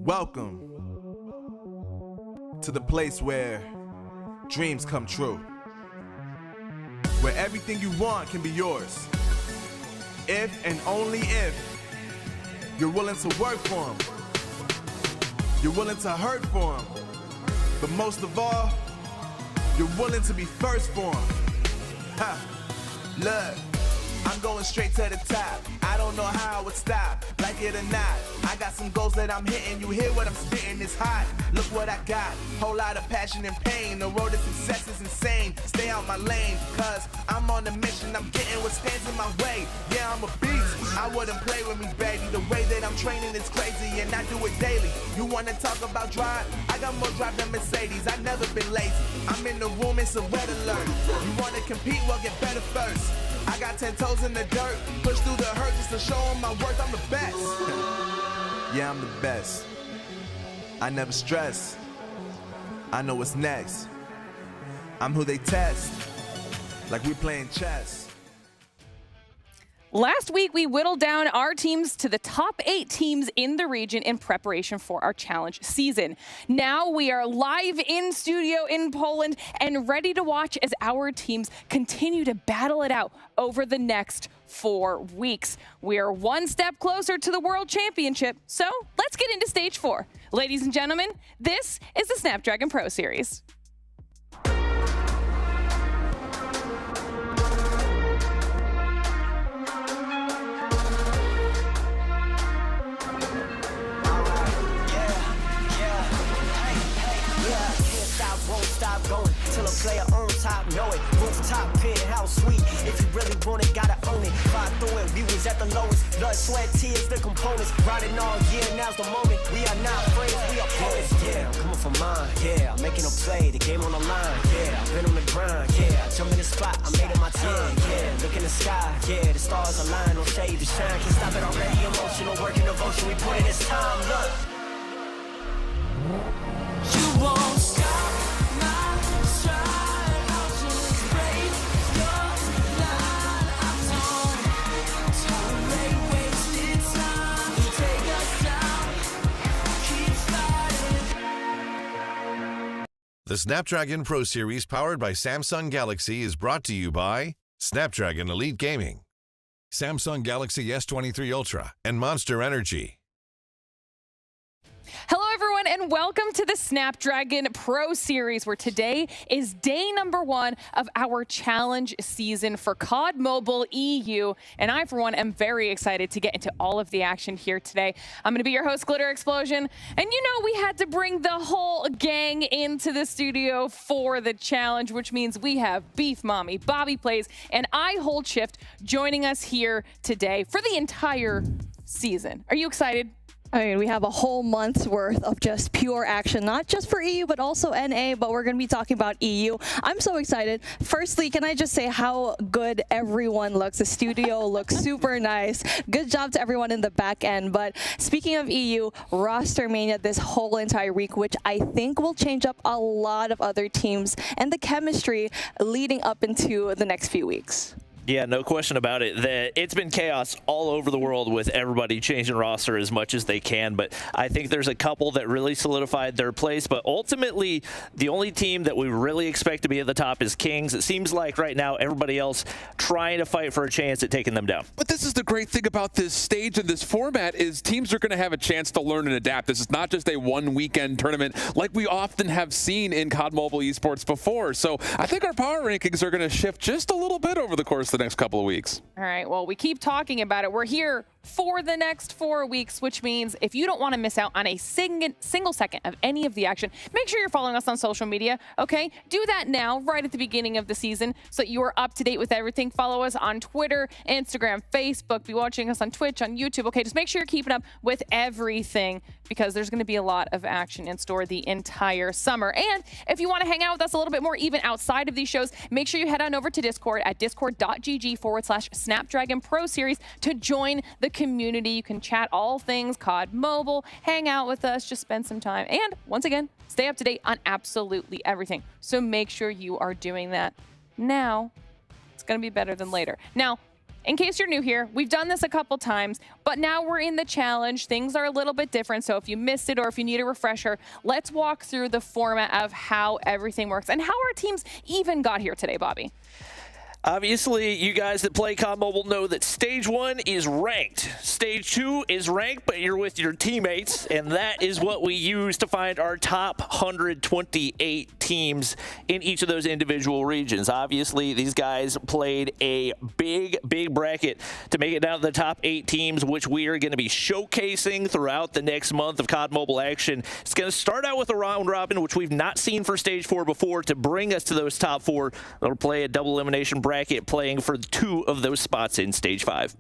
Welcome to the place where dreams come true, where everything you want can be yours, if and only if you're willing to work for them, you're willing to hurt for them, but most of all, you're willing to be first for them. Ha! Look, I'm going straight to the top. I don't know how I would stop, like it or not. I got some goals that I'm hitting. You hear what I'm spitting, it's hot. Look what I got, whole lot of passion and pain. The road to success is insane. Stay out my lane, cause I'm on a mission. I'm getting what stands in my way. Yeah, I'm a beast, I wouldn't play with me, baby. The way that I'm training is crazy and I do it daily. You wanna talk about drive? I got more drive than Mercedes. I've never been lazy. I'm in the room, it's a red alert. You wanna compete? Well, get better first. I got 10 toes in the dirt, push through the hurt just to show them my worth. I'm the best. Yeah, I'm the best. I never stress. I know what's next. I'm who they test, like we playing chess. Last week, we whittled down our teams to the top 8 teams in the region in preparation for our challenge season. Now we are live in studio in Poland and ready to watch as our teams continue to battle it out over the next 4 weeks. We are one step closer to the World Championship, so let's get into stage 4. Ladies and gentlemen, this is the Snapdragon Pro Series. Till a player on top, know it. Rooftop, penthouse suite. If you really want it, gotta own it. Fly through it, we was at the lowest. Blood, sweat, tears, the components. Riding all year, now's the moment. We are not friends, we are opponents. Yeah, I'm coming for mine. Yeah, I'm making a play, the game on the line. Yeah, I've been on the grind. Yeah, I jump in the spot, I made it my time. Yeah, look in the sky. Yeah, the stars align, no shade to shine. Can't stop it already. Emotional work and devotion, we put in this time. Look, you won't stop. The Snapdragon Pro Series powered by Samsung Galaxy is brought to you by Snapdragon Elite Gaming, Samsung Galaxy S23 Ultra, and Monster Energy. Hello, everyone, and welcome to the Snapdragon Pro Series, where today is day number 1 of our challenge season for COD Mobile EU. And I, for one, am very excited to get into all of the action here today. I'm going to be your host, Glitter Explosion. And you know, we had to bring the whole gang into the studio for the challenge, which means we have Beef Mommy, Bobby Plays, and I Hold Shift joining us here today for the entire season. Are you excited? I mean, we have a whole month's worth of just pure action, not just for EU, but also NA, but we're going to be talking about EU. I'm so excited. Firstly, can I just say how good everyone looks? The studio looks super nice. Good job to everyone in the back end. But speaking of EU, roster mania this whole entire week, which I think will change up a lot of other teams and the chemistry leading up into the next few weeks. Yeah, no question about it. It's been chaos all over the world with everybody changing roster as much as they can, but I think there's a couple that really solidified their place. But ultimately, the only team that we really expect to be at the top is Kings. It seems like right now everybody else trying to fight for a chance at taking them down. But this is the great thing about this stage and this format is teams are going to have a chance to learn and adapt. This is not just a one-weekend tournament like we often have seen in COD Mobile esports before. So I think our power rankings are going to shift just a little bit over the course of the next couple of weeks. All right, well, we keep talking about it. We're here for the next 4 weeks, which means if you don't want to miss out on a single second of any of the action, make sure you're following us on social media, okay? Do that now, right at the beginning of the season, so you are up to date with everything. Follow us on Twitter, Instagram, Facebook, be watching us on Twitch, on YouTube, okay? Just make sure you're keeping up with everything because there's going to be a lot of action in store the entire summer. And if you want to hang out with us a little bit more, even outside of these shows, make sure you head on over to Discord at discord.gg/Snapdragon Pro Series to join the community. You can chat all things COD Mobile, hang out with us, just spend some time, and once again, stay up to date on absolutely everything. So make sure you are doing that now. It's going to be better than later. Now, In case you're new here, we've done this a couple times, but now we're in the challenge. Things are a little bit different, so if you missed it or if you need a refresher, let's walk through the format of how everything works and how our teams even got here today, Bobby. Obviously, you guys that play COD Mobile know that Stage 1 is ranked. Stage 2 is ranked, but you're with your teammates, and that is what we use to find our top 128 teams in each of those individual regions. Obviously, these guys played a big bracket to make it down to the top 8 teams, which we are going to be showcasing throughout the next month of COD Mobile action. It's going to start out with a round robin, which we've not seen for Stage 4 before, to bring us to those top 4. They'll play a double elimination bracket playing for 2 of those spots in Stage 5.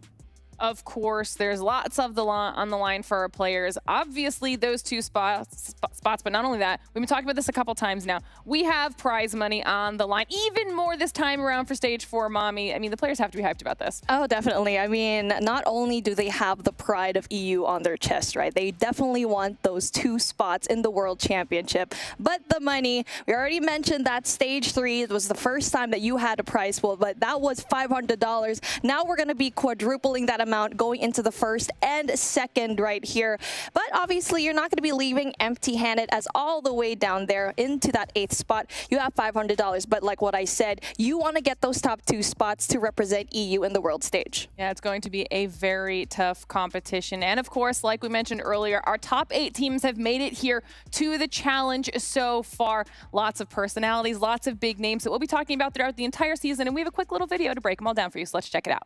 Of course, there's lots of on the line for our players. Obviously, those 2 spots, but not only that, we've been talking about this a couple times now. We have prize money on the line, even more this time around for Stage 4, Mommy. I mean, the players have to be hyped about this. Oh, definitely. I mean, not only do they have the pride of EU on their chest, right? They definitely want those 2 spots in the World Championship. But the money, we already mentioned that Stage 3 it was the first time that you had a prize pool, but that was $500. Now we're going to be quadrupling that amount going into the first and second right here. But obviously, you're not going to be leaving empty-handed, as all the way down there into that 8th spot, you have $500. But like what I said, you want to get those top 2 spots to represent EU in the world stage. Yeah, it's going to be a very tough competition. And of course, like we mentioned earlier, our top 8 teams have made it here to the challenge so far. Lots of personalities, lots of big names that we'll be talking about throughout the entire season. And we have a quick little video to break them all down for you, so let's check it out.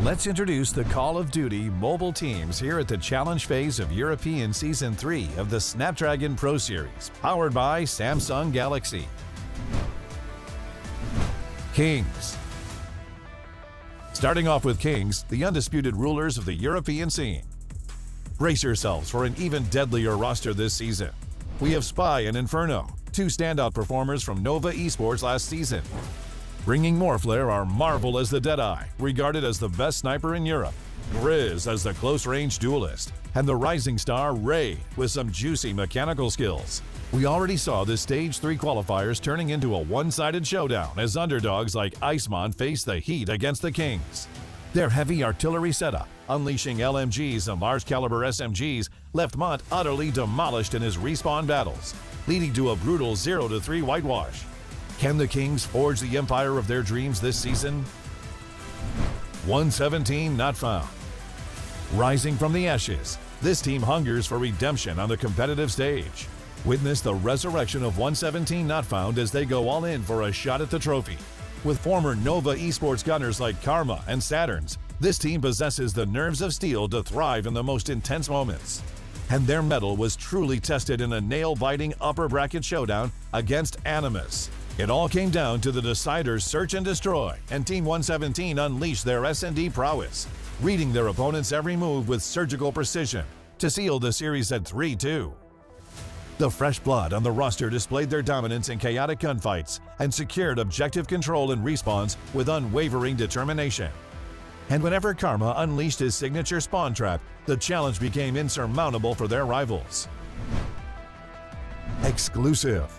Let's introduce the Call of Duty mobile teams here at the challenge phase of European Season 3 of the Snapdragon Pro Series, powered by Samsung Galaxy. Kings. Starting off with Kings, the undisputed rulers of the European scene. Brace yourselves for an even deadlier roster this season. We have Spy and Inferno, 2 standout performers from Nova Esports last season. Bringing more flair are Marvel as the Deadeye, regarded as the best sniper in Europe, Grizz as the close-range duelist, and the rising star Ray with some juicy mechanical skills. We already saw the Stage 3 qualifiers turning into a one-sided showdown as underdogs like Icemon face the heat against the Kings. Their heavy artillery setup, unleashing LMGs and large-caliber SMGs, left Mont utterly demolished in his respawn battles, leading to a brutal 0-3 whitewash. Can the Kings forge the empire of their dreams this season? 117 not found. Rising from the ashes, this team hungers for redemption on the competitive stage. Witness the resurrection of 117 not found as they go all in for a shot at the trophy. With former Nova Esports gunners like Karma and Saturns, this team possesses the nerves of steel to thrive in the most intense moments. And their mettle was truly tested in a nail-biting upper bracket showdown against Animus. It all came down to the deciders search and destroy, and Team 117 unleashed their S&D prowess, reading their opponent's every move with surgical precision to seal the series at 3-2. The fresh blood on the roster displayed their dominance in chaotic gunfights and secured objective control and respawns with unwavering determination. And whenever Karma unleashed his signature spawn trap, the challenge became insurmountable for their rivals. Exclusive.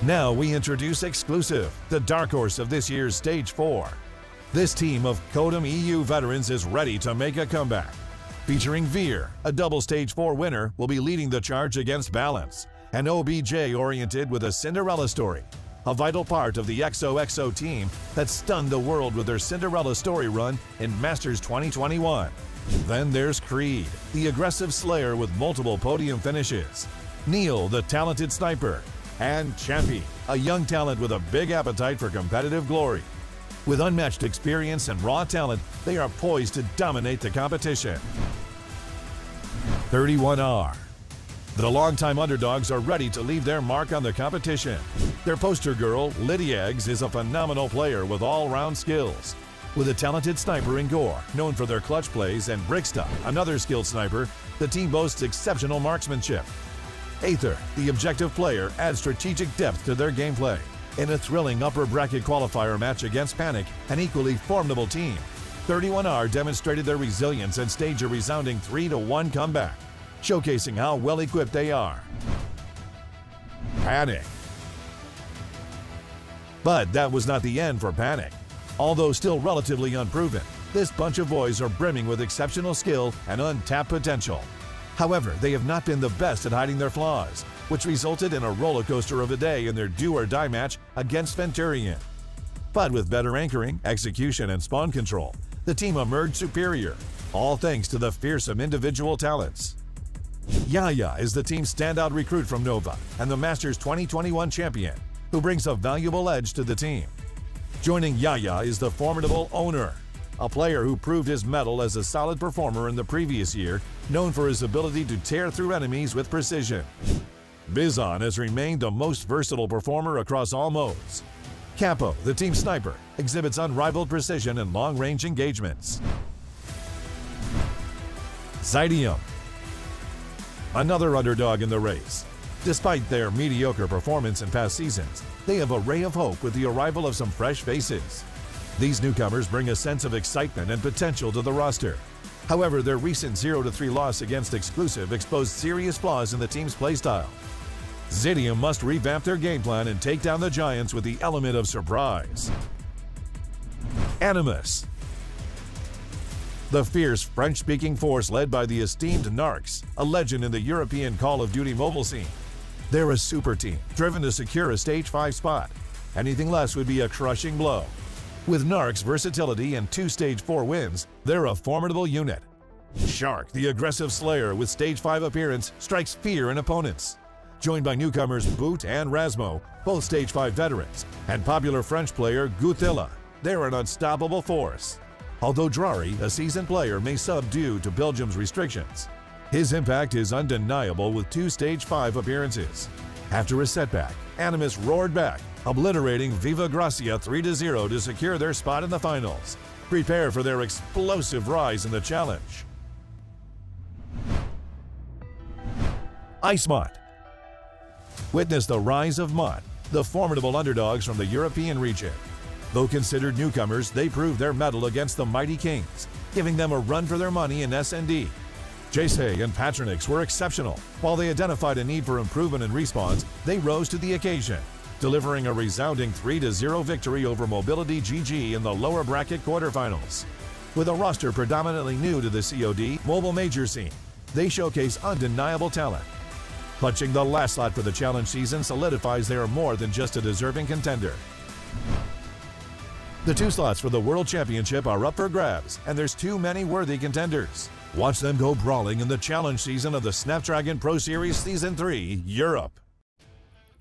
Now we introduce Exclusive, the dark horse of this year's Stage 4. This team of Codem EU veterans is ready to make a comeback. Featuring Veer, a double Stage 4 winner, will be leading the charge against Balance, an OBJ oriented with a Cinderella story, a vital part of the XOXO team that stunned the world with their Cinderella story run in Masters 2021. Then there's Creed, the aggressive slayer with multiple podium finishes, Neil, the talented sniper, and Champy, a young talent with a big appetite for competitive glory. With unmatched experience and raw talent, they are poised to dominate the competition. 31R. The longtime underdogs are ready to leave their mark on the competition. Their poster girl, Lydia Eggs, is a phenomenal player with all-round skills. With a talented sniper in Gore, known for their clutch plays, and Brickstuff, another skilled sniper, the team boasts exceptional marksmanship. Aether, the objective player, adds strategic depth to their gameplay. In a thrilling upper bracket qualifier match against Panic, an equally formidable team, 31R demonstrated their resilience and staged a resounding 3-1 comeback, showcasing how well equipped they are. Panic. But that was not the end for Panic. Although still relatively unproven, this bunch of boys are brimming with exceptional skill and untapped potential. However, they have not been the best at hiding their flaws, which resulted in a roller coaster of a day in their do-or-die match against Venturion. But with better anchoring, execution, and spawn control, the team emerged superior, all thanks to the fearsome individual talents. Yaya is the team's standout recruit from Nova and the Masters 2021 champion, who brings a valuable edge to the team. Joining Yaya is the formidable Owner, a player who proved his mettle as a solid performer in the previous year, known for his ability to tear through enemies with precision. Bizon has remained the most versatile performer across all modes. Capo, the team sniper, exhibits unrivaled precision in long-range engagements. Zidium, another underdog in the race. Despite their mediocre performance in past seasons, they have a ray of hope with the arrival of some fresh faces. These newcomers bring a sense of excitement and potential to the roster. However, their recent 0-3 loss against Exclusive exposed serious flaws in the team's playstyle. Zidium must revamp their game plan and take down the Giants with the element of surprise. Animus, the fierce French-speaking force led by the esteemed Narcs, a legend in the European Call of Duty mobile scene. They're a super team, driven to secure a Stage 5 spot. Anything less would be a crushing blow. With Narcs' versatility and 2 Stage 4 wins, they're a formidable unit. Shark, the aggressive Slayer with Stage 5 appearance, strikes fear in opponents. Joined by newcomers Boot and Rasmo, both Stage 5 veterans, and popular French player Guthilla, they're an unstoppable force. Although Drari, a seasoned player, may sub due to Belgium's restrictions, his impact is undeniable with 2 Stage 5 appearances. After a setback, Animus roared back, obliterating Viva Gracia 3-0 to secure their spot in the finals. Prepare for their explosive rise in the challenge. Ice Mont. Witness the rise of Mont, the formidable underdogs from the European region. Though considered newcomers, they proved their mettle against the mighty Kings, giving them a run for their money in SND. Jace and Patronix were exceptional. While they identified a need for improvement in respawns, they rose to the occasion, delivering a resounding 3-0 victory over Mobility GG in the lower bracket quarterfinals. With a roster predominantly new to the COD mobile major scene, they showcase undeniable talent. Clutching the last slot for the challenge season solidifies they are more than just a deserving contender. The 2 slots for the World Championship are up for grabs, and there's too many worthy contenders. Watch them go brawling in the challenge season of the Snapdragon Pro Series Season 3, Europe.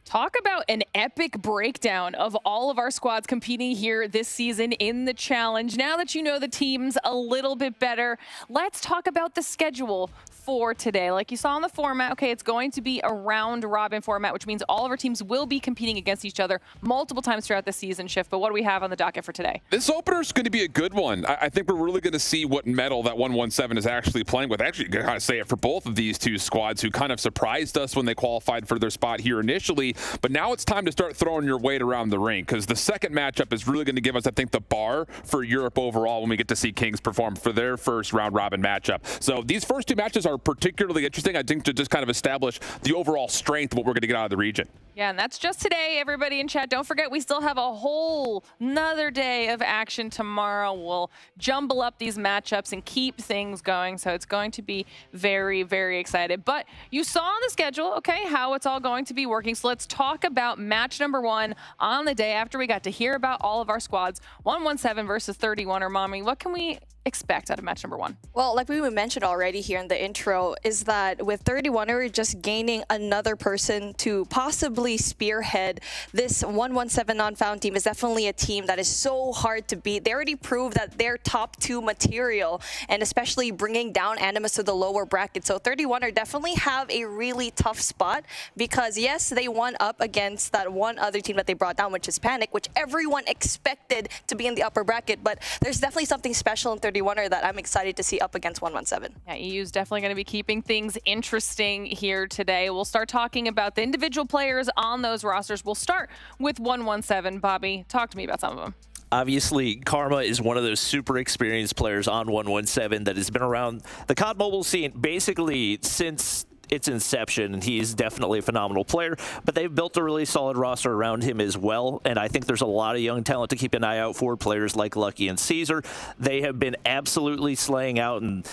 Talk about an epic breakdown of all of our squads competing here this season in the challenge. Now that you know the teams a little bit better, let's talk about the schedule for today. Like you saw in the format, okay, it's going to be a round-robin format, which means all of our teams will be competing against each other multiple times throughout the season shift. But what do we have on the docket for today? This opener is going to be a good one. I think we're really going to see what mettle that 117 is actually playing with. Actually, I gotta say it for both of these 2 squads who kind of surprised us when they qualified for their spot here initially. But now it's time to start throwing your weight around the ring, because the second matchup is really going to give us, I think, the bar for Europe overall when we get to see Kings perform for their first round-robin matchup. So these first 2 matches are particularly interesting, I think, to just kind of establish the overall strength of what we're going to get out of the region. Yeah, and that's just today, everybody in chat. Don't forget, we still have a whole nother day of action tomorrow. We'll jumble up these matchups and keep things going, so it's going to be very, very excited. But you saw on the schedule, okay, how it's all going to be working. So let's talk about match number 1 on the day after we got to hear about all of our squads. 117 versus 31er. Mommy, what can we expect out of match number 1? Well, like we mentioned already here in the intro, is that with 31er just gaining another person to possibly spearhead this 117 non-found team is definitely a team that is so hard to beat. They already proved that they're top 2 material, and especially bringing down Animus to the lower bracket. So 31er definitely have a really tough spot, because yes, they won up against that one other team that they brought down, which is Panic, which everyone expected to be in the upper bracket, but there's definitely something special in 31er that I'm excited to see up against 117. Yeah, EU's definitely going to be keeping things interesting here today. We'll start talking about the individual players on those rosters. We'll start with 117. Bobby, talk to me about some of them. Obviously, Karma is one of those super experienced players on 117 that has been around the COD mobile scene basically since its inception, and he's definitely a phenomenal player. But they've built a really solid roster around him as well, and I think there's a lot of young talent to keep an eye out for. Players like Lucky and Caesar, they have been absolutely slaying out, and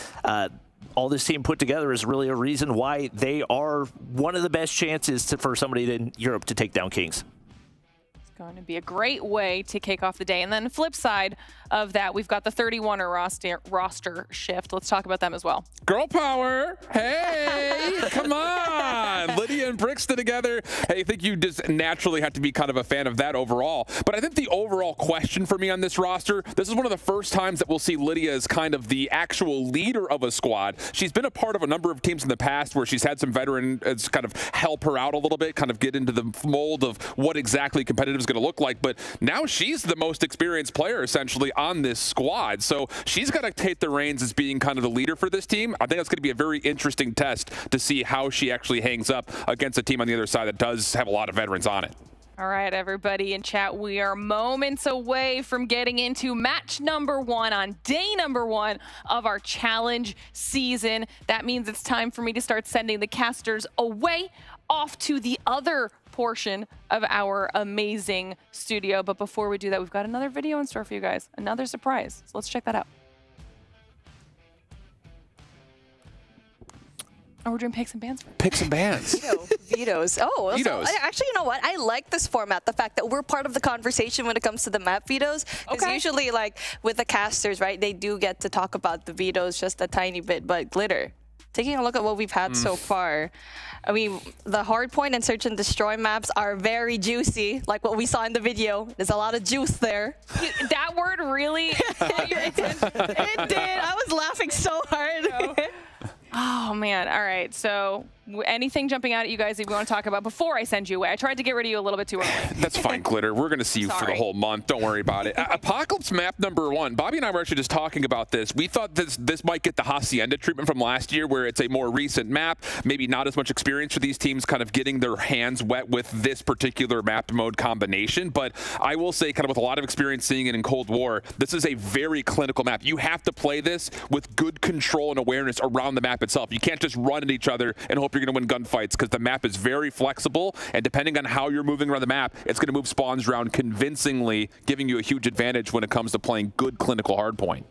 all this team put together is really a reason why they are one of the best chances for somebody in Europe to take down Kings. Going to be a great way to kick off the day. And then flip side of that, we've got the 31er roster shift. Let's talk about them as well. Girl power. Hey, come on. Lydia and Brixton together. Hey, I think you just naturally have to be kind of a fan of that overall. But I think the overall question for me on this roster, this is one of the first times that we'll see Lydia as kind of the actual leader of a squad. She's been a part of a number of teams in the past where she's had some veterans kind of help her out a little bit, kind of get into the mold of what exactly competitive is going to look like. But now she's the most experienced player essentially on this squad, so she's got to take the reins as being kind of the leader for this team. I think that's going to be a very interesting test to see how she actually hangs up against a team on the other side that does have a lot of veterans on it. All right, everybody in chat, we are moments away from getting into match number 1 on day number 1 of our challenge season. That means it's time for me to start sending the casters away off to the other portion of our amazing studio. But before we do that, we've got another video in store for you guys, another surprise. So let's check that out. Oh, we're doing picks and bans. Picks and bans. Vetoes. Oh, Vetoes. Actually, you know what? I like this format, the fact that we're part of the conversation when it comes to the map vetoes. Because usually, like, with the casters, right, they do get to talk about the vetoes just a tiny bit. But Glitter, taking a look at what we've had so far, I mean, the hardpoint and search and destroy maps are very juicy, like what we saw in the video. There's a lot of juice there. That word really caught your attention. It did. I was laughing so hard. Oh, man. All right. So anything jumping out at you guys that you want to talk about before I send you away? I tried to get rid of you a little bit too early. That's fine, Glitter. We're going to see you for the whole month. Don't worry about it. Apocalypse map number 1. Bobby and I were actually just talking about this. We thought this might get the Hacienda treatment from last year, where it's a more recent map, maybe not as much experience for these teams kind of getting their hands wet with this particular map mode combination. But I will say, kind of with a lot of experience seeing it in Cold War, this is a very clinical map. You have to play this with good control and awareness around the map itself. You can't just run at each other and hope you're going to win gunfights, because the map is very flexible, and depending on how you're moving around the map, it's going to move spawns around convincingly, giving you a huge advantage when it comes to playing good clinical hardpoint.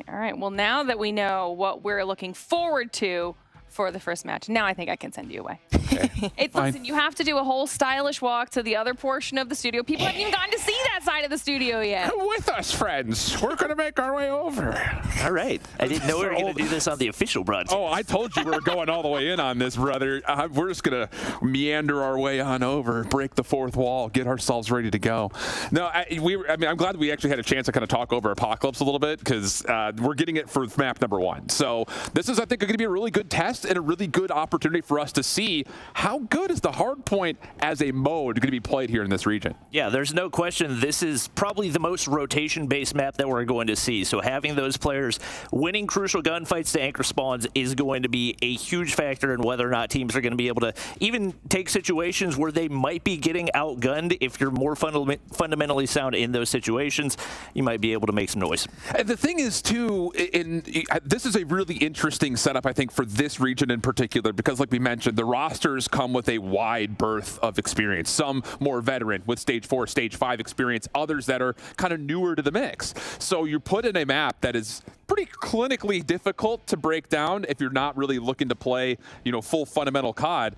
All right. Well, now that we know what we're looking forward to for the first match, now I think I can send you away. Okay. Listen, you have to do a whole stylish walk to the other portion of the studio. People haven't even gotten to see that side of the studio yet. Come with us, friends. We're going to make our way over. All right. I didn't know we were going to do this on the official broadcast. Oh, I told you we were going all the way in on this, brother. We're just going to meander our way on over, break the fourth wall, get ourselves ready to go. No, I'm glad we actually had a chance to kind of talk over Apocalypse a little bit, because we're getting it for map number 1. So this is, I think, going to be a really good test and a really good opportunity for us to see how good is the hardpoint as a mode going to be played here in this region. Yeah, there's no question this is probably the most rotation-based map that we're going to see. So having those players winning crucial gunfights to anchor spawns is going to be a huge factor in whether or not teams are going to be able to even take situations where they might be getting outgunned. If you're more fundamentally sound in those situations, you might be able to make some noise. And the thing is, too, this is a really interesting setup, I think, for this region in particular, because like we mentioned, the rosters come with a wide berth of experience. Some more veteran with stage 4, stage 5 experience, others that are kind of newer to the mix. So you're put in a map that is pretty clinically difficult to break down if you're not really looking to play, full fundamental COD.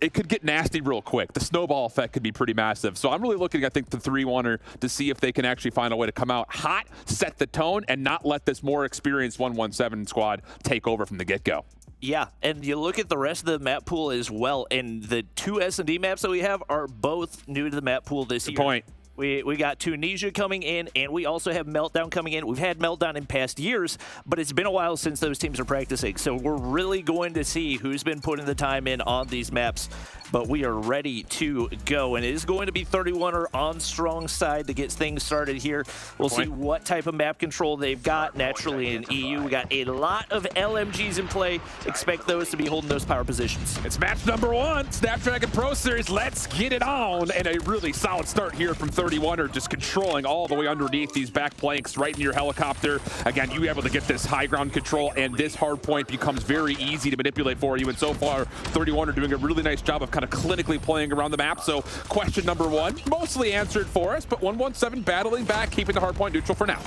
It could get nasty real quick. The snowball effect could be pretty massive. So I'm really looking, I think, the 3-1er to see if they can actually find a way to come out hot, set the tone, and not let this more experienced 117 squad take over from the get-go. Yeah, and you look at the rest of the map pool as well, and the 2 S&D maps that we have are both new to the map pool this year. Good point. We got Tunisia coming in, and we also have Meltdown coming in. We've had Meltdown in past years, but it's been a while since those teams are practicing. So we're really going to see who's been putting the time in on these maps but we are ready to go. And it is going to be 31er on strong side to get things started here. We'll see what type of map control they've got. Naturally in EU, we got a lot of LMGs in play. Expect those to be holding those power positions. It's match number 1, Snapdragon Pro Series. Let's get it on. And a really solid start here from 31er, just controlling all the way underneath these back planks right in your helicopter. Again, you able to get this high ground control, and this hard point becomes very easy to manipulate for you. And so far, 31er doing a really nice job of kind of clinically playing around the map. So question number 1, mostly answered for us, but 117 battling back, keeping the hard point neutral for now.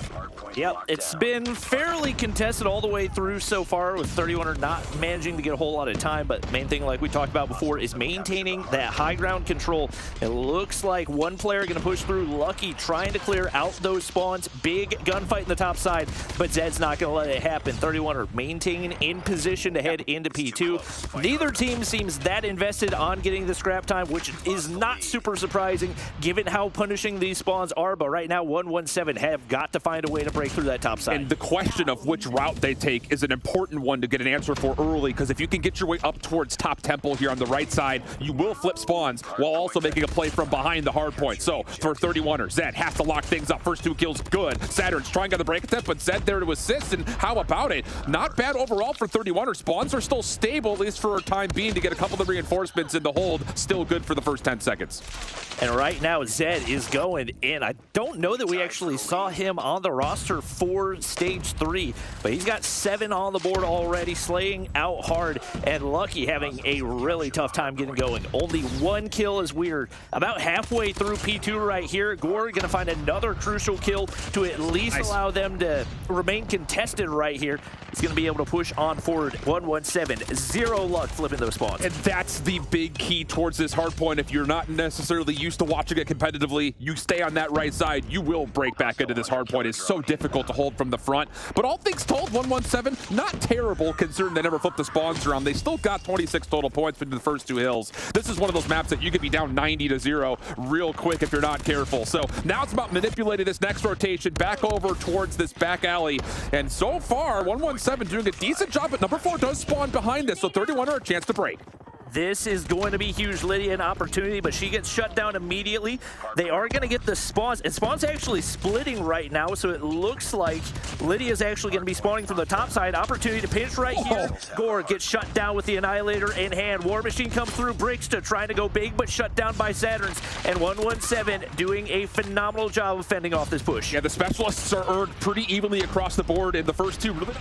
Yep, it's been fairly contested all the way through so far, with 31er not managing to get a whole lot of time, but main thing, like we talked about before, is maintaining that high ground control. It looks like one player going to push through. Lucky trying to clear out those spawns. Big gunfight in the top side, but Zed's not going to let it happen. 31er maintaining in position to head into P2. Neither team seems that invested on getting the scrap time, which is not super surprising given how punishing these spawns are, but right now 117 have got to find a way to break through that top side. And the question of which route they take is an important one to get an answer for early, because if you can get your way up towards top temple here on the right side, you will flip spawns while also making a play from behind the hard point. So for 31er, Zed has to lock things up. First 2 kills, good. Saturn's trying to break attempt, but Zed there to assist, and how about it? Not bad overall for 31er. Spawns are still stable, at least for a time being, to get a couple of reinforcements in the hold. Still good for the first 10 seconds. And right now, Zed is going in. I don't know that we actually saw him on the roster for Stage 3, but he's got 7 on the board already, slaying out hard, and Lucky having a really tough time getting going. Only 1 kill is weird. About halfway through P2 right here, Gore going to find another crucial kill to at least allow them to remain contested right here. He's going to be able to push on forward. 117, 0 luck flipping those spawns. And that's the big key towards this hard point. If you're not necessarily used to watching it competitively, you stay on that right side, you will break back into this hard point. It's so difficult to hold from the front. But all things told, 117, not terrible considering they never flipped the spawns around. They still got 26 total points between the first 2 hills. This is one of those maps that you could be down 90-0 real quick if you're not careful. So now it's about manipulating this next rotation back over towards this back alley. And so far, 117 doing a decent job, but number 4 does spawn behind this, so 31 are a chance to break. This is going to be huge. Lydia an opportunity, but she gets shut down immediately. They are going to get the spawns, and spawns actually splitting right now, so it looks like Lydia's actually going to be spawning from the top side. Opportunity to pinch right here. Gore gets shut down with the Annihilator in hand. War Machine comes through. Brixta trying to go big, but shut down by Saturns, and 117 doing a phenomenal job of fending off this push. Yeah, the specialists are earned pretty evenly across the board in the first 2. Really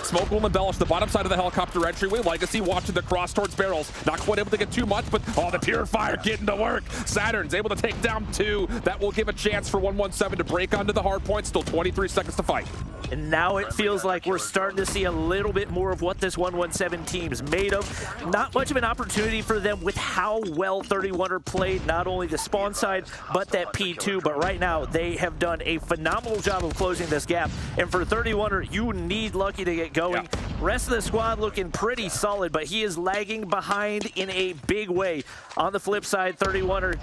Smoke will embellish the bottom side of the helicopter entryway. Legacy watching the cross towards barrels. Not quite able to get too much, but the Purifier getting to work. Saturn's able to take down 2. That will give a chance for 117 to break onto the hard point. Still 23 seconds to fight. And now it feels like we're starting to see a little bit more of what this 117 team is made of. Not much of an opportunity for them with how well 31er played, not only the spawn side, but that P2. But right now, they have done a phenomenal job of closing this gap. And for 31er, you need Lucky to get going. Yeah. Rest of the squad looking pretty solid, but he is lagging behind in a big way. On the flip side, 31er,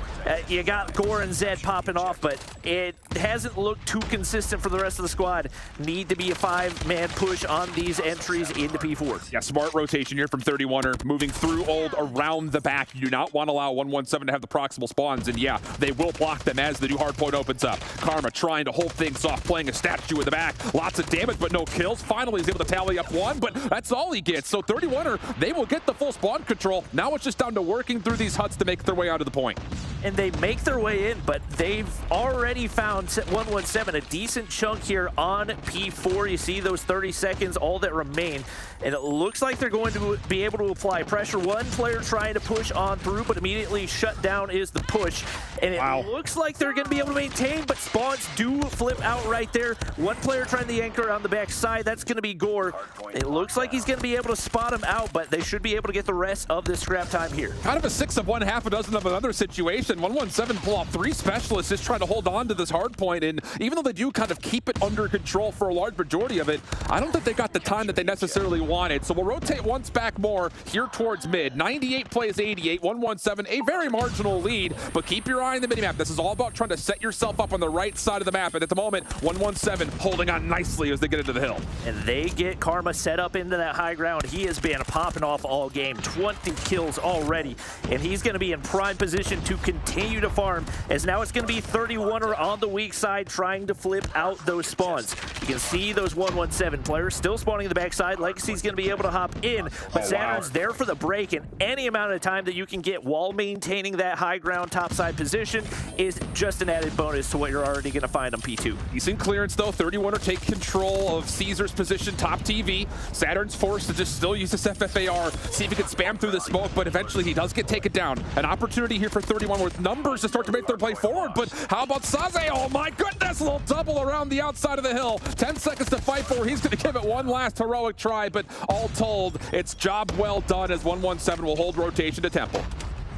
you got Gore and Zed popping off, but it hasn't looked too consistent for the rest of the squad. Need to be a 5-man push on these entries into P4. Yeah, smart rotation here from 31er, moving through old around the back. You do not want to allow 117 to have the proximal spawns, and yeah, they will block them as the new hardpoint opens up. Karma trying to hold things off, playing a statue in the back. Lots of damage, but no kills. Finally, he's able to tally up 1, but that's all he gets. So 31er, they will get the full spawn control. Now it's just down to working through these huts to make their way onto the point. And they make their way in, but they've already found 117 a decent chunk here on P4. You see those 30 seconds, all that remain. And it looks like they're going to be able to apply pressure. One player trying to push on through, but immediately shut down is the push. And it looks like they're going to be able to maintain, but spawns do flip out right there. One player trying the anchor on the back side. That's going to be Gore. It looks like he's going to be able to spot him out, but they should be able to get the rest of this scrap time here. Kind of a 6 of one, half a dozen of another situation. 117 pull off 3 specialists just trying to hold on to this hard point, and even though they do kind of keep it under control for a large majority of it, I don't think they got the time that they necessarily wanted. So we'll rotate once back more here towards mid. 98 plays 88, 117, a very marginal lead, but keep your eye on the minimap. This is all about trying to set yourself up on the right side of the map, and at the moment, 117 holding on nicely as they get into the hill. And they get Karma set up into that high ground. He has been popping off all game, 20 kills already, and he's going to be in prime position to continue to farm, as now it's going to be 31er on the weak side trying to flip out those spawns. You can see those 117 players still spawning in the backside. Legacy's going to be able to hop in, but Saturn's there for the break, and any amount of time that you can get while maintaining that high ground topside position is just an added bonus to what you're already going to find on P2. Decent clearance though. 31er take control of Caesar's position, top TV. Saturn's forced to just still use this FFAR, see if he can spam through the smoke, but eventually he does get taken down. An opportunity here for 31 with numbers to start to make their play forward, but how about Saze? Oh my goodness, a little double around the outside of the hill. 10 seconds to fight for. He's going to give it one last heroic try, but all told, it's job well done as 117 will hold rotation to Temple.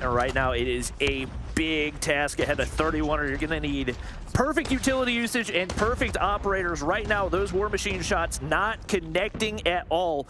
And right now it is a big task ahead of 31er. You're going to need perfect utility usage and perfect operators. Right now, those War Machine shots not connecting at all.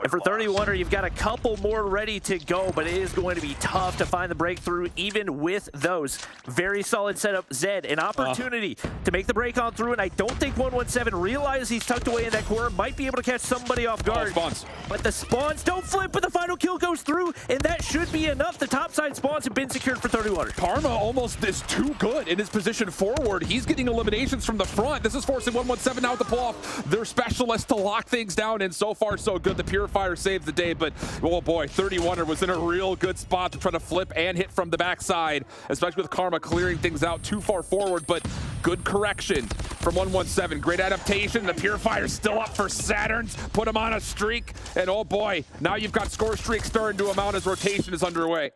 And for 31er, you've got a couple more ready to go, but it is going to be tough to find the breakthrough even with those. Very solid setup. Zed, an opportunity to make the break on through, and I don't think 117 realizes he's tucked away in that corner. Might be able to catch somebody off guard. Spawns. But the spawns don't flip, but the final kill goes through, and that should be enough. The topside spawns have been secured for 31er. Karma almost is too good in his position forward. He's getting eliminations from the front. This is forcing 117 now to pull off their specialist to lock things down, and so far so good. The Purifier saved the day, but oh boy, 31er was in a real good spot to try to flip and hit from the backside, especially with Karma clearing things out too far forward, but good correction from 117. Great adaptation. The Purifier's still up for Saturn's. Put him on a streak, and oh boy, now you've got score streaks starting to amount as rotation is underway.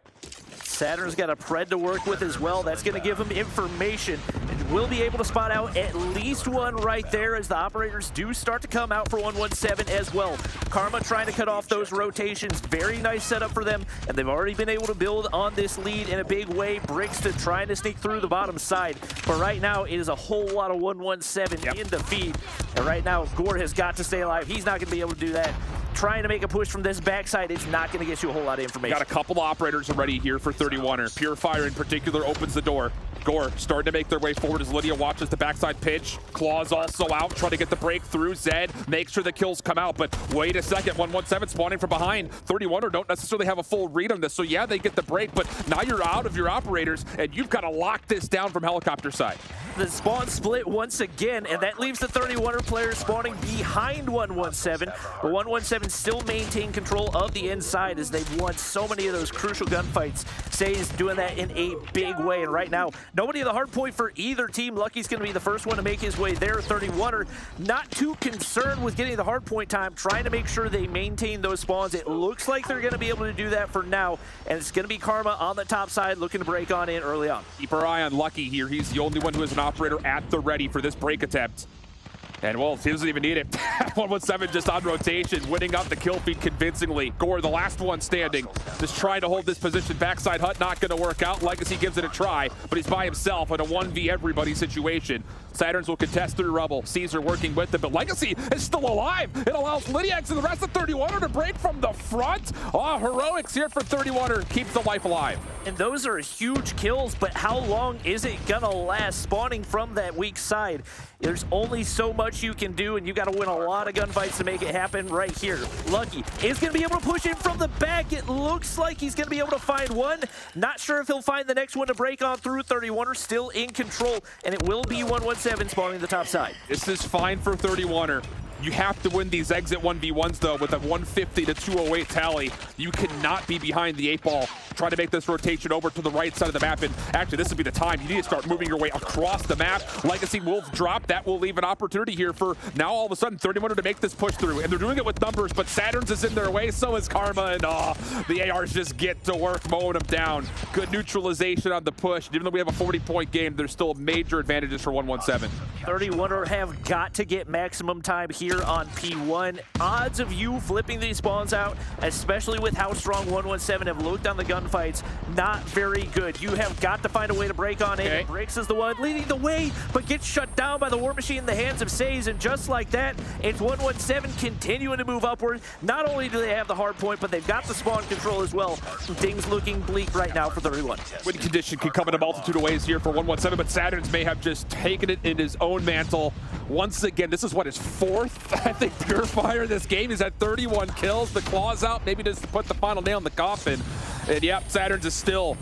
Saturn's got a pred to work with as well. That's going to give him information, and we'll be able to spot out at least one right there as the operators do start to come out for 117 as well. Karma trying to cut off those rotations. Very nice setup for them, and they've already been able to build on this lead in a big way. Brixton trying to sneak through the bottom side, but right now it is a whole lot of 117 in the feed, and right now Gore has got to stay alive. He's not going to be able to do that. Trying to make a push from this backside, it's not going to get you a whole lot of information. Got a couple operators already here for 31er. Purifier in particular opens the door. Gore starting to make their way forward as Lydia watches the backside pitch. Claws also out, trying to get the breakthrough. Zed makes sure the kills come out, but wait a second, 117 spawning from behind. 31er don't necessarily have a full read on this, so yeah, they get the break, but now you're out of your operators, and you've got to lock this down from helicopter side. The spawn split once again, and that leaves the 31er players spawning behind 117, but 117 still maintain control of the inside as they've won so many of those crucial gunfights. Say's doing that in a big way, and right now, nobody at the hard point for either team. Lucky's going to be the first one to make his way there. 31er not too concerned with getting the hard point time, trying to make sure they maintain those spawns. It looks like they're going to be able to do that for now, and it's going to be Karma on the top side looking to break on in early on. Keep our eye on Lucky here. He's the only one who has an operator at the ready for this break attempt. And well, he doesn't even need it. 117 just on rotation, winning out the kill feed convincingly. Gore, the last one standing, just trying to hold this position. Backside hut not going to work out. Legacy gives it a try, but he's by himself in a 1v everybody situation. Saturns will contest through rubble. Caesar working with them, but Legacy is still alive. It allows Lydiax and the rest of 31er to break from the front. Oh, heroics here for 31er. Keeps the life alive. And those are huge kills, but how long is it gonna last? Spawning from that weak side, there's only so much you can do, and you got to win a lot of gunfights to make it happen right here. Lucky is going to be able to push in from the back. It looks like he's going to be able to find one. Not sure if he'll find the next one to break on through. 31er still in control, and it will be 117 spawning the top side. This is fine for 31er. You have to win these exit 1v1s though with a 150 to 208 tally. You cannot be behind the 8-ball. Try to make this rotation over to the right side of the map, and actually this would be the time. You need to start moving your way across the map. Legacy will drop. That will leave an opportunity here for now all of a sudden 31er to make this push through, and they're doing it with numbers, but Saturn's is in their way, so is Karma, and the ARs just get to work mowing them down. Good neutralization on the push. Even though we have a 40-point game, there's still major advantages for 117. 31er have got to get maximum time here on P1. Odds of you flipping these spawns out, especially with how strong 117 have looked on the gun gunfights, not very good. You have got to find a way to break on in. Bricks is the one leading the way, but gets shut down by the War Machine in the hands of Says, and just like that, it's 117 continuing to move upward. Not only do they have the hard point, but they've got the spawn control as well. Things looking bleak right now for 31. Winning condition can come in a multitude of ways here for 117, but Saturns may have just taken it in his own mantle. Once again, this is what, his fourth, I think, Purifier in this game. He's at 31 kills. The claws out, maybe just to put the final nail in the coffin. And yep, Saturns is still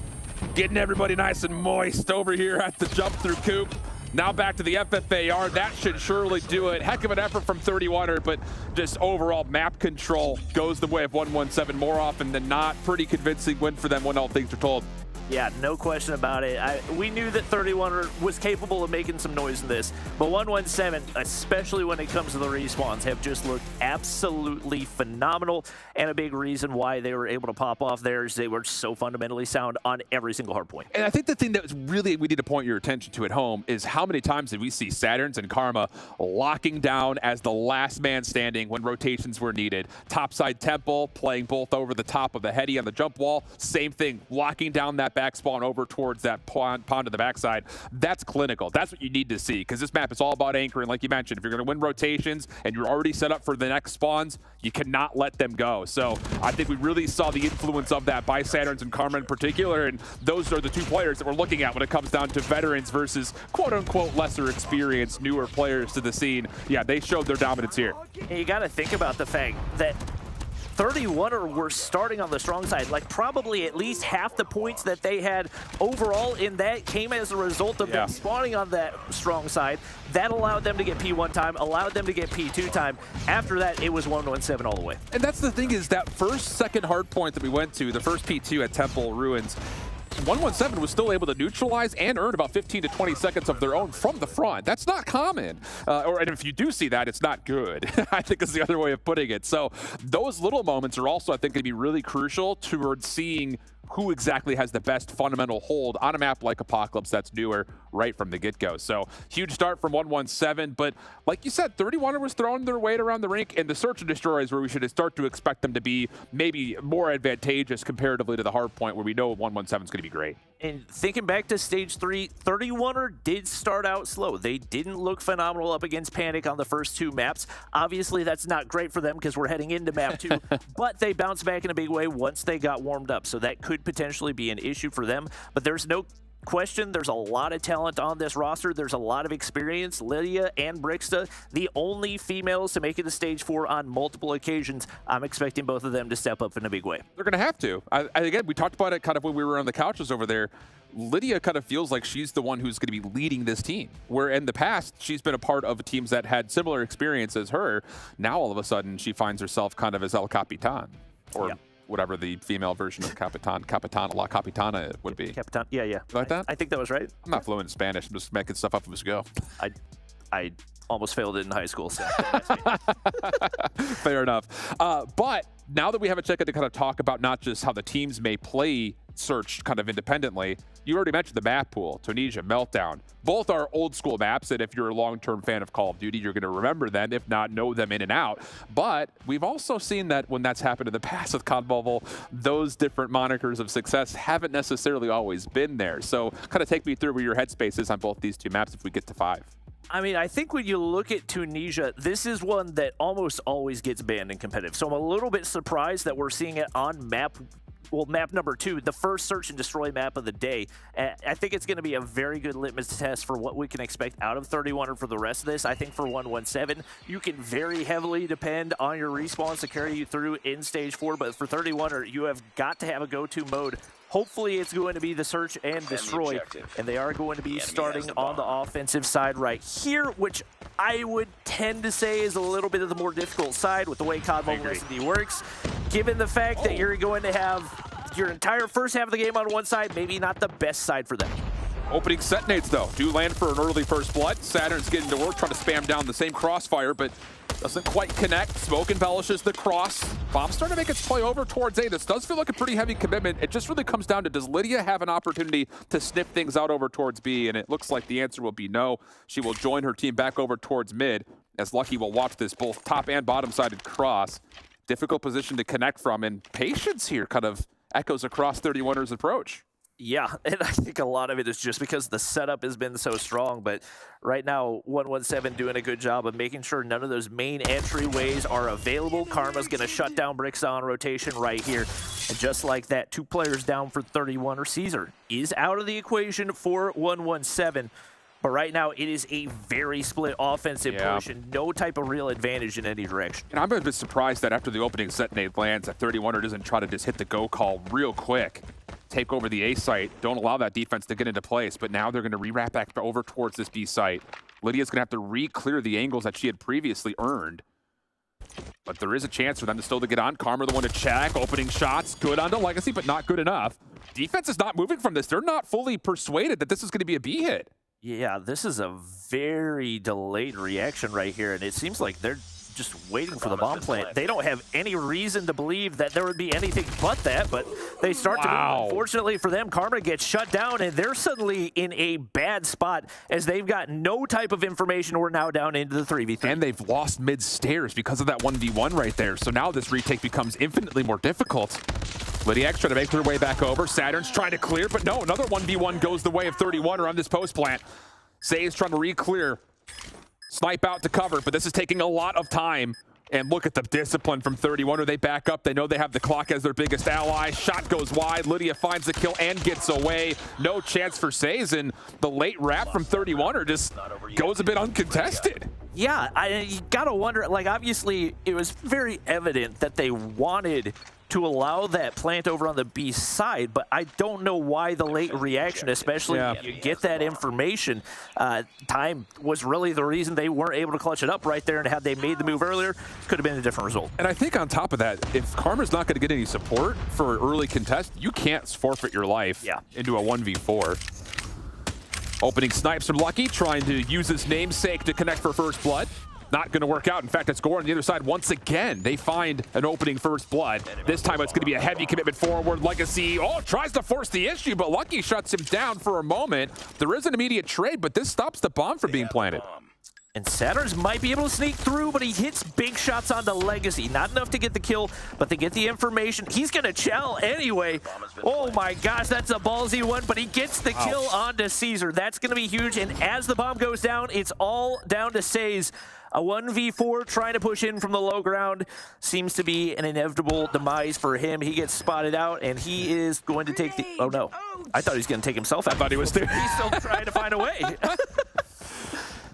getting everybody nice and moist over here at the jump through coop. Now back to the FFAR. That should surely do it. Heck of an effort from 31er, but just overall map control goes the way of 117 more often than not. Pretty convincing win for them when all things are told. Yeah, no question about it. We knew that 31er was capable of making some noise in this, but 117, especially when it comes to the respawns, have just looked absolutely phenomenal, and a big reason why they were able to pop off there is they were so fundamentally sound on every single hard point. And I think the thing that really we need to point your attention to at home is how many times did we see Saturns and Karma locking down as the last man standing when rotations were needed. Topside Temple playing both over the top of the heady on the jump wall, same thing, locking down that back spawn over towards that pond to the backside. That's clinical. That's what you need to see, because this map is all about anchoring. Like you mentioned, if you're going to win rotations and you're already set up for the next spawns, you cannot let them go. So I think we really saw the influence of that by Saturns and Karma in particular, and those are the two players that we're looking at when it comes down to veterans versus quote-unquote lesser experienced, newer players to the scene. Yeah, they showed their dominance here. And you got to think about the fact that 31er were starting on the strong side. Like, probably at least half the points that they had overall in that came as a result of them spawning on that strong side. That allowed them to get P1 time, allowed them to get P2 time. After that, it was 117 all the way. And that's the thing, is that second hard point that we went to, the first P2 at Temple Ruins, 117 was still able to neutralize and earn about 15 to 20 seconds of their own from the front. That's not common. And if you do see that, it's not good, I think is the other way of putting it. So those little moments are also, I think, going to be really crucial towards seeing who exactly has the best fundamental hold on a map like Apocalypse that's newer right from the get-go. So huge start from 117, but like you said, 31er was throwing their weight around the rink, and the Search and Destroy is where we should start to expect them to be maybe more advantageous comparatively to the hard point, where we know 117 is going to be great. And thinking back to stage 3, 31er did start out slow. They didn't look phenomenal up against Panic on the first two maps. Obviously, that's not great for them because we're heading into map 2, but they bounced back in a big way once they got warmed up. So that could potentially be an issue for them, but there's no question, there's a lot of talent on this roster. There's a lot of experience. Lydia and Brixta, the only females to make it to stage 4 on multiple occasions. I'm expecting both of them to step up in a big way. They're going to have to. Again, we talked about it kind of when we were on the couches over there. Lydia kind of feels like she's the one who's going to be leading this team, where in the past she's been a part of teams that had similar experience as her. Now all of a sudden she finds herself kind of as El Capitan, or whatever the female version of Capitana, La Capitana would be. Capitan, yeah. You like that? I think that was right. I'm not fluent in Spanish. I'm just making stuff up as we go. I almost failed it in high school, so. Fair enough. But now that we have a chance to kind of talk about not just how the teams may play Search kind of independently, you already mentioned the map pool, Tunisia, Meltdown. Both are old school maps, and if you're a long-term fan of Call of Duty, you're going to remember them, if not know them in and out. But we've also seen that when that's happened in the past with COD Mobile, those different monikers of success haven't necessarily always been there. So kind of take me through where your headspace is on both these two maps if we get to 5. I mean, I think when you look at Tunisia, this is one that almost always gets banned in competitive. So I'm a little bit surprised that we're seeing it on map number 2, the first Search and Destroy map of the day. I think it's going to be a very good litmus test for what we can expect out of 31 for the rest of this. I think for 117, you can very heavily depend on your respawns to carry you through in stage 4, but for 31, you have got to have a go-to mode. Hopefully it's going to be the Search and Destroy, and they are going to be starting on the offensive side right here, which I would tend to say is a little bit of the more difficult side with the way COD Mobile SD works, given the fact that you're going to have your entire first half of the game on one side, maybe not the best side for them. Opening setnates, though, do land for an early first blood. Saturn's getting to work, trying to spam down the same crossfire, but doesn't quite connect. Smoke embellishes the cross. Bomb's starting to make its play over towards A. This does feel like a pretty heavy commitment. It just really comes down to, does Lydia have an opportunity to sniff things out over towards B? And it looks like the answer will be no. She will join her team back over towards mid, as Lucky will watch this both top and bottom-sided cross. Difficult position to connect from, and Patience here kind of echoes across 31er's approach. Yeah, and I think a lot of it is just because the setup has been so strong, but right now 117 doing a good job of making sure none of those main entryways are available. Karma's going to shut down Brixa on rotation right here, and just like that, 2 players down for 31er. Caesar is out of the equation for 117, but right now it is a very split offensive push and no type of real advantage in any direction. And I'm a bit surprised that after the opening set Nate lands, that 31er doesn't try to just hit the go call real quick. Take over the A site, don't allow that defense to get into place, but now they're going to re-wrap back over towards this B site. Lydia's going to have to re-clear the angles that she had previously earned. But there is a chance for them to still get on. Karma the one to check, opening shots, good onto Legacy, but not good enough. Defense is not moving from this. They're not fully persuaded that this is going to be a B hit. Yeah, this is a very delayed reaction right here, and it seems like they're just waiting for the bomb plant. They don't have any reason to believe that there would be anything but that, but they start to move. Unfortunately for them, Karma gets shut down, and they're suddenly in a bad spot as they've got no type of information. We're now down into the 3v3. And they've lost mid-stairs because of that 1v1 right there, so now this retake becomes infinitely more difficult. Lydia trying to make her way back over. Saturn's trying to clear, but no, another 1v1 goes the way of 31er on this post plant. Say's trying to re-clear. Snipe out to cover, but this is taking a lot of time. And look at the discipline from 31er. They back up. They know they have the clock as their biggest ally. Shot goes wide. Lydia finds the kill and gets away. No chance for Says, and the late wrap from 31er just goes a bit uncontested. Yeah, you gotta wonder, like, obviously it was very evident that they wanted to allow that plant over on the B side, but I don't know why the late reaction, especially when you get that information. Time was really the reason they weren't able to clutch it up right there, and had they made the move earlier, could have been a different result. And I think on top of that, if Karma's not going to get any support for early contest, you can't forfeit your life into a 1v4. Opening snipes from Lucky, trying to use his namesake to connect for first blood. Not going to work out. In fact, it's Gore on the other side once again. They find an opening first blood. This time it's going to be a heavy commitment forward. Legacy, tries to force the issue, but Lucky shuts him down for a moment. There is an immediate trade, but this stops the bomb from being planted. And Saturn's might be able to sneak through, but he hits big shots onto Legacy. Not enough to get the kill, but they get the information. He's going to chow anyway. Oh my gosh, that's a ballsy one, but he gets the kill onto Caesar. That's going to be huge, and as the bomb goes down, it's all down to Says. A 1v4 trying to push in from the low ground seems to be an inevitable demise for him. He gets spotted out, and he is going to take the... Oh, no. I thought he was going to take himself out. I thought he was too. He's still trying to find a way.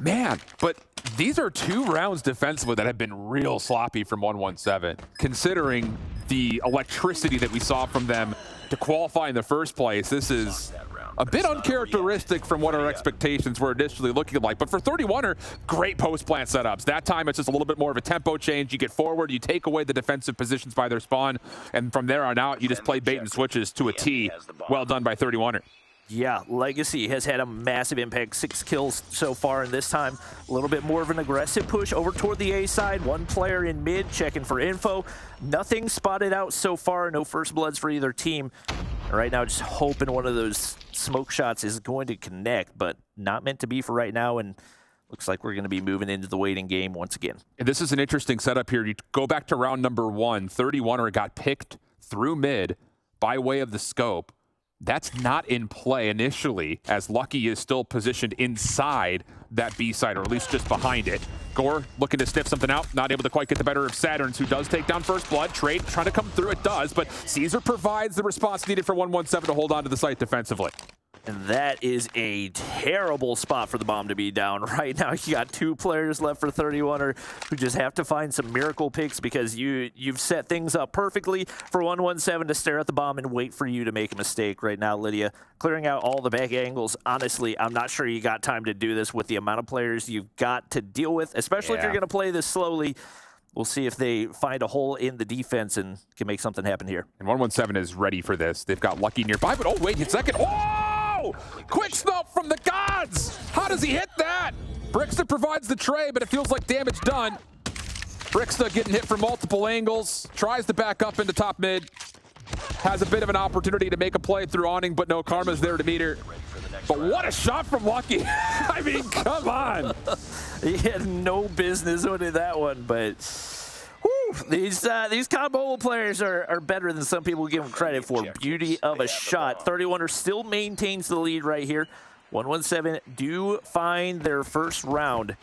Man, but these are 2 rounds defensively that have been real sloppy from 117, considering the electricity that we saw from them to qualify in the first place. This is a bit uncharacteristic from what our expectations were initially looking like. But for 31er, great post-plant setups. That time, it's just a little bit more of a tempo change. You get forward, you take away the defensive positions by their spawn, and from there on out, you just play bait and switches to a T. Well done by 31er. Yeah, Legacy has had a massive impact. 6 kills so far, and this time a little bit more of an aggressive push over toward the A side. 1 player in mid checking for info. Nothing spotted out so far. No first bloods for either team. Right now, just hoping one of those smoke shots is going to connect, but not meant to be for right now. And looks like we're going to be moving into the waiting game once again. And this is an interesting setup here. You go back to round number 1. 31er got picked through mid by way of the scope. That's not in play initially, as Lucky is still positioned inside that B side, or at least just behind it. Gore looking to sniff something out, not able to quite get the better of Saturns, who does take down first blood. Trade trying to come through, it does, but Caesar provides the response needed for 117 to hold on to the site defensively. And that is a terrible spot for the bomb to be down. Right now, you got 2 players left for 31er who just have to find some miracle picks, because you've set things up perfectly for 117 to stare at the bomb and wait for you to make a mistake. Right now, Lydia clearing out all the back angles. Honestly, I'm not sure you got time to do this with the amount of players you've got to deal with, especially if you're going to play this slowly. We'll see if they find a hole in the defense and can make something happen here. And 117 is ready for this. They've got Lucky nearby, but wait a second. Quick snuff from the gods! How does he hit that? Brixa provides the tray, but it feels like damage done. Brixa getting hit from multiple angles, tries to back up into top mid, has a bit of an opportunity to make a play through awning, but no, Karma's there to meet her. But what a shot from Lucky. I mean, come on. He had no business winning that one, but... Whew, These COD Mobile players are better than some people give them credit for. Beauty of a shot. 31er still maintains the lead right here. 117 do find their first round,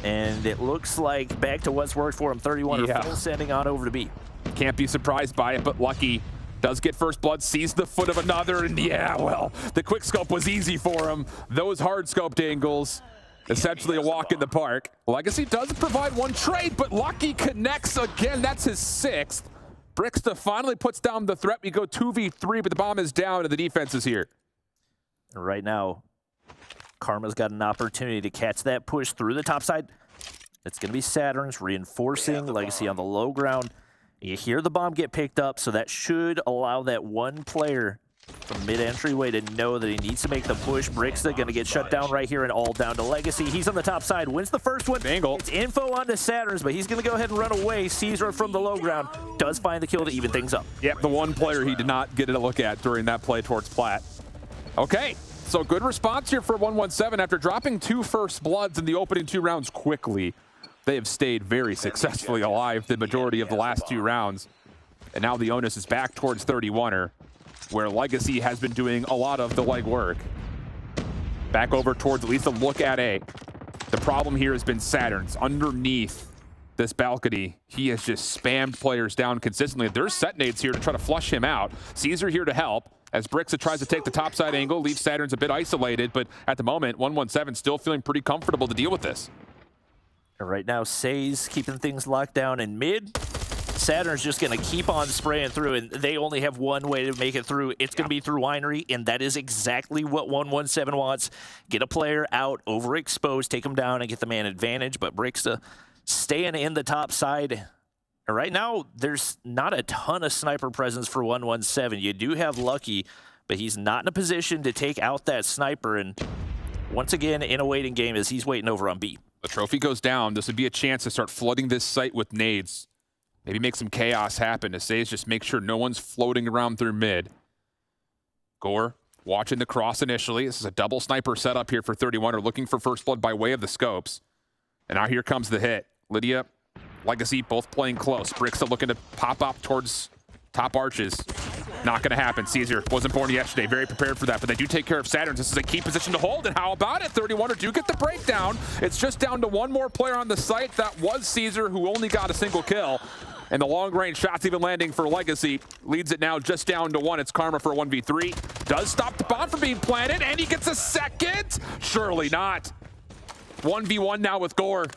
and it looks like back to what's worked for them. 31er full sending on over to B. Can't be surprised by it, but Lucky does get first blood, sees the foot of another, and yeah, well, the quick scope was easy for him. Those hard scoped angles, essentially a walk in the park. Legacy does provide one trade, but Lucky connects again. That's his 6th. Brixta finally puts down the threat. We go 2v3, but the bomb is down and the defense is here. Right now, Karma's got an opportunity to catch that push through the top side. It's going to be Saturn's reinforcing Legacy on the low ground. You hear the bomb get picked up, so that should allow that one player from mid-entryway to know that he needs to make the push. Brixta going to get shut down right here and all down to Legacy. He's on the top side, wins the first one. Angle. It's info onto Saturn's, but he's going to go ahead and run away. Caesar from the low ground does find the kill to even things up. Yep, the one player he did not get a look at during that play towards Plat. Okay, so good response here for 117 after dropping 2 first bloods in the opening 2 rounds quickly. They have stayed very successfully alive the majority of the last 2 rounds. And now the onus is back towards 31er, where Legacy has been doing a lot of the legwork. Back over towards at least a look at A. The problem here has been Saturn's underneath this balcony. He has just spammed players down consistently. There's set nades here to try to flush him out. Caesar here to help as Brixta tries to take the topside angle, leaves Saturn's a bit isolated, but at the moment, 117 still feeling pretty comfortable to deal with this. And right now, Say's keeping things locked down in mid. Saturn's just going to keep on spraying through, and they only have one way to make it through. It's going to be through Winery, and that is exactly what 117 wants. Get a player out, overexposed, take him down, and get the man advantage. But Brixta staying in the top side. And right now, there's not a ton of sniper presence for 117. You do have Lucky, but he's not in a position to take out that sniper. And once again, in a waiting game as he's waiting over on B. The trophy goes down. This would be a chance to start flooding this site with nades. Maybe make some chaos happen. To say is just make sure no one's floating around through mid. Gore watching the cross initially. This is a double sniper setup here for 31er, looking for first blood by way of the scopes. And now here comes the hit. Lydia, Legacy, both playing close. Brixta looking to pop up towards top arches. Not going to happen. Caesar wasn't born yesterday. Very prepared for that, but they do take care of Saturn. This is a key position to hold, and how about it? 31er do get the breakdown. It's just down to one more player on the site. That was Caesar, who only got a single kill. And the long-range shots even landing for Legacy. Leads it now just down to 1. It's Karma for a 1v3. Does stop the bomb from being planted, and he gets a second? Surely not. 1v1 now with Gore.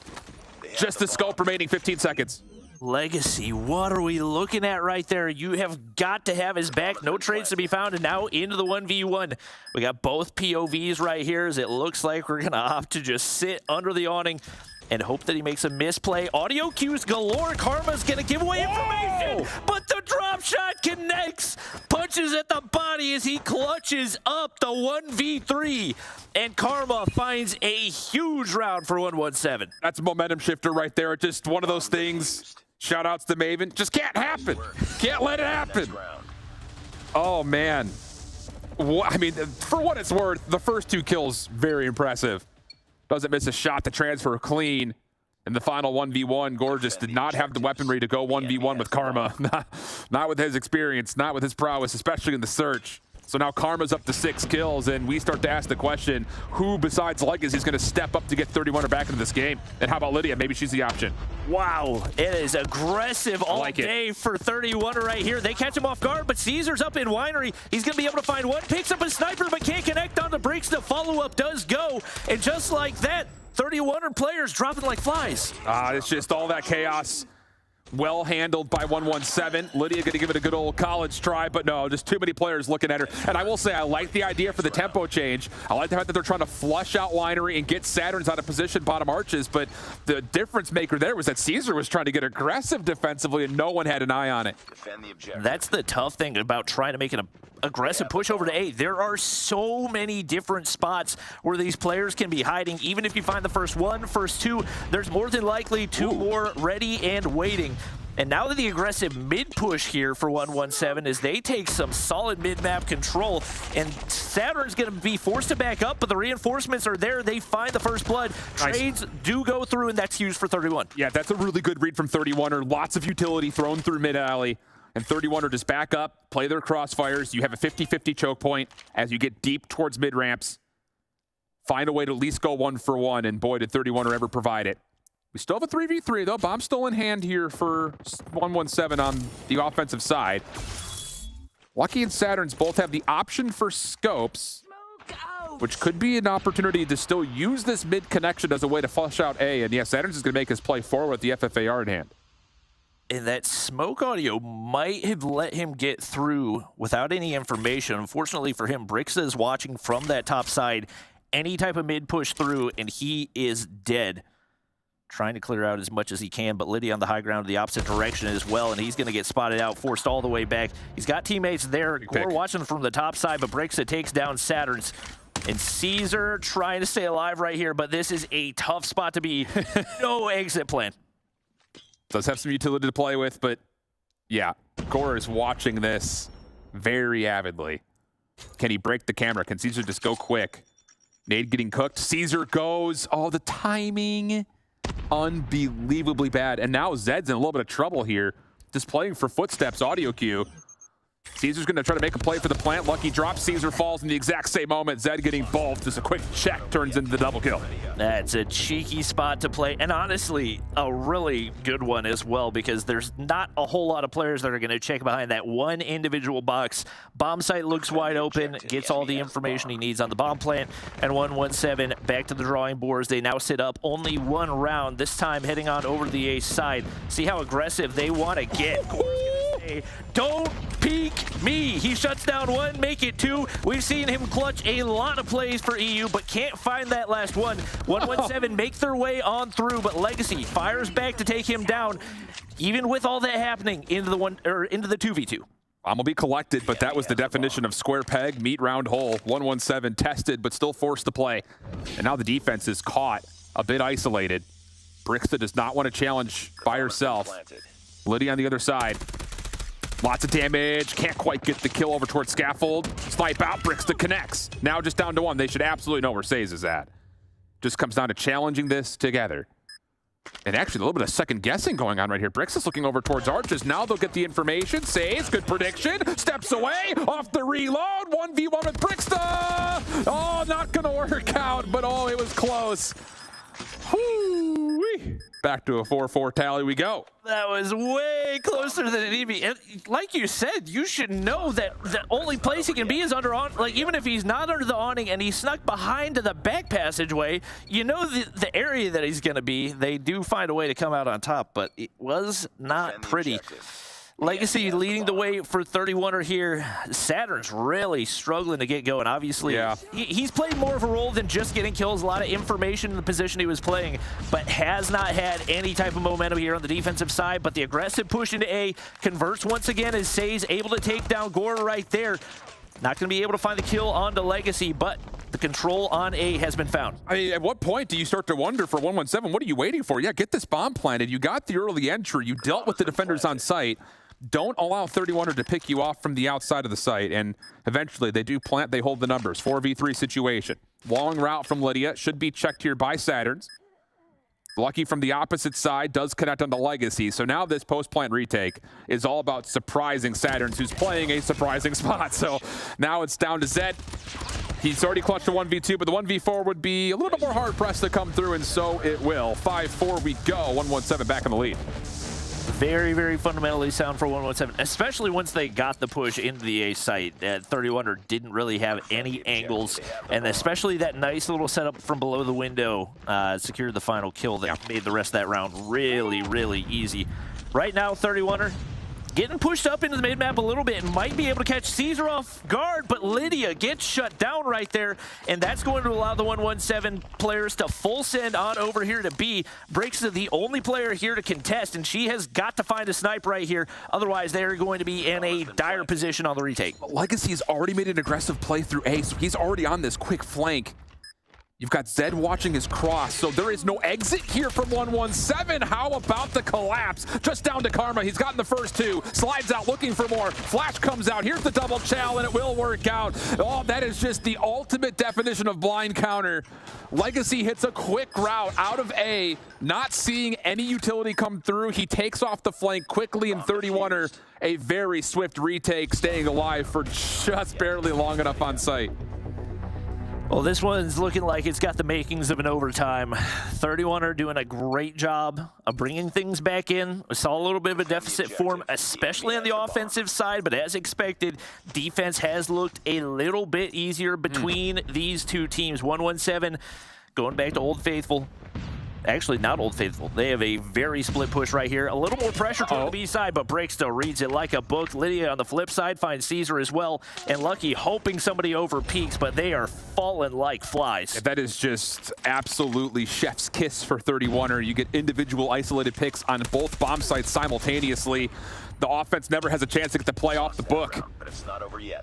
Just the scope remaining 15 seconds. Legacy, what are we looking at right there? You have got to have his back. No trades to be found, and now into the 1v1. We got both POVs right here, as it looks like we're going to opt to just sit under the awning and hope that he makes a misplay. Audio cues galore. Karma's going to give away information, but the drop shot connects. Punches at the body as he clutches up the 1v3, and Karma finds a huge round for 117. That's a momentum shifter right there. Just one of those things. Shout outs to Maven. Just can't happen. Can't let it happen. Oh, man. I mean, for what it's worth, the first 2 kills, very impressive. Doesn't miss a shot to transfer clean. In the final 1v1, Gorgeous did not have the weaponry to go 1v1 with Karma. Not with his experience, not with his prowess, especially in the search. So now Karma's up to 6 kills, and we start to ask the question, who besides Legacy is going to step up to get 31er back into this game? And how about Lydia? Maybe she's the option. Wow, it is aggressive all day for 31er right here. They catch him off guard, but Caesar's up in Winery. He's going to be able to find one, picks up a sniper, but can't connect on the breaks. The follow-up does go, and just like that, 31er players dropping like flies. It's just all that chaos. Well handled by 117. Lydia going to give it a good old college try, but no, just too many players looking at her. And I will say, I like the idea for the tempo change. I like the fact that they're trying to flush out Winery and get Saturn's out of position bottom arches, but the difference maker there was that Caesar was trying to get aggressive defensively and no one had an eye on it. That's the tough thing about trying to make an aggressive push over to A. There are so many different spots where these players can be hiding. Even if you find the first 1, first 2, there's more than likely 2 more ready and waiting. And now that the aggressive mid push here for 117 is they take some solid mid-map control, and Saturn's going to be forced to back up, but the reinforcements are there. They find the first blood. Nice. Trades do go through, and that's huge for 31. Yeah, that's a really good read from 31er. Lots of utility thrown through mid-alley. And 31er just back up, play their crossfires. You have a 50-50 choke point as you get deep towards mid-ramps. Find a way to at least go 1-for-1, and boy, did 31er ever provide it. We still have a 3v3, though. Bomb still in hand here for 117 on the offensive side. Lucky and Saturns both have the option for scopes, which could be an opportunity to still use this mid connection as a way to flush out A. And yeah, Saturns is going to make his play forward with the FFAR in hand. And that smoke audio might have let him get through without any information. Unfortunately for him, Brixa is watching from that top side. Any type of mid push through, and he is dead. Trying to clear out as much as he can, but Lydia on the high ground the opposite direction as well, and he's going to get spotted out, forced all the way back. He's got teammates there. Gore watching from the top side, but Brixa takes down Saturns. And Caesar trying to stay alive right here, but this is a tough spot to be. No exit plan. Does have some utility to play with, but yeah, Gore is watching this very avidly. Can he break the camera? Can Caesar just go quick? Nade getting cooked. Caesar goes. Oh, the timing. Unbelievably bad. And now Zed's in a little bit of trouble here. Just playing for footsteps audio cue. Caesar's going to try to make a play for the plant. Lucky drops. Caesar falls in the exact same moment. Zed getting both. Just a quick check turns into the double kill. That's a cheeky spot to play. And honestly, a really good one as well, because there's not a whole lot of players that are going to check behind that one individual box. Bomb site looks wide open, gets all the information he needs on the bomb plant. And 117 back to the drawing boards. They now sit up only one round, this time heading on over to the A side. See how aggressive they want to get. Don't peek me. He shuts down one, make it two. We've seen him clutch a lot of plays for EU, but can't find that last one. 117 make their way on through, but Legacy fires back to take him down. Even with all that happening, into the 2v2. I'm gonna be collected, but that was the definition of square peg, meet round hole. 117 tested, but still forced to play. And now the defense is caught, a bit isolated. Brixa does not want to challenge by herself. Lydia on the other side. Lots of damage, can't quite get the kill over towards Scaffold. Snipe out, Brixa connects. Now just down to one. They should absolutely know where Saze is at. Just comes down to challenging this together. And actually a little bit of second guessing going on right here. Brixa's looking over towards Arches. Now they'll get the information. Saze, good prediction. Steps away, off the reload. 1v1 with Brixa. Oh, not gonna work out, but oh, it was close. Whoo-wee. Back to a 4-4 tally we go. That was way closer than it even. And like you said, you should know that the only place he can be is under on. Like even if he's not under the awning and he snuck behind the back passageway, you know the area that he's going to be. They do find a way to come out on top, but it was not pretty. Legacy leading the way for 31er here. Saturn's really struggling to get going. Obviously, he's played more of a role than just getting kills. A lot of information in the position he was playing, but has not had any type of momentum here on the defensive side. But the aggressive push into A converts once again as Saze able to take down Gore right there. Not going to be able to find the kill onto Legacy, but the control on A has been found. I mean, at what point do you start to wonder for 117, what are you waiting for? Yeah, get this bomb planted. You got the early entry. You dealt with the defenders on site. Don't allow 31er to pick you off from the outside of the site, and eventually they do plant, they hold the numbers. 4v3 situation. Long route from Lydia, should be checked here by Saturns. Lucky from the opposite side, does connect onto Legacy, so now this post-plant retake is all about surprising Saturns, who's playing a surprising spot. So now it's down to Zed. He's already clutched a 1v2, but the 1v4 would be a little bit more hard-pressed to come through, and so it will. 5-4 we go, 117 back in the lead. Very, very fundamentally sound for 117, especially once they got the push into the A site. 31er didn't really have any angles, and especially that nice little setup from below the window secured the final kill that made the rest of that round really, really easy. Right now, 31er getting pushed up into the mid-map a little bit and might be able to catch Caesar off guard, but Lydia gets shut down right there, and that's going to allow the 117 players to full send on over here to B. Brixa the only player here to contest, and she has got to find a snipe right here. Otherwise, they're going to be in a dire position on the retake. Legacy's already made an aggressive play through A, so he's already on this quick flank. You've got Zed watching his cross, so there is no exit here from 117. How about the collapse? Just down to Karma. He's gotten the first two. Slides out looking for more. Flash comes out. Here's the double chow, and it will work out. Oh, that is just the ultimate definition of blind counter. Legacy hits a quick route out of A, not seeing any utility come through. He takes off the flank quickly, and 31er, a very swift retake, staying alive for just barely long enough on site. Well, this one's looking like it's got the makings of an overtime. 31 are doing a great job of bringing things back in. We saw a little bit of a deficit form, especially on the offensive side, but as expected, defense has looked a little bit easier between these two teams. 117 going back to Old Faithful. Actually, not Old Faithful. They have a very split push right here. A little more pressure toward the B side, but Break still reads it like a book. Lydia on the flip side finds Caesar as well, and Lucky hoping somebody over peaks, but they are falling like flies. That is just absolutely chef's kiss for 31er. You get individual isolated picks on both bomb sites simultaneously. The offense never has a chance to get the play off the book.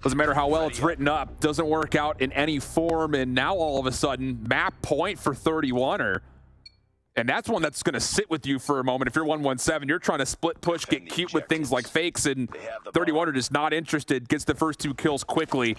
Doesn't matter how well it's written up. Doesn't work out in any form, and now all of a sudden, map point for 31er. And that's one that's going to sit with you for a moment. If you're 117, you're trying to split push, get cute with things like fakes, and 31 are just not interested. Gets the first two kills quickly.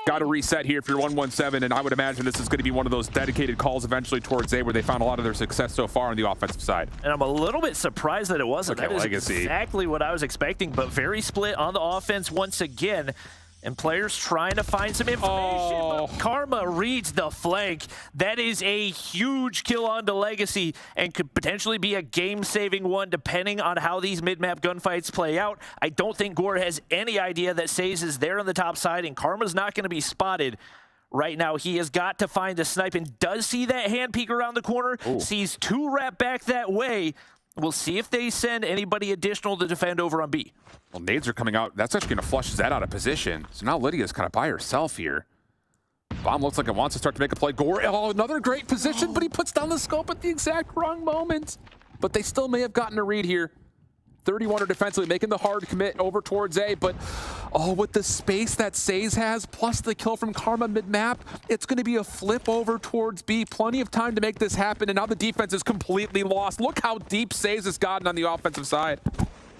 Got to reset here if you're 117, and I would imagine this is going to be one of those dedicated calls eventually towards A, where they found a lot of their success so far on the offensive side. And I'm a little bit surprised that it wasn't. Okay, that is Legacy. exactly what I was expecting, but very split on the offense once again. And players trying to find some information, but Karma reads the flank. That is a huge kill onto Legacy and could potentially be a game-saving one depending on how these mid-map gunfights play out. I don't think Gore has any idea that Saze is there on the top side, and Karma's not going to be spotted. Right now, he has got to find a snipe and does see that hand peek around the corner, sees two wrap back that way. We'll see if they send anybody additional to defend over on B. Well, nades are coming out. That's actually going to flush Zed out of position. So now Lydia's kind of by herself here. Bomb looks like it wants to start to make a play. Gore, another great position, but he puts down the scope at the exact wrong moment. But they still may have gotten a read here. 31 are defensively making the hard commit over towards A, but with the space that Saze has, plus the kill from Karma mid-map, it's going to be a flip over towards B. Plenty of time to make this happen, and now the defense is completely lost. Look how deep Saze has gotten on the offensive side.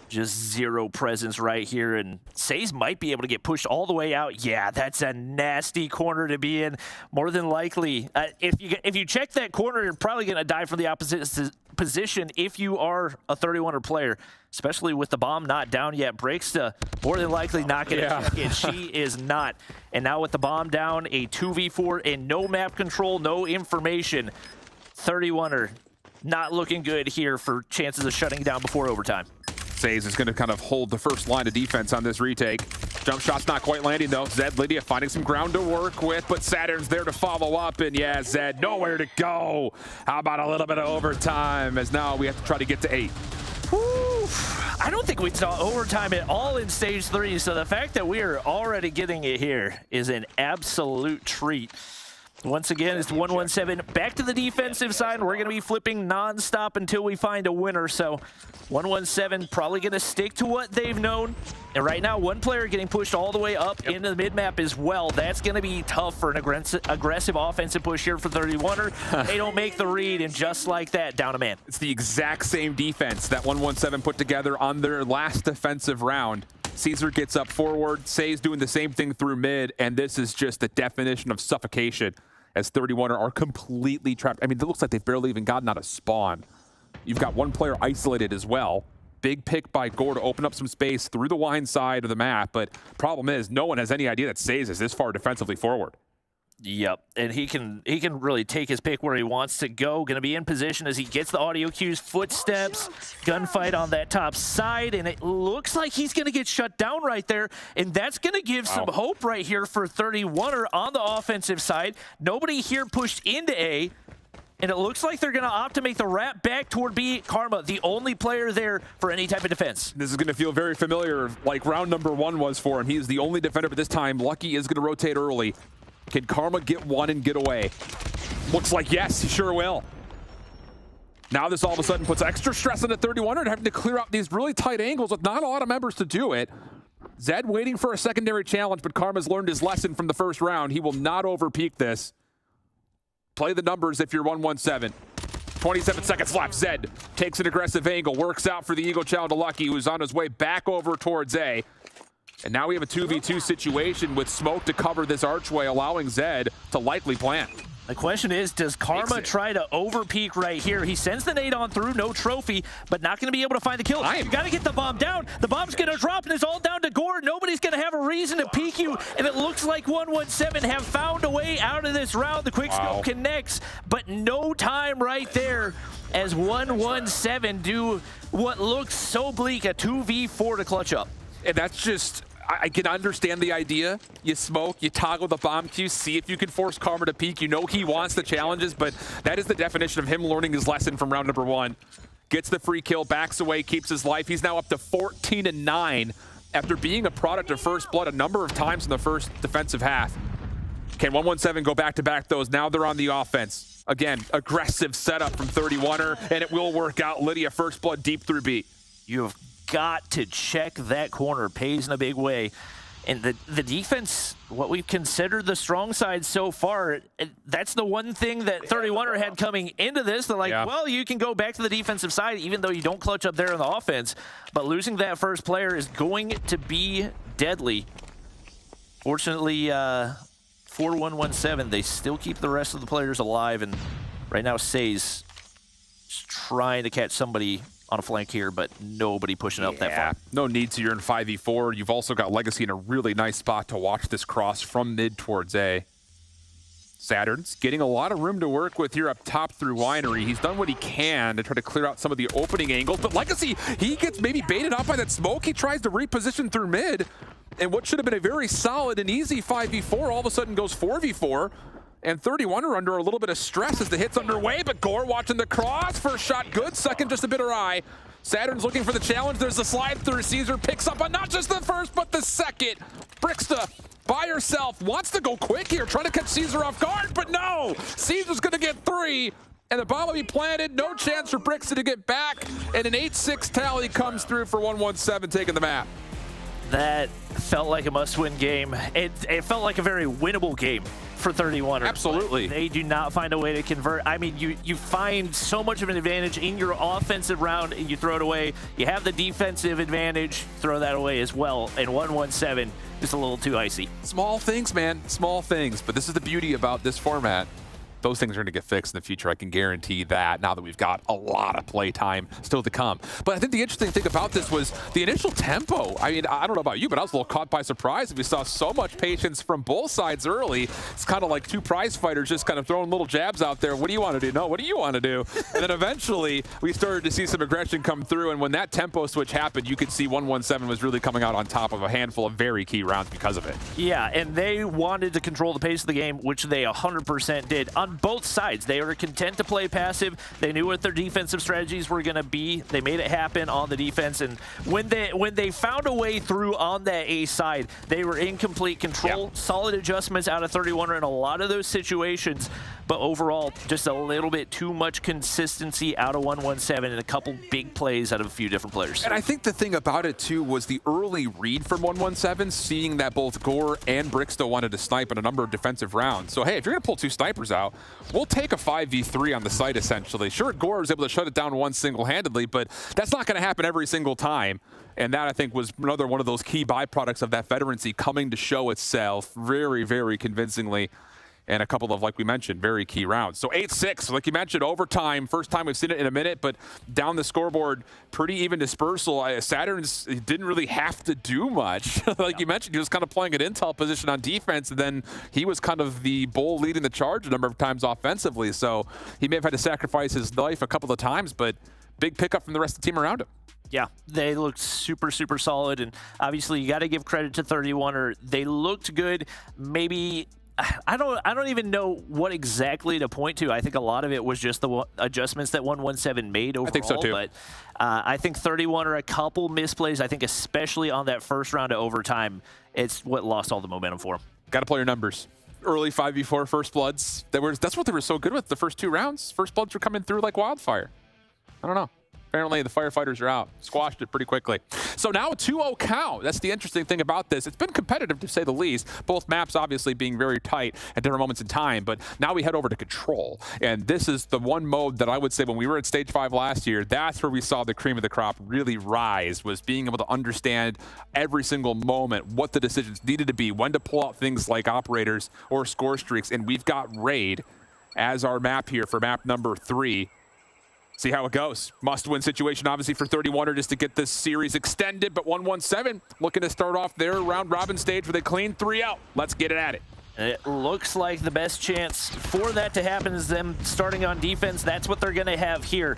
Just zero presence right here, and Saze might be able to get pushed all the way out. Yeah, that's a nasty corner to be in. More than likely, if you check that corner, you're probably going to die from the opposite position if you are a 31er player, especially with the bomb not down yet. Breaks to more than likely not going to check it. She is not. And now with the bomb down, a 2v4 and no map control, no information. 31er not looking good here for chances of shutting down before overtime. Saze is going to kind of hold the first line of defense on this retake. Jump shot's not quite landing, though. Zed, Lydia finding some ground to work with, but Saturn's there to follow up, and yeah, Zed, nowhere to go. How about a little bit of overtime, as now we have to try to get to 8. Whew. I don't think we saw overtime at all in Stage 3, so the fact that we are already getting it here is an absolute treat. Once again, it's 117. Back to the defensive side. We're going to be flipping nonstop until we find a winner. So 117 probably going to stick to what they've known. And right now, one player getting pushed all the way up into the mid-map as well. That's going to be tough for an aggressive offensive push here for 31er. They don't make the read, and just like that, down a man. It's the exact same defense that 117 put together on their last defensive round. Caesar gets up forward. Say's doing the same thing through mid, and this is just the definition of suffocation as 31 are completely trapped. I mean, it looks like they've barely even gotten out of spawn. You've got one player isolated as well. Big pick by Gore to open up some space through the wine side of the map, but problem is no one has any idea that Saze is this far defensively forward. Yep, and he can really take his pick where he wants to go. Going to be in position as he gets the audio cues, footsteps, gunfight on that top side, and it looks like he's going to get shut down right there, and that's going to give some hope right here for 31er on the offensive side. Nobody here pushed into A, and it looks like they're going to opt to make the wrap back toward B. Karma, the only player there for any type of defense. This is going to feel very familiar, like round number 1 was for him. He's the only defender, but this time Lucky is going to rotate early. Can Karma get one and get away? Looks like yes, he sure will. Now this all of a sudden puts extra stress on the 31er and having to clear out these really tight angles with not a lot of members to do it. Zed waiting for a secondary challenge, but Karma's learned his lesson from the first round. He will not overpeak this. Play the numbers if you're 117. 27 seconds left. Zed takes an aggressive angle, works out for the Eagle Child to Lucky, who's on his way back over towards A. And now we have a 2v2 situation with smoke to cover this archway, allowing Zed to likely plant. The question is, does Karma try to overpeak right here? He sends the nade on through, no trophy, but not going to be able to find the kill. You got to get the bomb down. The bomb's going to drop, and it's all down to Gore. Nobody's going to have a reason to peek you, and it looks like 117 have found a way out of this round. The quickscope connects, but no time right there as 117 do what looks so bleak, a 2v4 to clutch up. And that's just, I can understand the idea. You smoke, you toggle the bomb queue, see if you can force Karma to peek. You know he wants the challenges, but that is the definition of him learning his lesson from round number 1. Gets the free kill, backs away, keeps his life. He's now up to 14-9 after being a product of First Blood a number of times in the first defensive half. Can 117 go back-to-back those? Now they're on the offense. Again, aggressive setup from 31er, and it will work out. Lydia, First Blood deep through B. You've got to check that corner. Pays in a big way. And the defense, what we've considered the strong side so far, that's the one thing that 31er had coming into this. They're like, well, you can go back to the defensive side even though you don't clutch up there on the offense. But losing that first player is going to be deadly. Fortunately, for 117, they still keep the rest of the players alive. And right now, Say's just trying to catch somebody on a flank here, but nobody pushing up that far. No need to. You're in 5v4. You've also got Legacy in a really nice spot to watch this cross from mid towards A. Saturn's getting a lot of room to work with here up top through Winery. He's done what he can to try to clear out some of the opening angles, but Legacy, he gets maybe baited out by that smoke. He tries to reposition through mid, and what should have been a very solid and easy 5v4 all of a sudden goes 4v4. And 31 are under a little bit of stress as the hit's underway, but Gore watching the cross. First shot good, second just a bit awry. Saturn's looking for the challenge. There's the slide through. Caesar picks up on not just the first, but the second. Brixta by herself wants to go quick here, trying to catch Caesar off guard, but no! Caesar's gonna get 3, and the bomb will be planted. No chance for Brixta to get back, and an 8-6 tally comes through for 117 taking the map. That felt like a must-win game. It felt like a very winnable game for 31. Absolutely. They do not find a way to convert. I mean, you find so much of an advantage in your offensive round and you throw it away. You have the defensive advantage, throw that away as well. And 117 is a little too icy. Small things, man. Small things. But this is the beauty about this format. Those things are going to get fixed in the future. I can guarantee that now that we've got a lot of play time still to come. But I think the interesting thing about this was the initial tempo. I mean, I don't know about you, but I was a little caught by surprise. We saw so much patience from both sides early. It's kind of like two prize fighters just kind of throwing little jabs out there. What do you want to do? No, what do you want to do? And then eventually we started to see some aggression come through. And when that tempo switch happened, you could see 117 was really coming out on top of a handful of very key rounds because of it. Yeah, and they wanted to control the pace of the game, which they 100% did. On both sides, they were content to play passive. They knew what their defensive strategies were going to be. They made it happen on the defense, and when they found a way through on that A side, they were in complete control. Solid adjustments out of 31 in a lot of those situations, but overall, just a little bit too much consistency out of 117 and a couple big plays out of a few different players. And I think the thing about it, too, was the early read from 117, seeing that both Gore and Brixta wanted to snipe in a number of defensive rounds. So, hey, if you're going to pull two snipers out, we'll take a 5v3 on the site, essentially. Sure, Gore was able to shut it down once single-handedly, but that's not going to happen every single time. And that, I think, was another one of those key byproducts of that veterancy coming to show itself very, very convincingly. And a couple of, like we mentioned, very key rounds. So 8-6, like you mentioned, overtime. First time we've seen it in a minute, but down the scoreboard, pretty even dispersal. Saturn's didn't really have to do much. Like you mentioned, he was kind of playing an intel position on defense, and then he was kind of the bull leading the charge a number of times offensively. So he may have had to sacrifice his life a couple of times, but big pickup from the rest of the team around him. Yeah, they looked super, super solid, and obviously you got to give credit to 31er. They looked good. Maybe I don't even know what exactly to point to. I think a lot of it was just the adjustments that 117 made overall. I think so too. But I think 31 are a couple misplays. I think especially on that first round of overtime, it's what lost all the momentum for them. Got to play your numbers. Early 5v4 First Bloods. That's what they were so good with the first two rounds. First Bloods were coming through like wildfire. I don't know. apparently the firefighters are out. Squashed it pretty quickly. So now a 2-0 count. That's the interesting thing about this. It's been competitive, to say the least. Both maps obviously being very tight at different moments in time, but now we head over to control. And this is the one mode that I would say when we were at Stage 5 last year, that's where we saw the cream of the crop really rise, was being able to understand every single moment what the decisions needed to be, when to pull out things like operators or score streaks. And we've got Raid as our map here for map number 3. See how it goes. Must-win situation, obviously, for 31er just to get this series extended, but 117 looking to start off their round-robin stage with a clean 3 out. Let's get it at it. It looks like the best chance for that to happen is them starting on defense. That's what they're going to have here.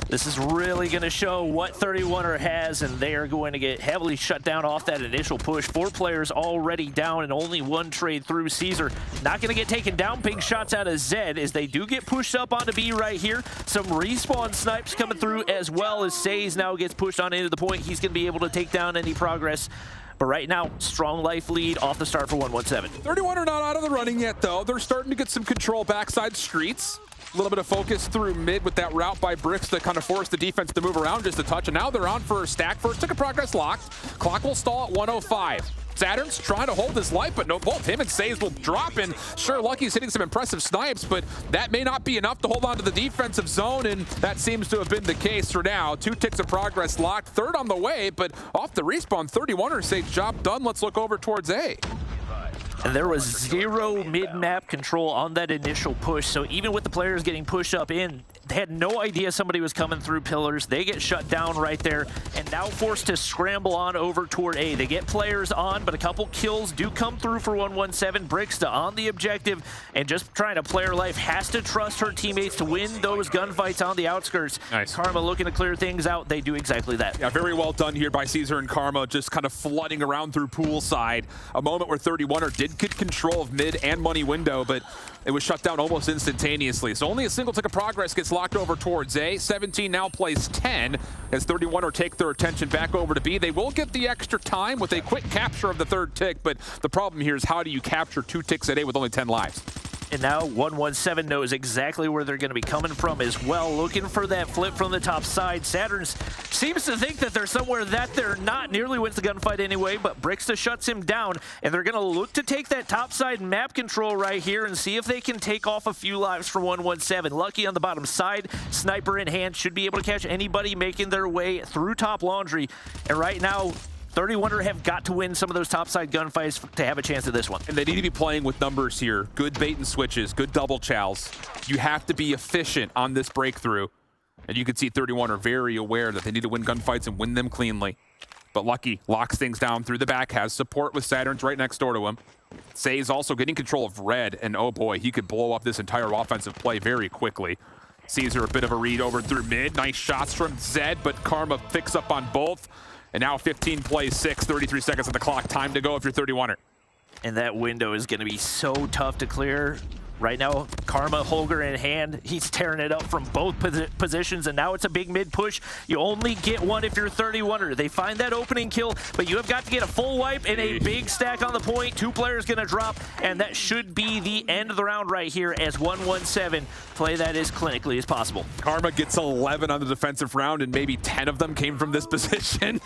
This is really going to show what 31er has, and they are going to get heavily shut down off that initial push. 4 players already down and only 1 trade through. Caesar not going to get taken down. Big shots out of Zed as they do get pushed up onto B right here. Some respawn snipes coming through as well as Says now gets pushed on into the point. He's going to be able to take down any progress. But right now, strong life lead off the start for 117. 31 are not out of the running yet, though. They're starting to get some control backside streets. A little bit of focus through mid with that route by Bricks that kind of forced the defense to move around just a touch. And now they're on for a stack. First took a progress locked. Clock will stall at 105. Saturn's trying to hold his life, but no, both him and Says will drop. And sure, Lucky's hitting some impressive snipes, but that may not be enough to hold on to the defensive zone, and that seems to have been the case for now. 2 ticks of progress locked. Third on the way, but off the respawn, 31er say job done. Let's look over towards A. And there was 0 mid-map control on that initial push, so even with the players getting pushed up in, they had no idea somebody was coming through pillars. They get shut down right there, and now forced to scramble on over toward A. They get players on, but a couple kills do come through for 117. Brixta on the objective, and just trying to play her life, has to trust her teammates to win those gunfights on the outskirts. Nice. Karma looking to clear things out. They do exactly that. Yeah, very well done here by Caesar and Karma, just kind of flooding around through poolside. A moment where 31er did get control of mid and money window, but it was shut down almost instantaneously. So only a single tick of progress gets locked over towards A. 17 now plays 10 as 31er take their attention back over to B. They will get the extra time with a quick capture of the 3rd tick, but the problem here is how do you capture 2 ticks at A with only 10 lives? And now 117 knows exactly where they're going to be coming from as well, looking for that flip from the top side. Saturn seems to think that they're somewhere that they're not. Nearly wins the gunfight anyway, but Brixta shuts him down, and they're going to look to take that top side map control right here and see if they can take off a few lives for 117. Lucky on the bottom side, sniper in hand, should be able to catch anybody making their way through top laundry. And right now, 31er have got to win some of those topside gunfights to have a chance at this one. And they need to be playing with numbers here. Good bait and switches, good double chows. You have to be efficient on this breakthrough. And you can see 31 are very aware that they need to win gunfights and win them cleanly. But Lucky locks things down through the back, has support with Saturn's right next door to him. Say's also getting control of red, and oh boy, he could blow up this entire offensive play very quickly. Caesar a bit of a read over through mid. Nice shots from Zed, but Karma picks up on both. And now 15 plays 6, 33 seconds on the clock. Time to go if you're 31er. And that window is going to be so tough to clear. Right now, Karma, Holger in hand. He's tearing it up from both positions, and now it's a big mid push. You only get one if you're 31er. They find that opening kill, but you have got to get a full wipe and a big stack on the point. 2 players going to drop, and that should be the end of the round right here as 117 play that as clinically as possible. Karma gets 11 on the defensive round, and maybe 10 of them came from this position.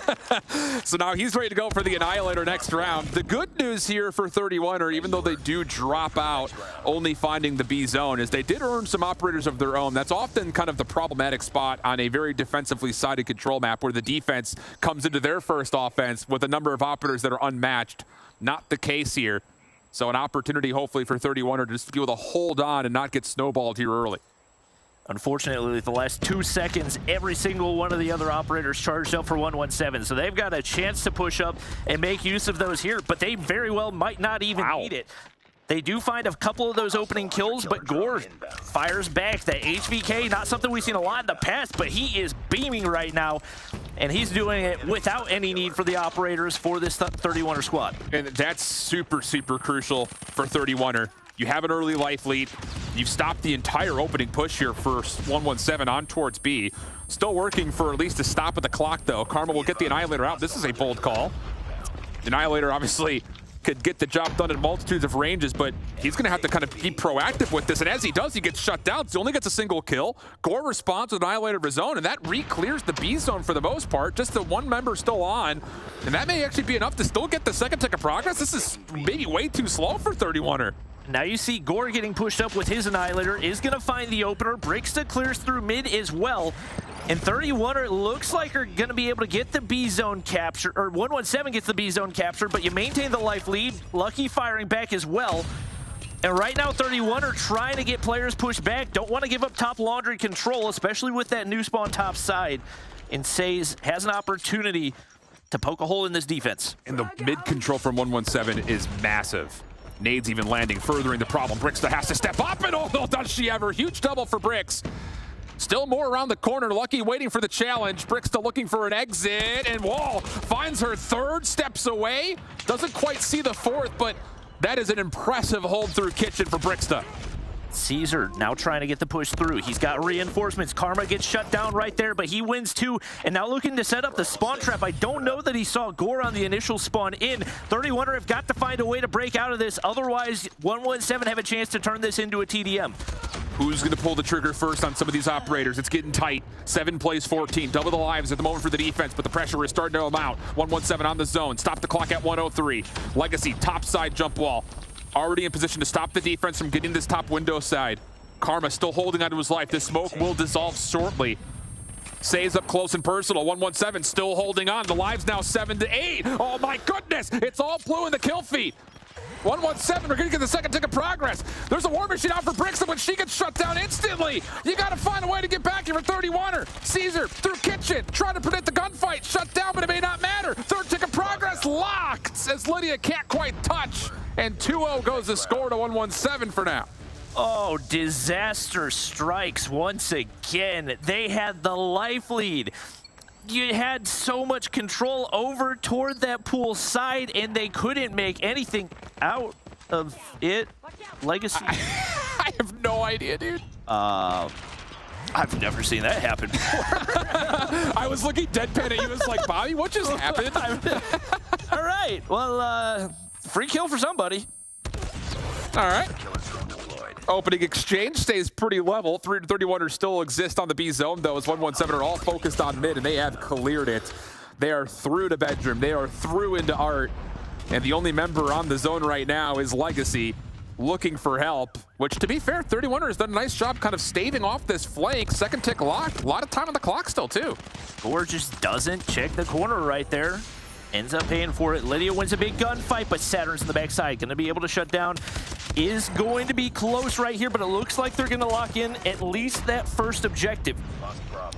So now he's ready to go for the Annihilator next round. The good news here for 31er, even though they do drop out, only finding the B zone, is they did earn some operators of their own. That's often kind of the problematic spot on a very defensively sided control map where the defense comes into their first offense with a number of operators that are unmatched. Not the case here. So an opportunity hopefully for 31er to just be able to hold on and not get snowballed here early. Unfortunately, the last 2 seconds, every single one of the other operators charged up for 117. So they've got a chance to push up and make use of those here, but they very well might not even need it. They do find a couple of those opening kills, but Gore fires back. That HVK, not something we've seen a lot in the past, but he is beaming right now, and he's doing it without any need for the operators for this 31er squad. And that's super, super crucial for 31er. You have an early life lead. You've stopped the entire opening push here for 117 on towards B. Still working for at least a stop at the clock, though. Karma will get the Annihilator out. This is a bold call. The Annihilator, obviously, could get the job done at multitudes of ranges, but he's going to have to kind of be proactive with this. And as he does, he gets shut down. So he only gets a single kill. Gore responds with Annihilator of his own, and that re-clears the B zone for the most part. Just the one member still on. And that may actually be enough to still get the second tick of progress. This is maybe way too slow for 31er. Now you see Gore getting pushed up with his Annihilator, is going to find the opener. Brixta clears through mid as well. And 31er looks like are going to be able to get the B zone capture, or 117 gets the B zone capture, but you maintain the life lead. Lucky firing back as well. And right now 31er trying to get players pushed back. Don't want to give up top laundry control, especially with that new spawn top side. And Says has an opportunity to poke a hole in this defense. And the mid control from 117 is massive. Nades even landing, furthering the problem. Brixta has to step up, and oh, does she ever. Huge double for Brix. Still more around the corner. Lucky waiting for the challenge. Brixta looking for an exit, and Wall finds her third, steps away. Doesn't quite see the fourth, but that is an impressive hold through kitchen for Brixta. Caesar now trying to get the push through. He's got reinforcements. Karma gets shut down right there, but he wins too. And now looking to set up the spawn trap. I don't know that he saw Gore on the initial spawn in. 31er have got to find a way to break out of this. Otherwise, 117 have a chance to turn this into a TDM. Who's going to pull the trigger first on some of these operators? It's getting tight. 7 plays 14. Double the lives at the moment for the defense, but the pressure is starting to mount. 117 on the zone. Stop the clock at 103. Legacy, top side jump wall. Already in position to stop the defense from getting this top window side. Karma still holding onto his life. This smoke will dissolve shortly. Saves up close and personal. 117 still holding on. The lives now 7 to 8. Oh my goodness! It's all blue in the kill feed. 117, we're gonna get the second tick of progress. There's a war machine out for Brixta, but she gets shut down instantly. You gotta find a way to get back here for 31er. Caesar through kitchen, trying to predict the gunfight. Shut down, but it may not matter. Third tick of progress locked as Lydia can't quite touch. And 2-0 goes the score to 117 for now. Oh, disaster strikes once again. They had the life lead. You had so much control over toward that pool side, and they couldn't make anything out of it. Legacy. I have no idea, dude. I've never seen that happen before. I was looking deadpan at you. I was like, Bobby, what just happened? All right. Well, free kill for somebody. All right. Opening exchange stays pretty level. 331ers still exist on the B zone, though, as 117 are all focused on mid, and they have cleared it. They are through to bedroom. They are through into art. And the only member on the zone right now is Legacy, looking for help, which, to be fair, 31er has done a nice job kind of staving off this flank. Second tick locked. A lot of time on the clock still, too. Gore just doesn't check the corner right there. Ends up paying for it. Lydia wins a big gunfight, but Saturn's in the backside. Going to be able to shut down. Is going to be close right here, but it looks like they're going to lock in at least that first objective.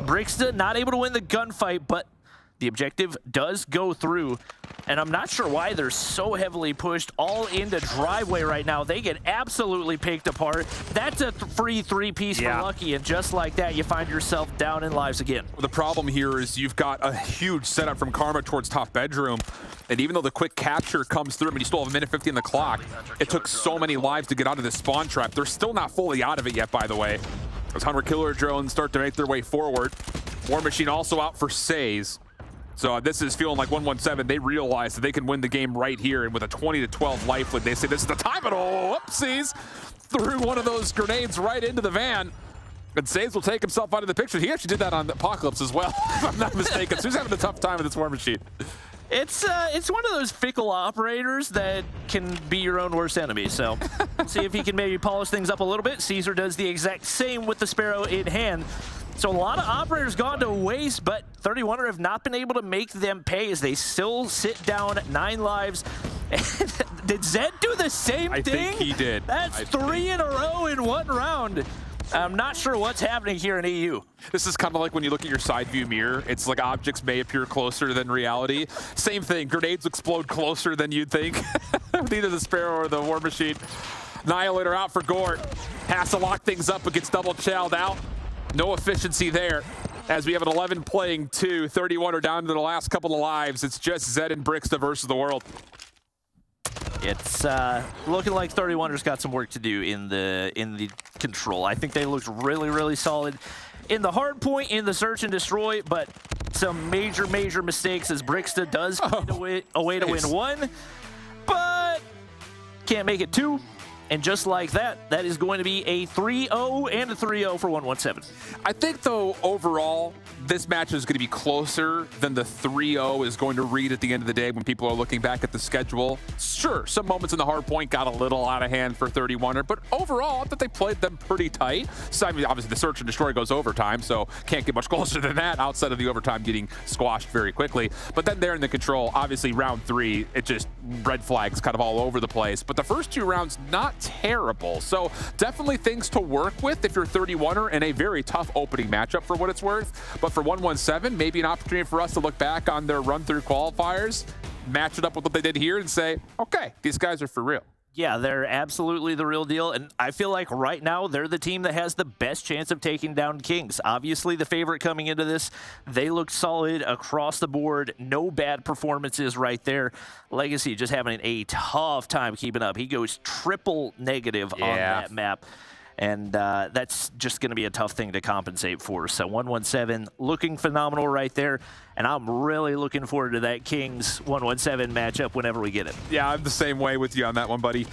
Brixta not able to win the gunfight, but the objective does go through. And I'm not sure why they're so heavily pushed all into driveway right now. They get absolutely picked apart. That's a free three-piece for Lucky, and just like that, you find yourself down in lives again. Well, the problem here is you've got a huge setup from Karma towards top bedroom. And even though the quick capture comes through, I mean, you still have a minute 50 on the clock. It took so many lives to get out of this spawn trap. They're still not fully out of it yet, by the way. As Hunter Killer drones start to make their way forward. War Machine also out for Says. So this is feeling like 117. They realize that they can win the game right here, and with a 20-12 life lead, they say this is the time. And oh, whoopsies! Threw one of those grenades right into the van. And Saves will take himself out of the picture. He actually did that on Apocalypse as well, if I'm not mistaken. So he's having a tough time with this War Machine. It's one of those fickle operators that can be your own worst enemy. So see if he can maybe polish things up a little bit. Caesar does the exact same with the Sparrow in hand. So a lot of operators gone to waste, but 31er have not been able to make them pay as they still sit down 9 lives. Did Zed do the same thing? I think he did. That's 3 in a row in one round. I'm not sure what's happening here in EU. This is kind of like when you look at your side view mirror. It's like objects may appear closer than reality. Same thing, grenades explode closer than you'd think. With either the Sparrow or the War Machine. Annihilator out for Gort. Has to lock things up, but gets double chowed out. No efficiency there. As we have an 11 playing 2, 31 are down to the last couple of lives. It's just Zed and Brixta versus the world. It's looking like 31er's got some work to do in the control. I think they looked really, really solid in the hard point, in the search and destroy, but some major mistakes as Brixta does find a way to win one. But can't make it 2. And just like that, that is going to be a 3-0 and a 3-0 for 117. I think, though, overall, this match is going to be closer than the 3-0 is going to read at the end of the day when people are looking back at the schedule. Sure, some moments in the hard point got a little out of hand for 31er, but overall, I thought they played them pretty tight. So, I mean, obviously, the search and destroy goes overtime, so can't get much closer than that outside of the overtime getting squashed very quickly. But then there in the control, obviously, round 3, it just red flags kind of all over the place. But the first 2 rounds, not terrible. So definitely things to work with if you're 31er in a very tough opening matchup for what it's worth. But for 117, maybe an opportunity for us to look back on their run through qualifiers, match it up with what they did here and say, okay, these guys are for real. Yeah, they're absolutely the real deal, and I feel like right now they're the team that has the best chance of taking down Kings. Obviously, the favorite coming into this, they look solid across the board. No bad performances right there. Legacy just having a tough time keeping up. He goes triple negative on that map. And that's just going to be a tough thing to compensate for. So 117 looking phenomenal right there. And I'm really looking forward to that Kings 117 matchup whenever we get it. Yeah, I'm the same way with you on that one, buddy.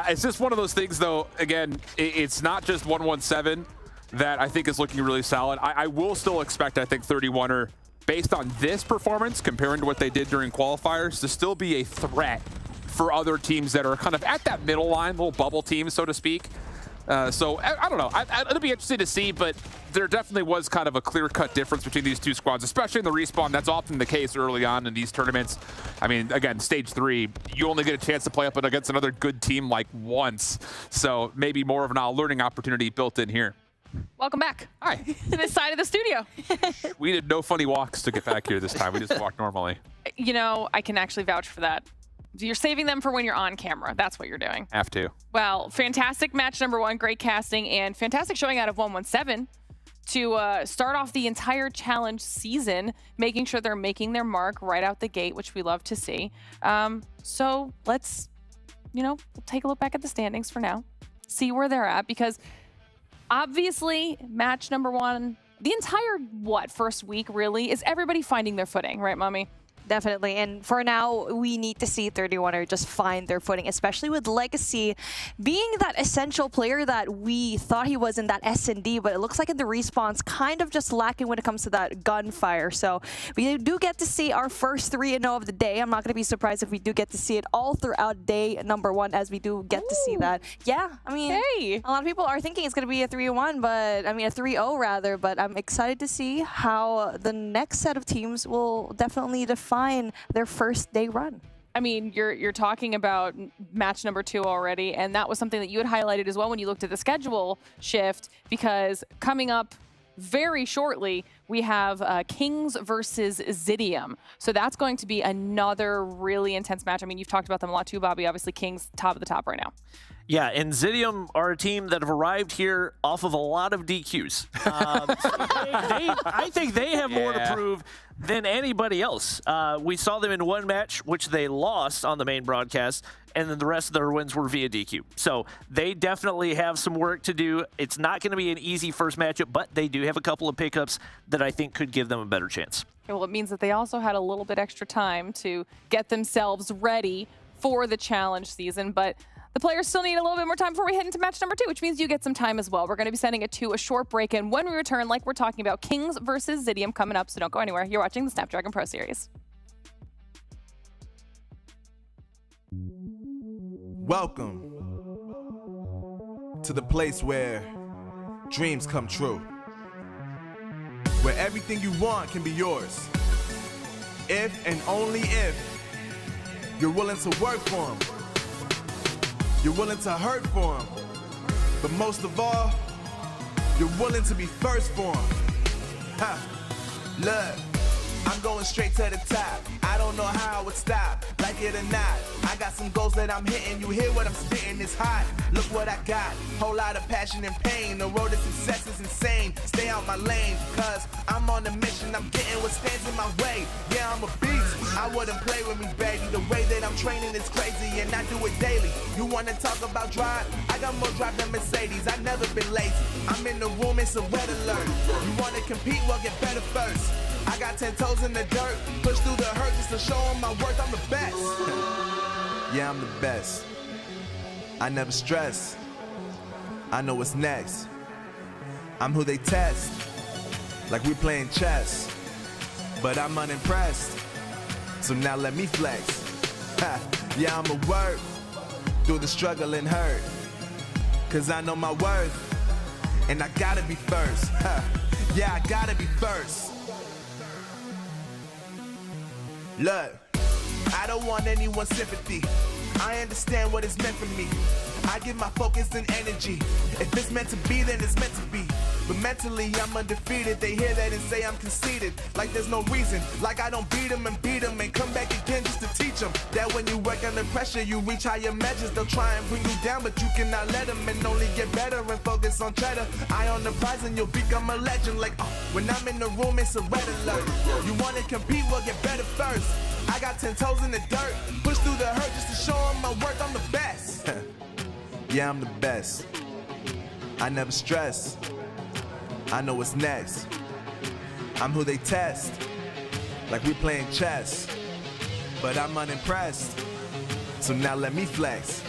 It's just one of those things, though. Again, it's not just 117 that I think is looking really solid. I will still expect, I think, 31er, based on this performance, comparing to what they did during qualifiers, to still be a threat for other teams that are kind of at that middle line, little bubble teams, so to speak. So I don't know. It'll be interesting to see, but there definitely was kind of a clear-cut difference between these 2 squads, especially in the respawn. That's often the case early on in these tournaments. I mean, again, stage 3, you only get a chance to play up against another good team like once. So maybe more of a learning opportunity built in here. Welcome back. Hi. To this side of the studio. We did no funny walks to get back here this time. We just walked normally. You know, I can actually vouch for that. You're saving them for when you're on camera. That's what you're doing. Have to. Well, fantastic match number 1, great casting, and fantastic showing out of 117 to start off the entire challenge season, making sure they're making their mark right out the gate, which we love to see. So let's, we'll take a look back at the standings for now, see where they're at, because obviously match number 1, the entire, first week really, is everybody finding their footing, right, Mommy? Definitely. And for now, we need to see 31er just find their footing, especially with Legacy being that essential player that we thought he was in that S&D, but it looks like in the respawns kind of just lacking when it comes to that gunfire. So we do get to see our first 3-0 of the day. I'm not going to be surprised if we do get to see it all throughout day number 1, as we do get to see that. Yeah, I mean, a lot of people are thinking it's going to be a 3-1, but I mean a 3-0 rather, but I'm excited to see how the next set of teams will definitely define their first day run. I mean, you're talking about match number 2 already, and that was something that you had highlighted as well when you looked at the schedule shift, because coming up very shortly, we have Kings versus Zidium. So that's going to be another really intense match. I mean, you've talked about them a lot too, Bobby. Obviously, Kings top of the top right now. Yeah, and Zidium are a team that have arrived here off of a lot of DQs. I think they have more to prove than anybody else. We saw them in one match, which they lost on the main broadcast, and then the rest of their wins were via DQ. So they definitely have some work to do. It's not going to be an easy first matchup, but they do have a couple of pickups that I think could give them a better chance. Well, it means that they also had a little bit extra time to get themselves ready for the challenge season, but the players still need a little bit more time before we head into match number 2, which means you get some time as well. We're going to be sending it to a short break, and when we return, like we're talking about, Kings versus Zidium coming up, so don't go anywhere. You're watching the Snapdragon Pro Series. Welcome to the place where dreams come true, where everything you want can be yours, if and only if you're willing to work for them. You're willing to hurt for them, but most of all, you're willing to be first for them. Ha! Look, I'm going straight to the top. I don't know how I would stop, like it or not. I got some goals that I'm hitting. You hear what I'm spitting? It's hot. Look what I got. Whole lot of passion and pain. The road to success is insane. Stay out my lane, cause I'm on a mission. I'm getting what stands in my way. Yeah, I'm a beast. I wouldn't play with me, baby. The way that I'm training is crazy, and I do it daily. You wanna talk about drive? I got more drive than Mercedes. I've never been lazy. I'm in the room, it's a red alert. You wanna compete? Well, get better first. I got 10 toes in the dirt. Push through the hurt just to show them my worth. I'm the best. Yeah, I'm the best. I never stress. I know what's next. I'm who they test, like we playing chess. But I'm unimpressed, so now let me flex. Ha, yeah, I'ma work through the struggle and hurt, 'cause I know my worth, and I gotta be first. Ha, yeah, I gotta be first. Look, I don't want anyone's sympathy. I understand what is meant for me. I give my focus and energy. If it's meant to be, then it's meant to be. But mentally, I'm undefeated. They hear that and say I'm conceited. Like there's no reason. Like I don't beat them and come back again just to teach them that when you work under pressure, you reach higher measures. They'll try and bring you down, but you cannot let them, and only get better and focus on cheddar. Eye on the prize and you'll become a legend. Like, when I'm in the room, it's a red alert. You want to compete, well, get better first. I got 10 toes in the dirt. Push through the hurt just to show them my worth. I'm the best. Yeah, I'm the best. I never stress. I know what's next. I'm who they test, like we playing chess. But I'm unimpressed, so now let me flex.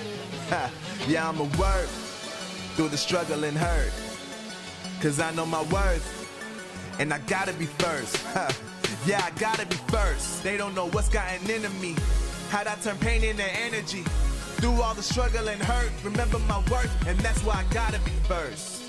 Ha, yeah, I'ma work through the struggle and hurt, 'cause I know my worth, and I gotta be first. Ha, yeah, I gotta be first. They don't know what's gotten into me, how'd I turn pain into energy. Through all the struggle and hurt, remember my worth, and that's why I gotta be first.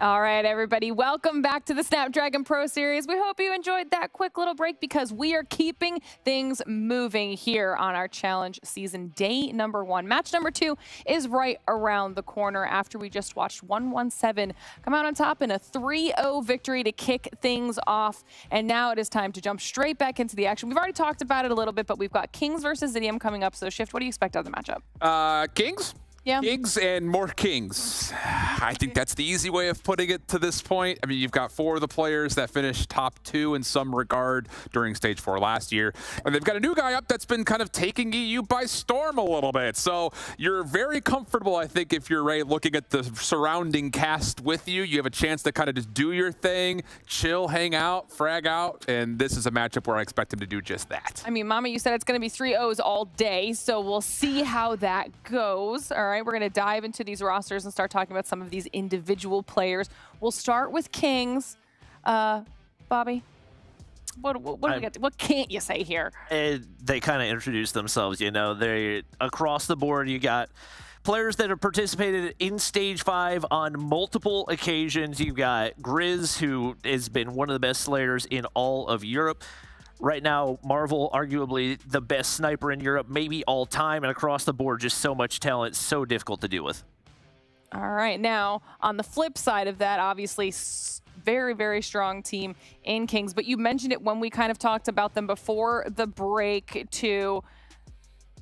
All right, everybody, welcome back to the Snapdragon Pro Series. We hope you enjoyed that quick little break because we are keeping things moving here on our challenge season day number 1. Match number 2 is right around the corner after we just watched 117 come out on top in a 3-0 victory to kick things off. And now it is time to jump straight back into the action. We've already talked about it a little bit, but we've got Kings versus Zidium coming up. So, Shift, what do you expect out of the matchup? Kings? Yeah. Kings and more Kings. I think that's the easy way of putting it to this point. I mean, you've got 4 of the players that finished top 2 in some regard during Stage 4 last year. And they've got a new guy up that's been kind of taking EU by storm a little bit. So you're very comfortable, I think, if you're Ray, looking at the surrounding cast with you. You have a chance to kind of just do your thing, chill, hang out, frag out. And this is a matchup where I expect him to do just that. I mean, Mama, you said it's going to be 3-0s all day. So we'll see how that goes. All right, we're going to dive into these rosters and start talking about some of these individual players. We'll start with Kings. Bobby, what do we get? What can't you say here? They kind of introduced themselves, you know. They across the board, you got players that have participated in Stage 5 on multiple occasions. You've got Grizz, who has been one of the best slayers in all of Europe. Right now, Marvel, arguably the best sniper in Europe, maybe all time, and across the board, just so much talent, so difficult to deal with. All right, now, on the flip side of that, obviously, very, very strong team in Kings, but you mentioned it when we kind of talked about them before the break, too.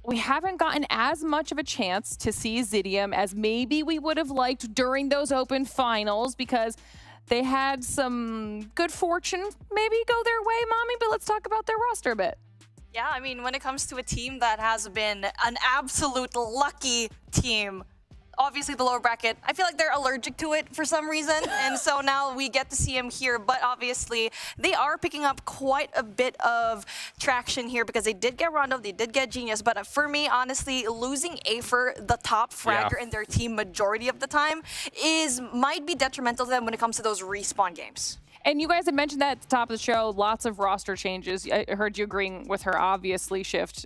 We haven't gotten as much of a chance to see Zidium as maybe we would have liked during those open finals because they had some good fortune maybe go their way, Mommy, but let's talk about their roster a bit. Yeah, I mean, when it comes to a team that has been an absolute lucky team obviously the lower bracket, I feel like they're allergic to it for some reason. And so now we get to see him here. But obviously, they are picking up quite a bit of traction here because they did get Rondo, they did get Genius. But for me, honestly, losing Afer, the top fragger in their team majority of the time, might be detrimental to them when it comes to those respawn games. And you guys had mentioned that at the top of the show, lots of roster changes. I heard you agreeing with her, obviously, Shift.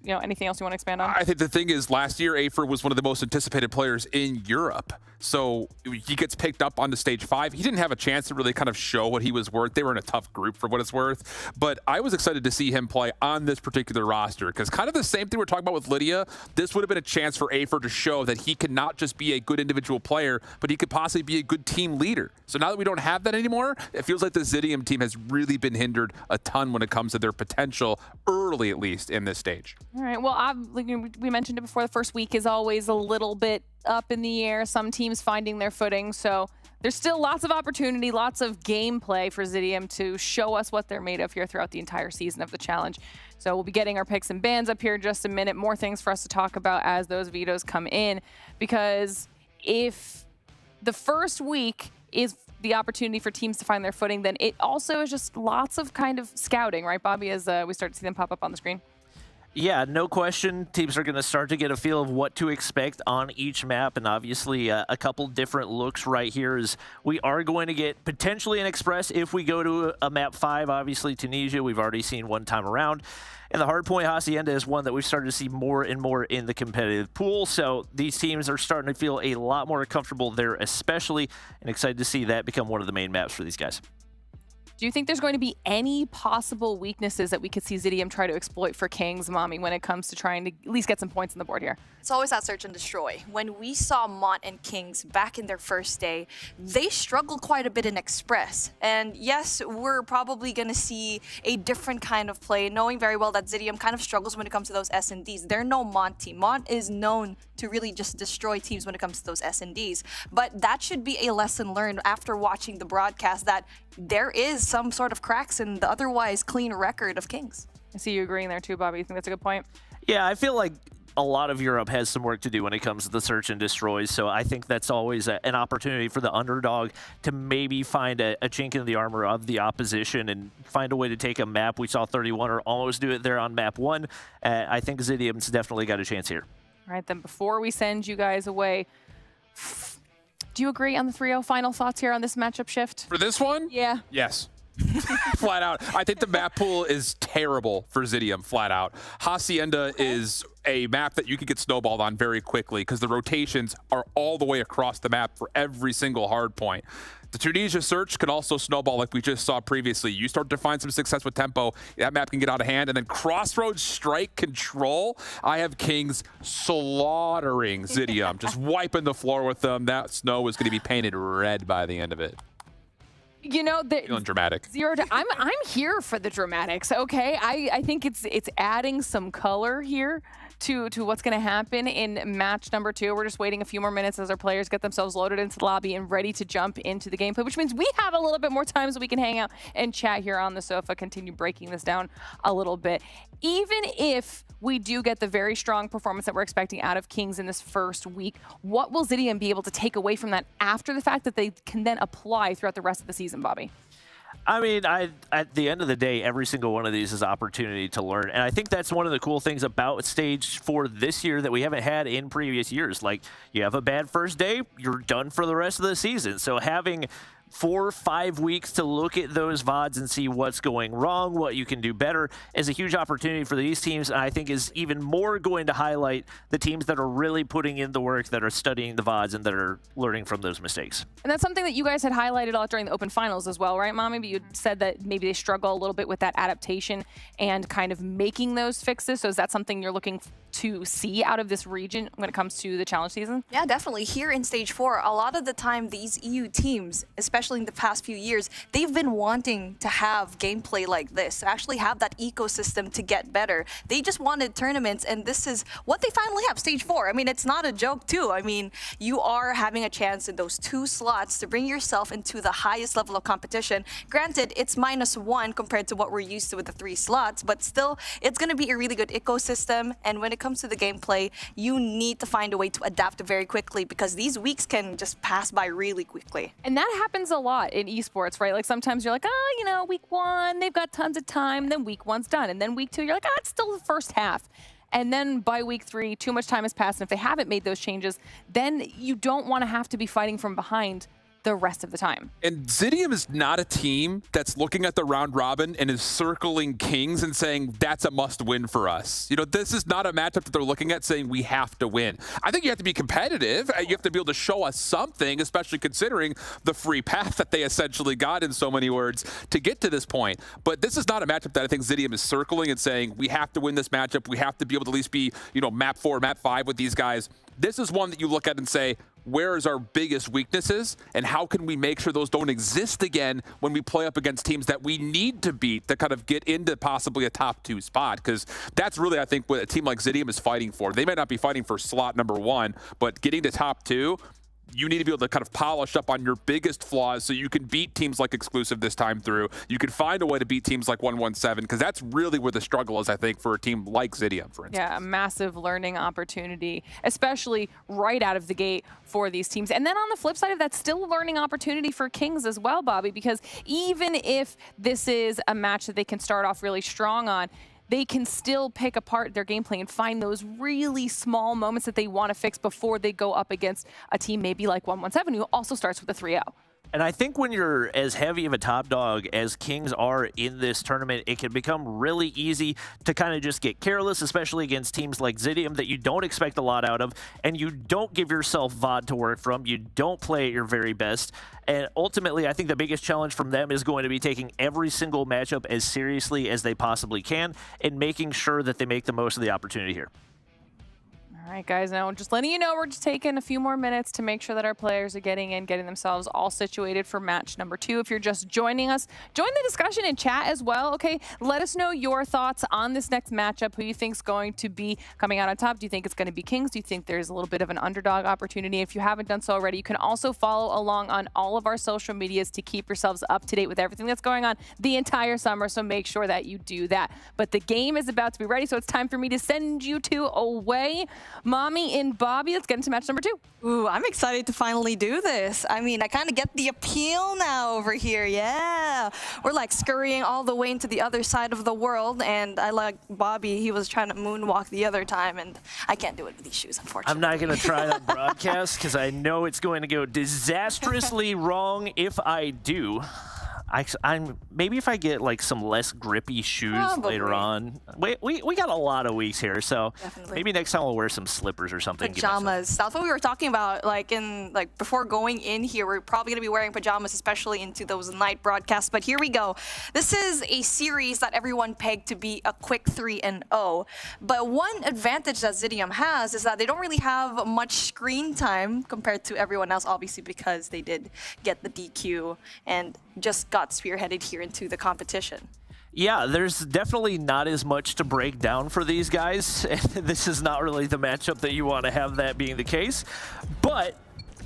Anything else you want to expand on? I think the thing is, last year, Afer was one of the most anticipated players in Europe. So he gets picked up onto stage 5. He didn't have a chance to really kind of show what he was worth. They were in a tough group for what it's worth. But I was excited to see him play on this particular roster because kind of the same thing we're talking about with Lydia. This would have been a chance for Afer to show that he can not just be a good individual player, but he could possibly be a good team leader. So now that we don't have that anymore, it feels like the Zidium team has really been hindered a ton when it comes to their potential, early at least, in this stage. All right. Well, we mentioned it before. The first week is always a little bit up in the air. Some teams finding their footing. So there's still lots of opportunity, lots of gameplay for Zidium to show us what they're made of here throughout the entire season of the challenge. So we'll be getting our picks and bans up here in just a minute. More things for us to talk about as those vetoes come in. Because if the first week is the opportunity for teams to find their footing, then it also is just lots of kind of scouting, right, Bobby, as we start to see them pop up on the screen? Yeah, no question. Teams are going to start to get a feel of what to expect on each map, and obviously a couple different looks right here is we are going to get potentially an Express if we go to a map 5. Obviously, Tunisia, we've already seen one time around. And the hardpoint Hacienda is one that we've started to see more and more in the competitive pool. So these teams are starting to feel a lot more comfortable there, especially, and excited to see that become one of the main maps for these guys. Do you think there's going to be any possible weaknesses that we could see Zidium try to exploit for Kings, Mommy, when it comes to trying to at least get some points on the board here? It's always that search and destroy. When we saw Mont and Kings back in their first day, they struggled quite a bit in Express. And yes, we're probably going to see a different kind of play, knowing very well that Zidium kind of struggles when it comes to those S&Ds. They're no Mont team. Mont is known to really just destroy teams when it comes to those S&Ds. But that should be a lesson learned after watching the broadcast that there is some sort of cracks in the otherwise clean record of Kings. I see you agreeing there too, Bobby. You think that's a good point? Yeah, I feel like a lot of Europe has some work to do when it comes to the search and destroys, so I think that's always an opportunity for the underdog to maybe find a chink in the armor of the opposition and find a way to take a map. We saw 31er almost do it there on map 1. I think Zidium's definitely got a chance here. All right, then before we send you guys away, do you agree on the 3-0 final thoughts here on this matchup Shift? For this one? Yeah. Yes. Flat out. I think the map pool is terrible for Zidium, flat out. Hacienda is a map that you can get snowballed on very quickly because the rotations are all the way across the map for every single hard point. The Tunisia search can also snowball like we just saw previously. You start to find some success with tempo, that map can get out of hand, and then Crossroads Strike Control. I have Kings slaughtering Zidium, just wiping the floor with them. That snow is going to be painted red by the end of it. You know, feeling dramatic. I'm here for the dramatics. Okay, I think it's adding some color here to what's going to happen in match number 2. We're just waiting a few more minutes as our players get themselves loaded into the lobby and ready to jump into the gameplay, which means we have a little bit more time so we can hang out and chat here on the sofa, continue breaking this down a little bit. Even if we do get the very strong performance that we're expecting out of Kings in this first week, what will Zidium be able to take away from that after the fact that they can then apply throughout the rest of the season, Bobby? I mean, at the end of the day, every single one of these is opportunity to learn. And I think that's one of the cool things about Stage 4 this year that we haven't had in previous years. Like, you have a bad first day, you're done for the rest of the season. So having 4 or 5 weeks to look at those VODs and see what's going wrong, what you can do better, is a huge opportunity for these teams, and I think is even more going to highlight the teams that are really putting in the work, that are studying the VODs, and that are learning from those mistakes. And that's something that you guys had highlighted a lot during the Open Finals as well, right, Mommy? But you said that maybe they struggle a little bit with that adaptation and kind of making those fixes. So is that something you're looking to see out of this region when it comes to the challenge season? Yeah, definitely. Here in Stage 4, a lot of the time, these EU teams, especially in the past few years, they've been wanting to have gameplay like this, to actually have that ecosystem to get better. They just wanted tournaments, and this is what they finally have, Stage 4. I mean, it's not a joke, too. I mean, you are having a chance in those 2 slots to bring yourself into the highest level of competition. Granted, it's -1 compared to what we're used to with the 3 slots, but still, it's going to be a really good ecosystem, and when it it comes to the gameplay, you need to find a way to adapt very quickly because these weeks can just pass by really quickly. And that happens a lot in esports, right? Like sometimes you're like, oh, you know, week 1, they've got tons of time. Then week 1's done. And then week 2, you're like, oh, it's still the first half. And then by week 3, too much time has passed. And if they haven't made those changes, then you don't want to have to be fighting from behind the rest of the time. And Zidium is not a team that's looking at the round robin and is circling Kings and saying that's a must win for us. You know, this is not a matchup that they're looking at saying we have to win. I think you have to be competitive. You have to be able to show us something, especially considering the free path that they essentially got, in so many words, to get to this point. But this is not a matchup that I think Zidium is circling and saying we have to win this matchup. We have to be able to at least be, you know, map 4, map 5 with these guys. This is one that you look at and say, where is our biggest weaknesses and how can we make sure those don't exist again when we play up against teams that we need to beat to kind of get into possibly a top 2 spot? Because that's really, I think, what a team like Zidium is fighting for. They might not be fighting for slot number 1, but getting to top 2, you need to be able to kind of polish up on your biggest flaws so you can beat teams like Exclusive this time through. You can find a way to beat teams like 117, because that's really where the struggle is, I think, for a team like Zidium, for instance. Yeah, a massive learning opportunity, especially right out of the gate for these teams. And then on the flip side of that, still a learning opportunity for Kings as well, Bobby, because even if this is a match that they can start off really strong on, they can still pick apart their gameplay and find those really small moments that they want to fix before they go up against a team maybe like 117, who also starts with a 3-0. And I think when you're as heavy of a top dog as Kings are in this tournament, it can become really easy to kind of just get careless, especially against teams like Zidium that you don't expect a lot out of, and you don't give yourself VOD to work from. You don't play at your very best. And ultimately, I think the biggest challenge from them is going to be taking every single matchup as seriously as they possibly can and making sure that they make the most of the opportunity here. All right, guys, now just letting you know, we're just taking a few more minutes to make sure that our players are getting in, getting themselves all situated for match number 2. If you're just joining us, join the discussion in chat as well, okay? Let us know your thoughts on this next matchup, who you think is going to be coming out on top. Do you think it's going to be Kings? Do you think there's a little bit of an underdog opportunity? If you haven't done so already, you can also follow along on all of our social medias to keep yourselves up to date with everything that's going on the entire summer, so make sure that you do that. But the game is about to be ready, so it's time for me to send you two away. Mommy and Bobby, let's get into match number 2. Ooh, I'm excited to finally do this. I mean, I kind of get the appeal now over here, yeah. We're like scurrying all the way into the other side of the world, and I like Bobby, he was trying to moonwalk the other time, and I can't do it with these shoes, unfortunately. I'm not going to try that broadcast because I know it's going to go disastrously wrong if I do. I'm maybe if I get like some less grippy shoes later on. We got a lot of weeks here, so maybe next time we'll wear some slippers or something. Pajamas. That's what we were talking about. Like before going in here, we're probably gonna be wearing pajamas, especially into those night broadcasts. But here we go. This is a series that everyone pegged to be a quick 3-0. But one advantage that Zidium has is that they don't really have much screen time compared to everyone else, obviously because they did get the DQ and just got spearheaded here into the competition. Yeah, there's definitely not as much to break down for these guys. This is not really the matchup that you want to have, that being the case. But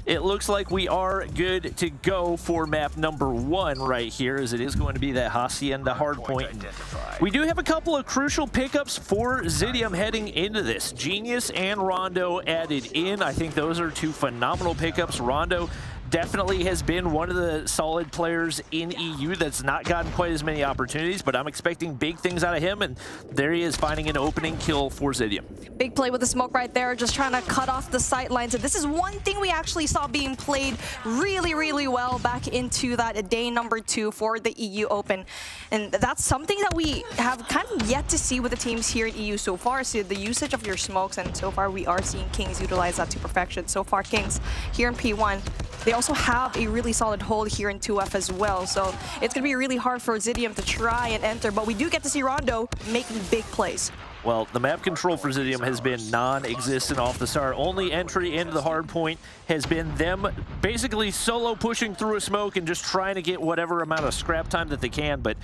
it looks like we are good to go for map number 1 right here, as it is going to be that Hacienda hardpoint. We do have a couple of crucial pickups for Zidium heading into this. Genius and Rondo added in. I think those are 2 phenomenal pickups. Rondo definitely has been one of the solid players in EU that's not gotten quite as many opportunities, but I'm expecting big things out of him, and there he is finding an opening kill for Zidium. Big play with the smoke right there, just trying to cut off the sight lines. And this is one thing we actually saw being played really, really well back into that day number 2 for the EU Open. And that's something that we have kind of yet to see with the teams here in EU so far. So the usage of your smokes, and so far we are seeing Kings utilize that to perfection. So far, Kings here in P1, they also have a really solid hold here in 2F as well. So it's going to be really hard for Zidium to try and enter, but we do get to see Rondo making big plays. Well, the map control for Zidium has been non-existent off the start. Only entry into the hard point has been them basically solo pushing through a smoke and just trying to get whatever amount of scrap time that they can. But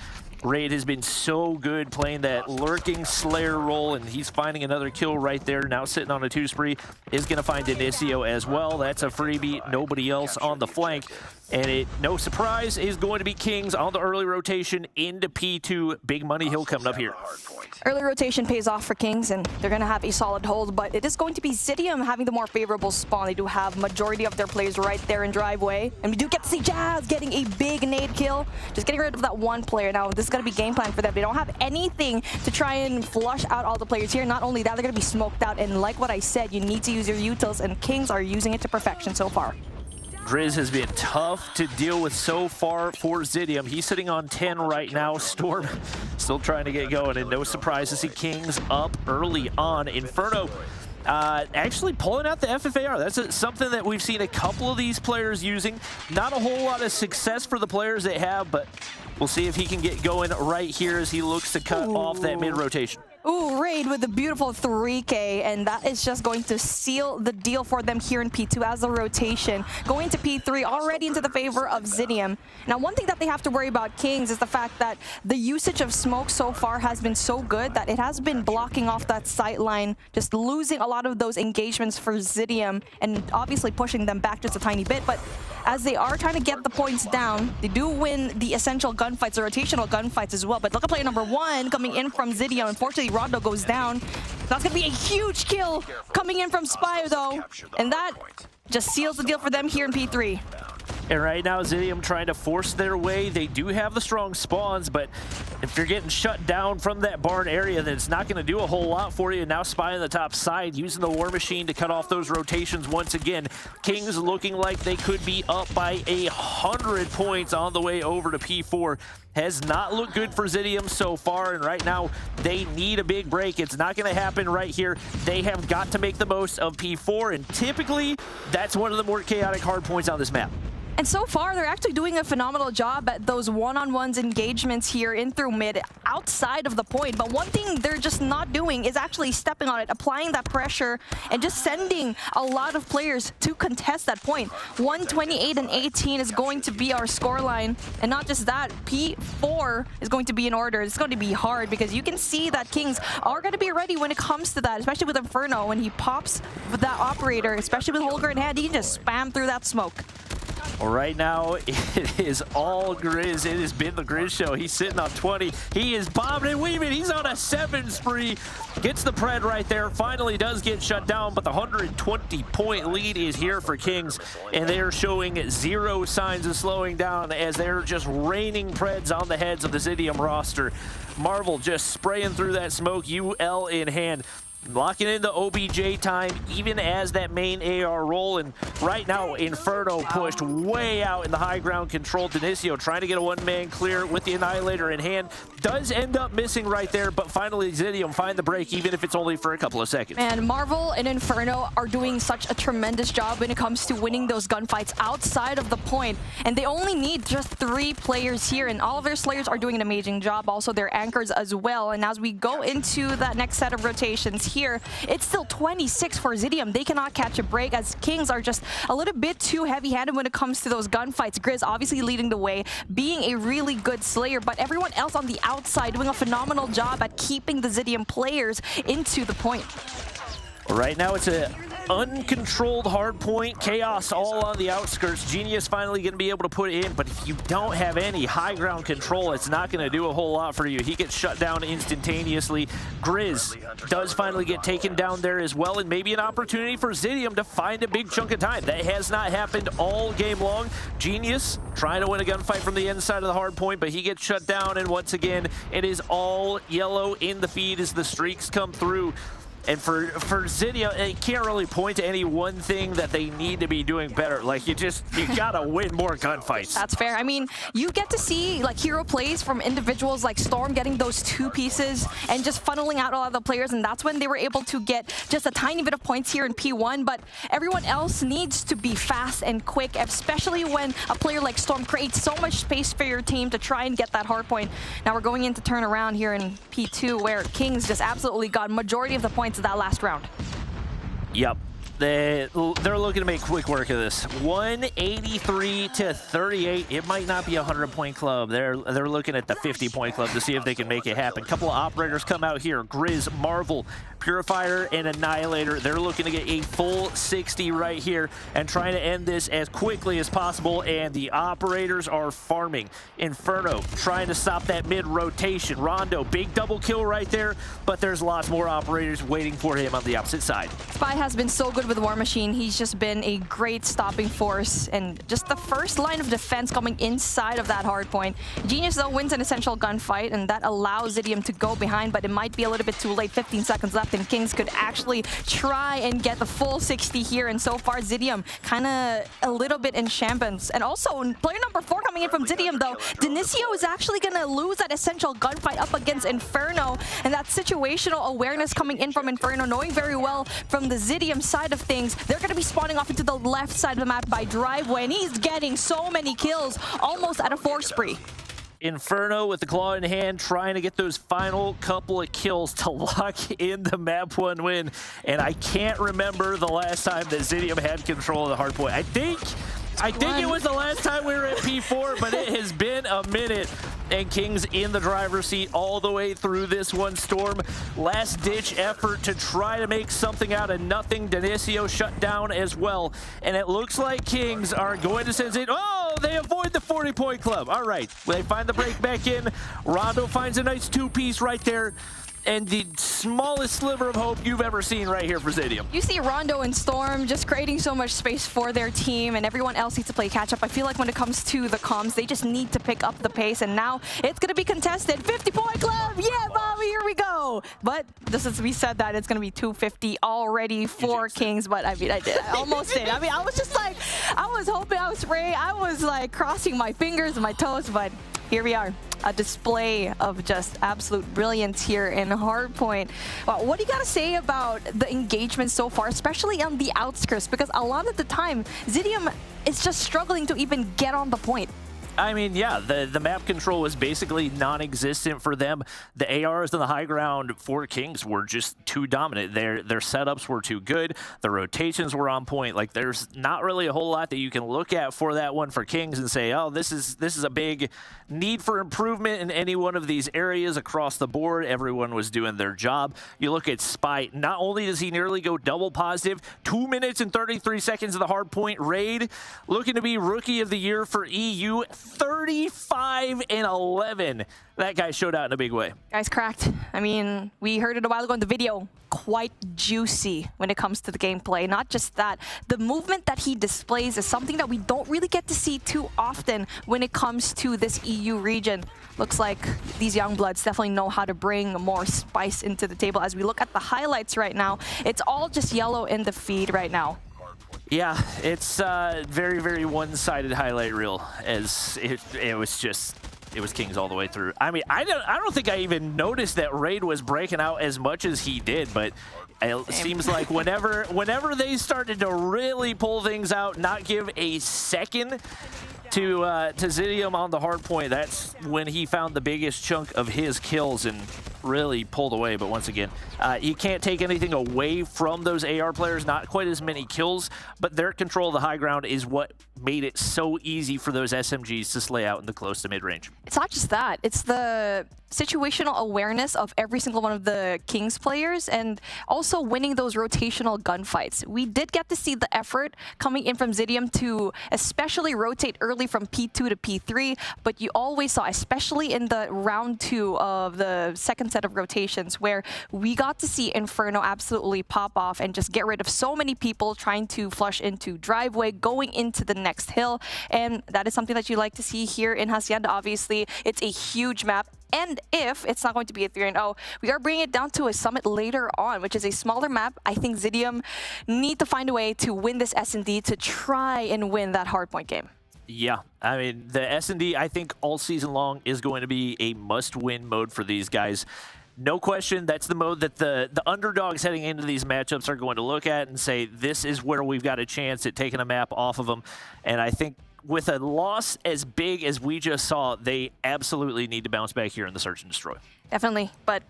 Raid has been so good playing that lurking Slayer role, and he's finding another kill right there. Now sitting on a 2 spree, is going to find Inicio as well. That's a freebie, nobody else on the flank. And it, no surprise, is going to be Kings on the early rotation into P2. Big Money Hill coming up here. Early rotation pays off for Kings, and they're going to have a solid hold, but it is going to be Zidium having the more favorable spawn. They do have majority of their players right there in driveway, and we do get to see Jazz getting a big nade kill, just getting rid of that one player. Now, this is going to be game plan for them. They don't have anything to try and flush out all the players here. Not only that, they're going to be smoked out, and like what I said, you need to use your utils, and Kings are using it to perfection so far. Grizz has been tough to deal with so far for Zidium. He's sitting on 10 right now. Storm still trying to get going, and no surprise to see Kings up early on. Inferno actually pulling out the FFAR. That's something that we've seen a couple of these players using. Not a whole lot of success for the players they have, but we'll see if he can get going right here as he looks to cut off that mid-rotation. Ooh, Raid with a beautiful 3K, and that is just going to seal the deal for them here in P2 as a rotation. Going to P3, already into the favor of Zidium. Now, one thing that they have to worry about Kings is the fact that the usage of smoke so far has been so good that it has been blocking off that sight line, just losing a lot of those engagements for Zidium, and obviously pushing them back just a tiny bit. But as they are trying to get the points down, they do win the essential gunfights, the rotational gunfights as well. But look at player number 1 coming in from Zidium. Unfortunately, Rondo goes down. That's going to be a huge kill coming in from Spire, though. And that just seals the deal for them here in P3. And right now, Zidium trying to force their way. They do have the strong spawns, but if you're getting shut down from that barn area, then it's not going to do a whole lot for you. Now Spy on the top side, using the War Machine to cut off those rotations once again. Kings looking like they could be up by 100 points on the way over to P4. Has not looked good for Zidium so far, and right now they need a big break. It's not going to happen right here. They have got to make the most of P4, and typically that's one of the more chaotic hard points on this map. And so far, they're actually doing a phenomenal job at those one-on-ones engagements here in through mid, outside of the point. But one thing they're just not doing is actually stepping on it, applying that pressure, and just sending a lot of players to contest that point. 128 and 18 is going to be our scoreline. And not just that, P4 is going to be in order. It's going to be hard because you can see that Kings are going to be ready when it comes to that, especially with Inferno. When he pops with that operator, especially with Holger in hand, he can just spam through that smoke. Well, right now, it is all Grizz. It has been the Grizz show. He's sitting on 20. He is bombing and weaving. He's on a 7 spree. Gets the pred right there. Finally does get shut down, but the 120-point lead is here for Kings, and they are showing zero signs of slowing down as they're just raining preds on the heads of the Zidium roster. Marvel just spraying through that smoke, UL in hand. Locking in the OBJ time, even as that main AR roll. And right now, Inferno pushed way out in the high ground control. Denicio trying to get a one-man clear with the Annihilator in hand. Does end up missing right there, but finally Zidium find the break, even if it's only for a couple of seconds. And Marvel and Inferno are doing such a tremendous job when it comes to winning those gunfights outside of the point. And they only need just 3 players here, and all of their Slayers are doing an amazing job. Also, their anchors as well. And as we go into that next set of rotations here, it's still 26 for Zidium. They cannot catch a break as Kings are just a little bit too heavy-handed when it comes to those gunfights. Grizz obviously leading the way, being a really good Slayer, but everyone else on the outside doing a phenomenal job at keeping the Zidium players into the point. Right now, it's a uncontrolled hard point. Chaos all on the outskirts. Genius finally going to be able to put it in, but if you don't have any high ground control, it's not going to do a whole lot for you. He gets shut down instantaneously. Grizz does finally get taken down there as well, and maybe an opportunity for Zidium to find a big chunk of time. That has not happened all game long. Genius trying to win a gunfight from the inside of the hard point, but he gets shut down, and once again, it is all yellow in the feed as the streaks come through. And for Zidium, they can't really point to any one thing that they need to be doing better. Like, you gotta win more gunfights. That's fair. I mean, you get to see like hero plays from individuals like Storm getting those 2 pieces and just funneling out a lot of the players, and that's when they were able to get just a tiny bit of points here in P1. But everyone else needs to be fast and quick, especially when a player like Storm creates so much space for your team to try and get that hard point. Now we're going into turnaround here in P2, where Kings just absolutely got majority of the points of that last round. Yep. They're looking to make quick work of this. 183 to 38. It might not be a 100-point club. They're looking at the 50-point club to see if they can make it happen. Couple of operators come out here. Grizz, Marvel, Purifier, and Annihilator. They're looking to get a full 60 right here and trying to end this as quickly as possible. And the operators are farming. Inferno trying to stop that mid-rotation. Rondo, big double kill right there, but there's lots more operators waiting for him on the opposite side. Spy has been so good with War Machine. He's just been a great stopping force and just the first line of defense coming inside of that hard point. Genius, though, wins an essential gunfight, and that allows Zidium to go behind, but it might be a little bit too late. 15 seconds left, and Kings could actually try and get the full 60 here, and so far Zidium kind of a little bit in shambles. And also, player number 4 coming in from Zidium, though, Denicio is actually going to lose that essential gunfight up against Inferno, and that situational awareness coming in from Inferno, knowing very well from the Zidium side of things, they're going to be spawning off into the left side of the map by Driveway, and he's getting so many kills, almost at a 4 spree. Inferno with the claw in hand, trying to get those final couple of kills to lock in the map 1 win. And I can't remember the last time that Zidium had control of the hard point. I think it was the last time we were at P4, but it has been a minute. And Kings in the driver's seat all the way through this one. Storm, last-ditch effort to try to make something out of nothing. Denicio shut down as well. And it looks like Kings are going to send it. Oh, they avoid the 40-point club. All right, they find the break back in. Rondo finds a nice 2-piece right there. And the smallest sliver of hope you've ever seen right here for Zidium. You see Rondo and Storm just creating so much space for their team, and everyone else needs to play catch-up. I feel like when it comes to the comms, they just need to pick up the pace, and now it's going to be contested. 50-point club! Yeah, Bobby, here we go! But just as we said that, it's going to be 250 already for Kings, but I mean, I almost did. I mean, I was just like, I was hoping, I was praying, I was like crossing my fingers and my toes, but here we are. A display of just absolute brilliance here in Hardpoint. Well, what do you got to say about the engagement so far, especially on the outskirts? Because a lot of the time, Zidium is just struggling to even get on the point. I mean, yeah, the map control was basically non-existent for them. The ARs on the high ground for Kings were just too dominant. Their setups were too good. The rotations were on point. Like, there's not really a whole lot that you can look at for that one for Kings and say, oh, this is a big need for improvement in any one of these areas across the board. Everyone was doing their job. You look at Spy, not only does he nearly go double positive, 2 minutes and 33 seconds of the hard point raid, looking to be Rookie of the Year for EU, 35 and 11. That guy showed out in a big way. Guy's cracked. I mean, we heard it a while ago in the video. Quite juicy when it comes to the gameplay. Not just that, the movement that he displays is something that we don't really get to see too often when it comes to this EU region. Looks like these young bloods definitely know how to bring more spice into the table. As we look at the highlights right now, it's all just yellow in the feed right now. Yeah, it's very, very one-sided highlight reel, as it was Kings all the way through. I mean, I don't think I even noticed that Raid was breaking out as much as he did, but it seems like whenever they started to really pull things out, not give a second to Zidium on the hard point, that's when he found the biggest chunk of his kills and really pulled away. But once again, you can't take anything away from those AR players, not quite as many kills, but their control of the high ground is what made it so easy for those SMGs to slay out in the close to mid-range. It's not just that, it's the situational awareness of every single one of the Kings players and also winning those rotational gunfights. We did get to see the effort coming in from Zidium to especially rotate early from P2 to P3, but you always saw, especially in the round 2 of the second set of rotations, where we got to see Inferno absolutely pop off and just get rid of so many people trying to flush into Driveway, going into the next hill, and that is something that you like to see here in Hacienda. Obviously, it's a huge map. And if it's not going to be a 3-0, we are bringing it down to a summit later on, which is a smaller map. I think Zidium need to find a way to win this S&D to try and win that hardpoint game. Yeah, I mean, the S&D, I think all season long is going to be a must-win mode for these guys. No question, that's the mode that the underdogs heading into these matchups are going to look at and say, this is where we've got a chance at taking a map off of them. And I think with a loss as big as we just saw, they absolutely need to bounce back here in the Search and Destroy. Definitely, but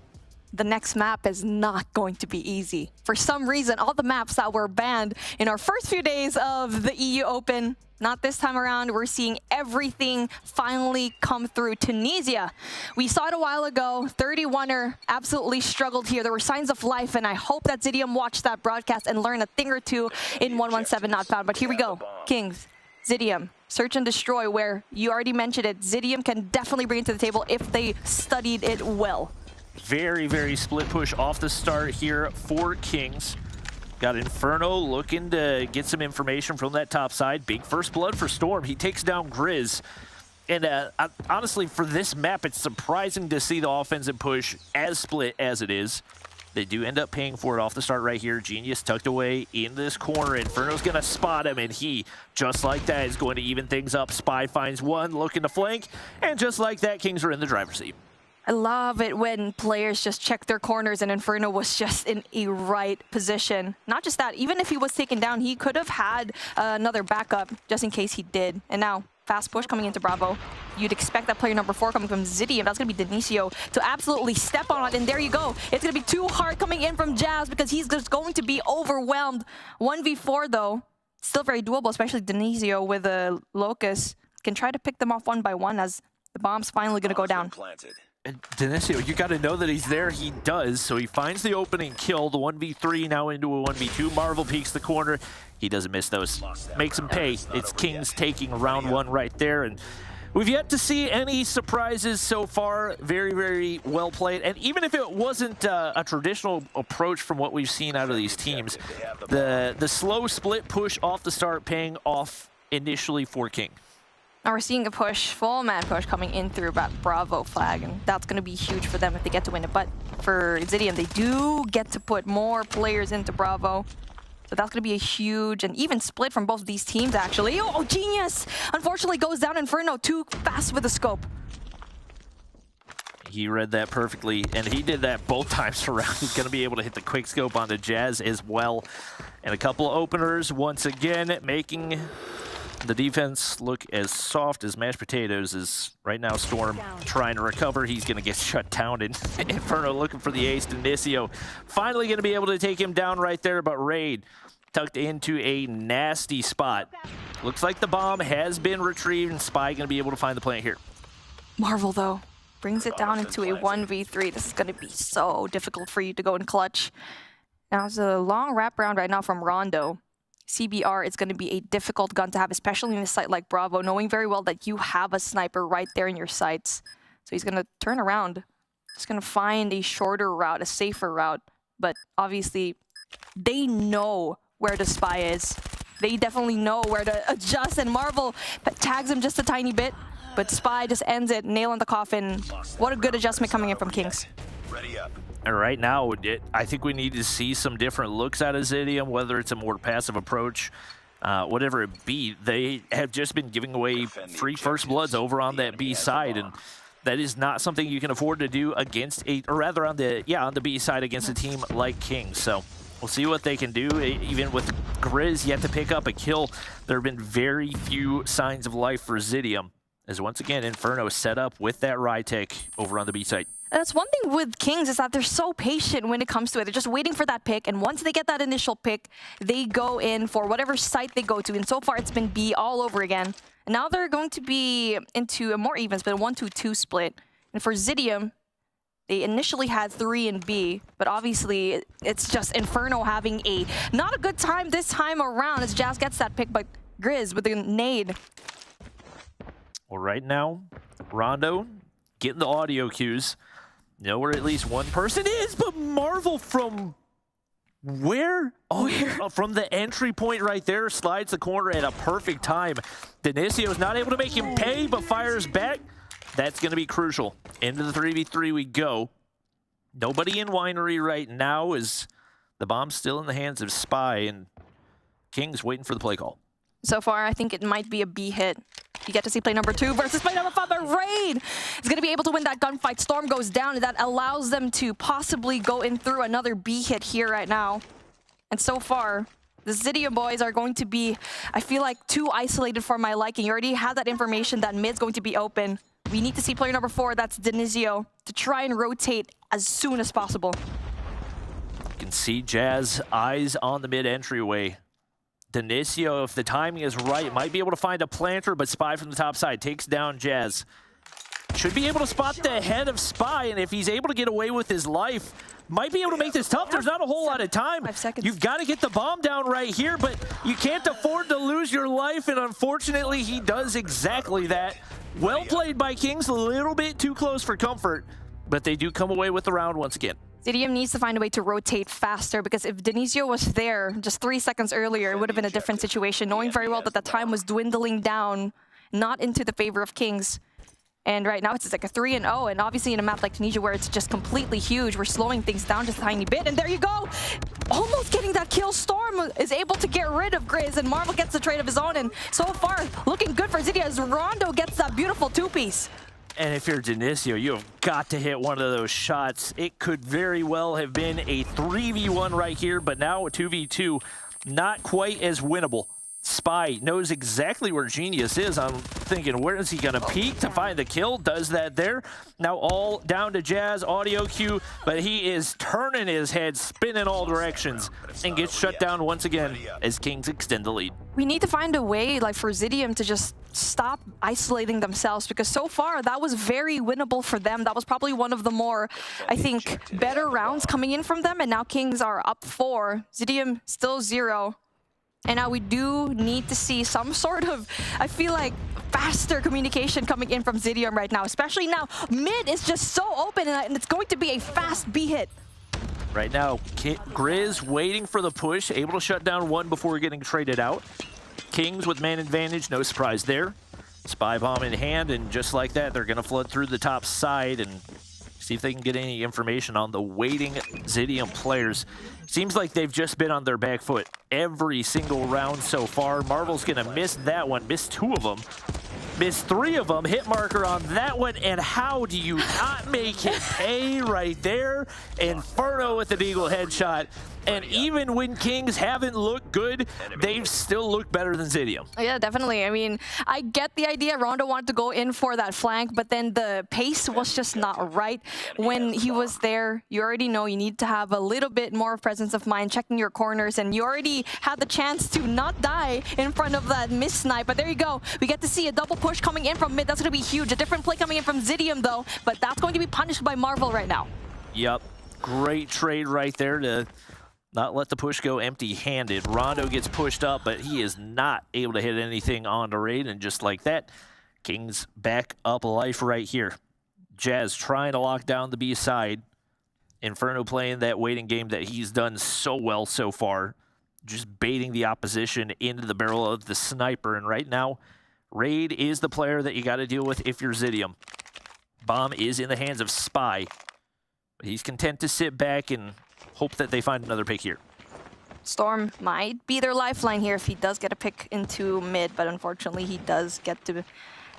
the next map is not going to be easy. For some reason, all the maps that were banned in our first few days of the EU Open, not this time around. We're seeing everything finally come through. Tunisia, we saw it a while ago. 31er absolutely struggled here. There were signs of life, and I hope that Zidium watched that broadcast and learned a thing or two in 117 not found. But here we go. Kings, Zidium, search and destroy, where you already mentioned it. Zidium can definitely bring it to the table if they studied it well. Very, very split push off the start here for Kings. Got Inferno looking to get some information from that top side. Big first blood for Storm. He takes down Grizz. And honestly, for this map, it's surprising to see the offensive push as split as it is. They do end up paying for it off the start right here. Genius tucked away in this corner. Inferno's going to spot him, and he, just like that, is going to even things up. Spy finds one, looking to flank. And just like that, Kings are in the driver's seat. I love it when players just check their corners and Inferno was just in a right position. Not just that, even if he was taken down, he could have had another backup just in case he did. And now, fast push coming into Bravo. You'd expect that player number 4 coming from Zidium. That's going to be Denisio to absolutely step on it. And there you go. It's going to be too hard coming in from Jazz because he's just going to be overwhelmed. 1v4 though, still very doable, especially Denisio with a Locust. Can try to pick them off one by one as the bomb's finally going to go down. And Denisio, you got to know that he's there. He does. So he finds the opening kill. The 1v3 now into a 1v2. Marvel peeks the corner. He doesn't miss those. Makes him pay. It's Kings taking round 1 right there. And we've yet to see any surprises so far. Very, very well played. And even if it wasn't a traditional approach from what we've seen out of these teams, the slow split push off the start paying off initially for King. Now we're seeing a push, full man push coming in through that Bravo flag, and that's going to be huge for them if they get to win it. But for Zidium, they do get to put more players into Bravo. So that's going to be a huge and even split from both of these teams, actually. Oh, Genius! Unfortunately goes down. Inferno too fast with the scope. He read that perfectly, and he did that both times around. He's going to be able to hit the quick scope onto Jazz as well. And a couple of openers once again, making the defense look as soft as mashed potatoes. Is right now Storm trying to recover. He's going to get shut down, and Inferno looking for the ace. Denisio finally going to be able to take him down right there, but Raid tucked into a nasty spot. Looks like the bomb has been retrieved, and Spy going to be able to find the plant here. Marvel, though, brings it down into a 1v3. This is going to be so difficult for you to go in clutch. Now, it's a long wraparound right now from Rondo. CBR is going to be a difficult gun to have, especially in a site like Bravo, knowing very well that you have a sniper right there in your sights. So he's going to turn around. He's going to find a shorter route, a safer route. But obviously, they know where the Spy is. They definitely know where to adjust, and Marvel tags him just a tiny bit. But Spy just ends it, nail in the coffin. What a good adjustment coming in from Kings. Ready up. And right now, I think we need to see some different looks out of Zidium, whether it's a more passive approach, whatever it be. They have just been giving away free first bloods over on that B side, and that is not something you can afford to do against on the B side against a team like Kings. So we'll see what they can do. Even with Grizz yet to pick up a kill, there have been very few signs of life for Zidium, as once again Inferno set up with that Rytech over on the B side. That's one thing with Kings, is that they're so patient when it comes to it. They're just waiting for that pick, and once they get that initial pick, they go in for whatever site they go to. And so far, it's been B all over again. And now they're going to be into a more even split, a 1-2-2 split. And for Zidium, they initially had 3 in B, but obviously it's just Inferno having not a good time this time around as Jazz gets that pick, but Grizz with the nade. Well, right now, Rondo getting the audio cues. Know where at least one person is, but Marvel from where? Oh, from the entry point right there, slides the corner at a perfect time. Denisio is not able to make him pay, but fires back. That's going to be crucial. Into the 3v3 we go. Nobody in Winery right now, as the bomb's still in the hands of Spy, and King's waiting for the play call. So far, I think it might be a B hit. You get to see play number 2 versus play number 5, but Raid is going to be able to win that gunfight. Storm goes down, and that allows them to possibly go in through another B hit here right now. And so far, the Zidium boys are going to be, I feel like, too isolated for my liking. You already have that information that mid's going to be open. We need to see player number 4, that's Denisio, to try and rotate as soon as possible. You can see Jazz eyes on the mid entryway. Denisio, if the timing is right, might be able to find a planter, but Spy from the top side takes down Jazz. Should be able to spot the head of Spy, and if he's able to get away with his life, might be able to make this tough. There's not a whole lot of time. 5 seconds. You've got to get the bomb down right here, but you can't afford to lose your life, and unfortunately, he does exactly that. Well played by Kings, a little bit too close for comfort, but they do come away with the round once again. Zidium needs to find a way to rotate faster, because if Denisio was there just 3 seconds earlier, it would have been a different situation, knowing very well that the time was dwindling down, not into the favor of Kings. And right now it's like a 3-0, and obviously in a map like Tunisia where it's just completely huge, we're slowing things down just a tiny bit, and there you go! Almost getting that kill. Storm is able to get rid of Grizz, and Marvel gets the trade of his own, and so far looking good for Zidium as Rondo gets that beautiful 2-piece. And if you're Denisio, you have got to hit one of those shots. It could very well have been a 3v1 right here, but now a 2v2, not quite as winnable. Spy knows exactly where Genius is. I'm thinking, where is he going to peek to find the kill? Does that there. Now all down to Jazz, audio cue, but he is turning his head, spinning all directions, and gets shut down once again as Kings extend the lead. We need to find a way, like, for Zidium to just stop isolating themselves, because so far that was very winnable for them. That was probably one of the more, I think, better rounds coming in from them, and now Kings are up 4. Zidium still 0. And now we do need to see some sort of, I feel like, faster communication coming in from Zidium right now, especially now. Mid is just so open, and it's going to be a fast B hit. Right now, Grizz waiting for the push, able to shut down one before getting traded out. Kings with man advantage, no surprise there. Spy bomb in hand, and just like that, they're going to flood through the top side and see if they can get any information on the waiting Zidium players. Seems like they've just been on their back foot every single round so far. Marvel's going to miss that one, miss 2 of them, miss 3 of them, hit marker on that one, and how do you not make it pay right there? Inferno with the Eagle headshot. And even when Kings haven't looked good, they've still looked better than Zidium. Yeah, definitely. I mean, I get the idea. Rondo wanted to go in for that flank, but then the pace was just not right. When he was there, you already know you need to have a little bit more presence of mind, checking your corners, and you already had the chance to not die in front of that miss snipe. But there you go. We get to see a double push coming in from mid. That's going to be huge. A different play coming in from Zidium, though, but that's going to be punished by Marvel right now. Yep. Great trade right there to not let the push go empty-handed. Rondo gets pushed up, but he is not able to hit anything on the raid, and just like that, Kings back up life right here. Jazz trying to lock down the B side. Inferno playing that waiting game that he's done so well so far, just baiting the opposition into the barrel of the sniper, and right now, Raid is the player that you got to deal with if you're Zidium. Bomb is in the hands of Spy, but he's content to sit back and hope that they find another pick here. Storm might be their lifeline here if he does get a pick into mid, but unfortunately he does get to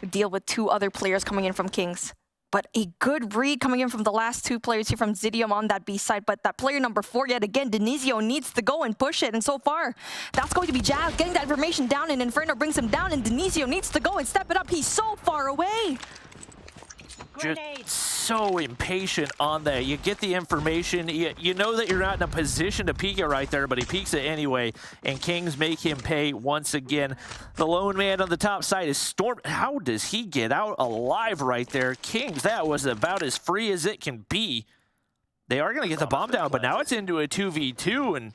deal with 2 other players coming in from Kings. But a good read coming in from the last 2 players here from Zidium on that B side. But that player number 4, yet again, Denisio needs to go and push it. And so far, that's going to be Jazz getting that information down, and Inferno brings him down, and Denisio needs to go and step it up. He's so far away. Just so impatient on that. You get the information, you know that you're not in a position to peek it right there, but he peeks it anyway, and Kings make him pay once again. The lone man on the top side is Storm. How does he get out alive right there? Kings, that was about as free as it can be. They are going to get the bomb down, but now it's into a 2v2, and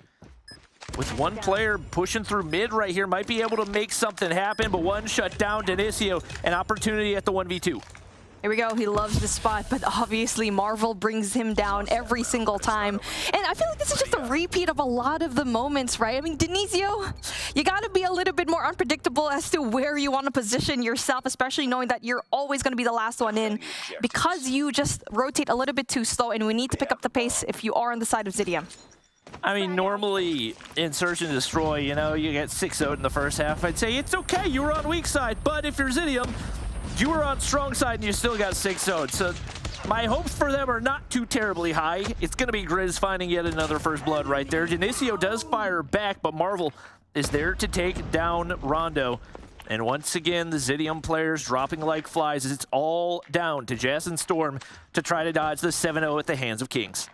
with one player pushing through mid right here, might be able to make something happen, but one shut down. Denisio, an opportunity at the 1v2. Here we go. He loves the spot, but obviously Marvel brings him down every single time. And I feel like this is just a repeat of a lot of the moments, right? I mean, Denisio, you got to be a little bit more unpredictable as to where you want to position yourself, especially knowing that you're always going to be the last one in, because you just rotate a little bit too slow, and we need to pick up the pace if you are on the side of Zidium. I mean, normally in Search and Destroy, you know, you get 6-0 in the first half. I'd say it's okay, you were on weak side, but if you're Zidium, you were on strong side and you still got 6-0. So my hopes for them are not too terribly high. It's going to be Grizz finding yet another first blood right there. Denisio does fire back, but Marvel is there to take down Rondo. And once again, the Zidium players dropping like flies as it's all down to Jazz and Storm to try to dodge the 7-0 at the hands of Kings.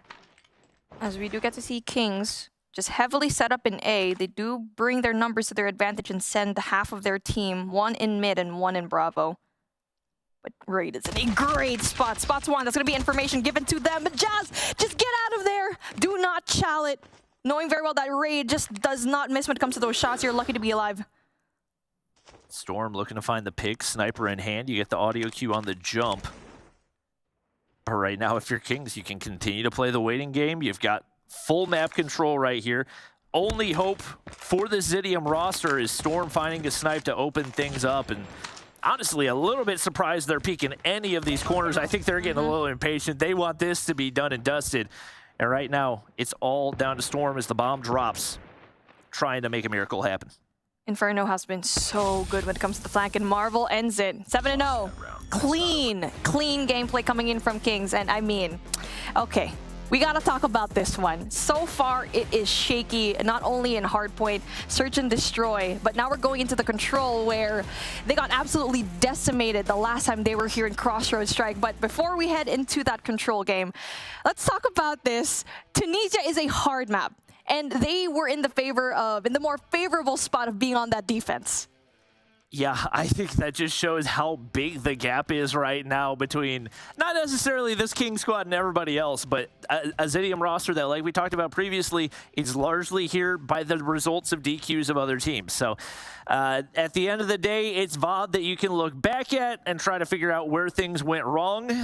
As we do get to see Kings just heavily set up in A, they do bring their numbers to their advantage and send half of their team, one in mid and one in Bravo. But Raid is in a great spot. Spots one, that's going to be information given to them. But Jazz, just get out of there. Do not chal it. Knowing very well that Raid just does not miss when it comes to those shots. You're lucky to be alive. Storm looking to find the pick, sniper in hand. You get the audio cue on the jump. But right now, if you're Kings, you can continue to play the waiting game. You've got full map control right here. Only hope for the Zidium roster is Storm finding a snipe to open things up. And honestly, a little bit surprised they're peeking any of these corners. I think they're getting a little impatient. They want this to be done and dusted. And right now, it's all down to Storm as the bomb drops, trying to make a miracle happen. Inferno has been so good when it comes to the flank, and Marvel ends it 7-0. Clean gameplay coming in from Kings. And I mean, okay, we gotta talk about this one. So far, it is shaky, not only in hardpoint, search and destroy, but now we're going into the control where they got absolutely decimated the last time they were here in Crossroads Strike. But before we head into that control game, let's talk about this. Tunisia is a hard map, and they were in the more favorable spot of being on that defense. Yeah, I think that just shows how big the gap is right now between not necessarily this King squad and everybody else, but a Zidium roster that, like we talked about previously, is largely here by the results of DQs of other teams. So at the end of the day, it's VOD that you can look back at and try to figure out where things went wrong. In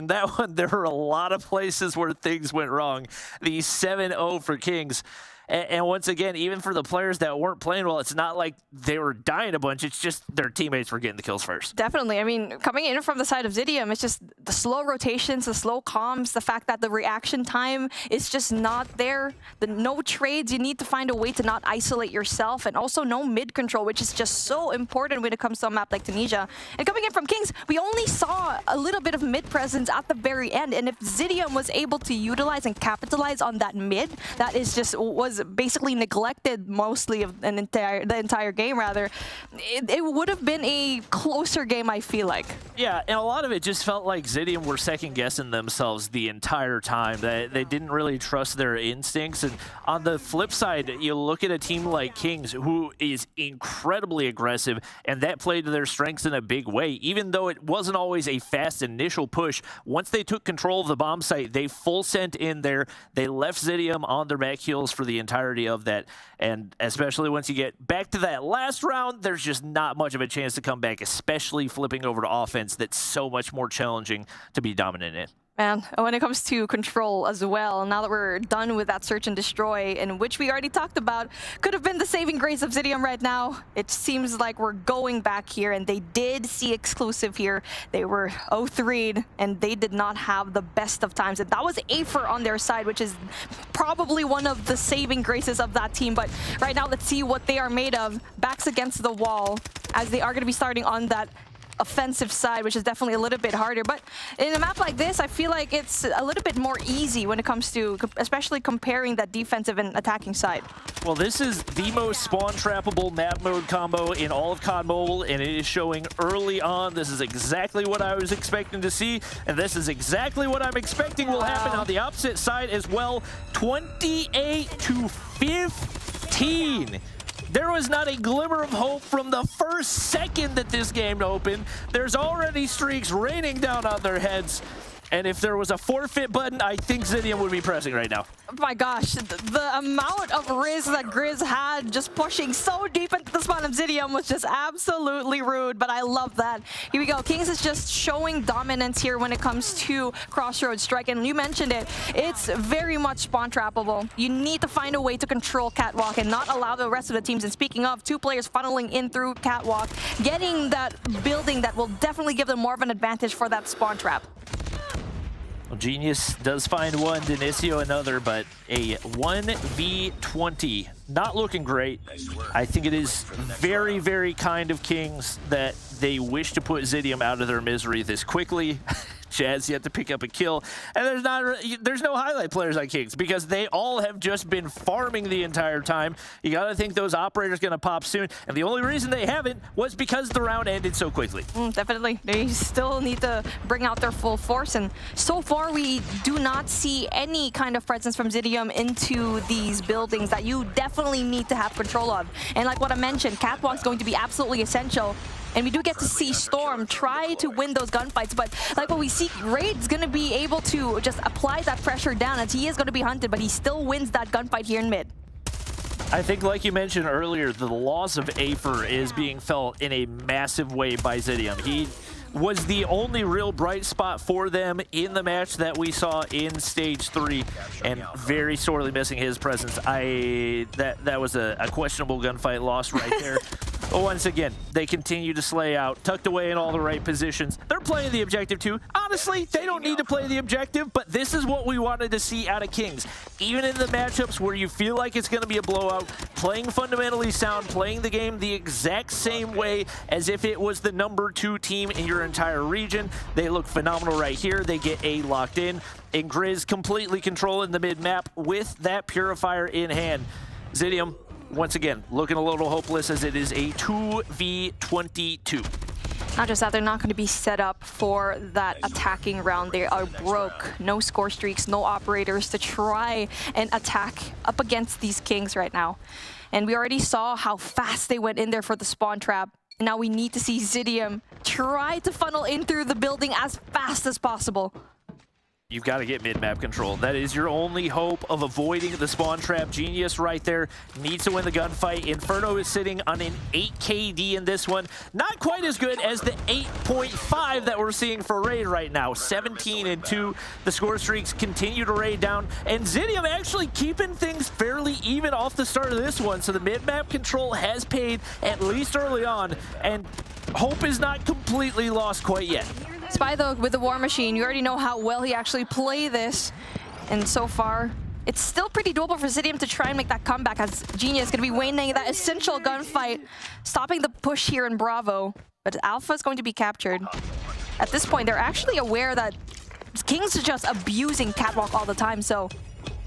that one, there were a lot of places where things went wrong. The 7-0 for Kings. And once again, even for the players that weren't playing well, it's not like they were dying a bunch. It's just their teammates were getting the kills first. Definitely. I mean, coming in from the side of Zidium, it's just the slow rotations, the slow comms, the fact that the reaction time is just not there. The no trades, you need to find a way to not isolate yourself, and also no mid control, which is just so important when it comes to a map like Tunisia. And coming in from Kings, we only saw a little bit of mid presence at the very end. And if Zidium was able to utilize and capitalize on that mid, that is just was basically neglected mostly of the entire game, rather, it would have been a closer game, I feel like. Yeah, and a lot of it just felt like Zidium were second-guessing themselves the entire time. They didn't really trust their instincts. And on the flip side, you look at a team like Kings, who is incredibly aggressive, and that played to their strengths in a big way. Even though it wasn't always a fast initial push, once they took control of the bomb site, they full sent in there. They left Zidium on their back heels for the entirety of that. And especially once you get back to that last round, there's just not much of a chance to come back, especially flipping over to offense that's so much more challenging to be dominant in. Man, when it comes to control as well, now that we're done with that search and destroy, in which we already talked about, could have been the saving grace of Zidium right now. It seems like we're going back here, and they did see exclusive here. They were 0-3'd, and they did not have the best of times. And that was Afer on their side, which is probably one of the saving graces of that team. But right now, let's see what they are made of. Backs against the wall, as they are going to be starting on that offensive side, which is definitely a little bit harder. But in a map like this, I feel like it's a little bit more easy when it comes to especially comparing that defensive and attacking side. Well, this is the most spawn trappable map mode combo in all of COD Mobile, and it is showing early on. This is exactly what I was expecting to see, and this is exactly what I'm expecting will happen on the opposite side as well. 28-15. There was not a glimmer of hope from the first second that this game opened. There's already streaks raining down on their heads. And if there was a forfeit button, I think Zidium would be pressing right now. Oh my gosh, the amount of Riz that Grizz had just pushing so deep into the spawn of Zidium was just absolutely rude, but I love that. Here we go. Kings is just showing dominance here when it comes to Crossroads Strike, and you mentioned it. It's very much spawn trappable. You need to find a way to control Catwalk and not allow the rest of the teams. And speaking of, two players funneling in through Catwalk, getting that building that will definitely give them more of an advantage for that spawn trap. Well, Genius does find one, Denicio another, but a 1v20. Not looking great. I think it is very, very kind of Kings that they wish to put Zidium out of their misery this quickly. Jazz yet to pick up a kill. And there's no highlight players on Kings because they all have just been farming the entire time. You got to think those operators going to pop soon. And the only reason they haven't was because the round ended so quickly. Definitely. They still need to bring out their full force. And so far, we do not see any kind of presence from Zidium into these buildings that you definitely need to have control of. And like what I mentioned, Catwalk's going to be absolutely essential. And we do get to see Storm try to win those gunfights, but like what we see, Raid's going to be able to just apply that pressure down as he is going to be hunted, but he still wins that gunfight here in mid. I think, like you mentioned earlier, the loss of Afer is being felt in a massive way by Zidium. He was the only real bright spot for them in the match that we saw in Stage 3, and very sorely missing his presence. That was a questionable gunfight loss right there. But once again, they continue to slay out, tucked away in all the right positions. They're playing the objective too. Honestly, they don't need to play the objective, but this is what we wanted to see out of Kings. Even in the matchups where you feel like it's going to be a blowout, playing fundamentally sound, playing the game the exact same way as if it was the #2 team in your entire region. They look phenomenal right here. They get A locked in, and Grizz completely controlling the mid-map with that Purifier in hand. Zidium, once again, looking a little hopeless as it is a 2v22. Not just that, they're not going to be set up for that attacking round. They are broke. No score streaks, no operators to try and attack up against these Kings right now. And we already saw how fast they went in there for the spawn trap. And now we need to see Zidium try to funnel in through the building as fast as possible. You've got to get mid-map control. That is your only hope of avoiding the spawn trap. Genius right there needs to win the gunfight. Inferno is sitting on an 8 KD in this one. Not quite as good as the 8.5 that we're seeing for Raid right now. 17-2. The score streaks continue to raid down. And Zidium actually keeping things fairly even off the start of this one. So the mid-map control has paid, at least early on. And hope is not completely lost quite yet. Spy, though, with the War Machine, you already know how well he actually play this. And so far, it's still pretty doable for Zidium to try and make that comeback, as Genius is going to be winning that essential gunfight, stopping the push here in Bravo. But Alpha is going to be captured. At this point, they're actually aware that Kings is just abusing Catwalk all the time. So,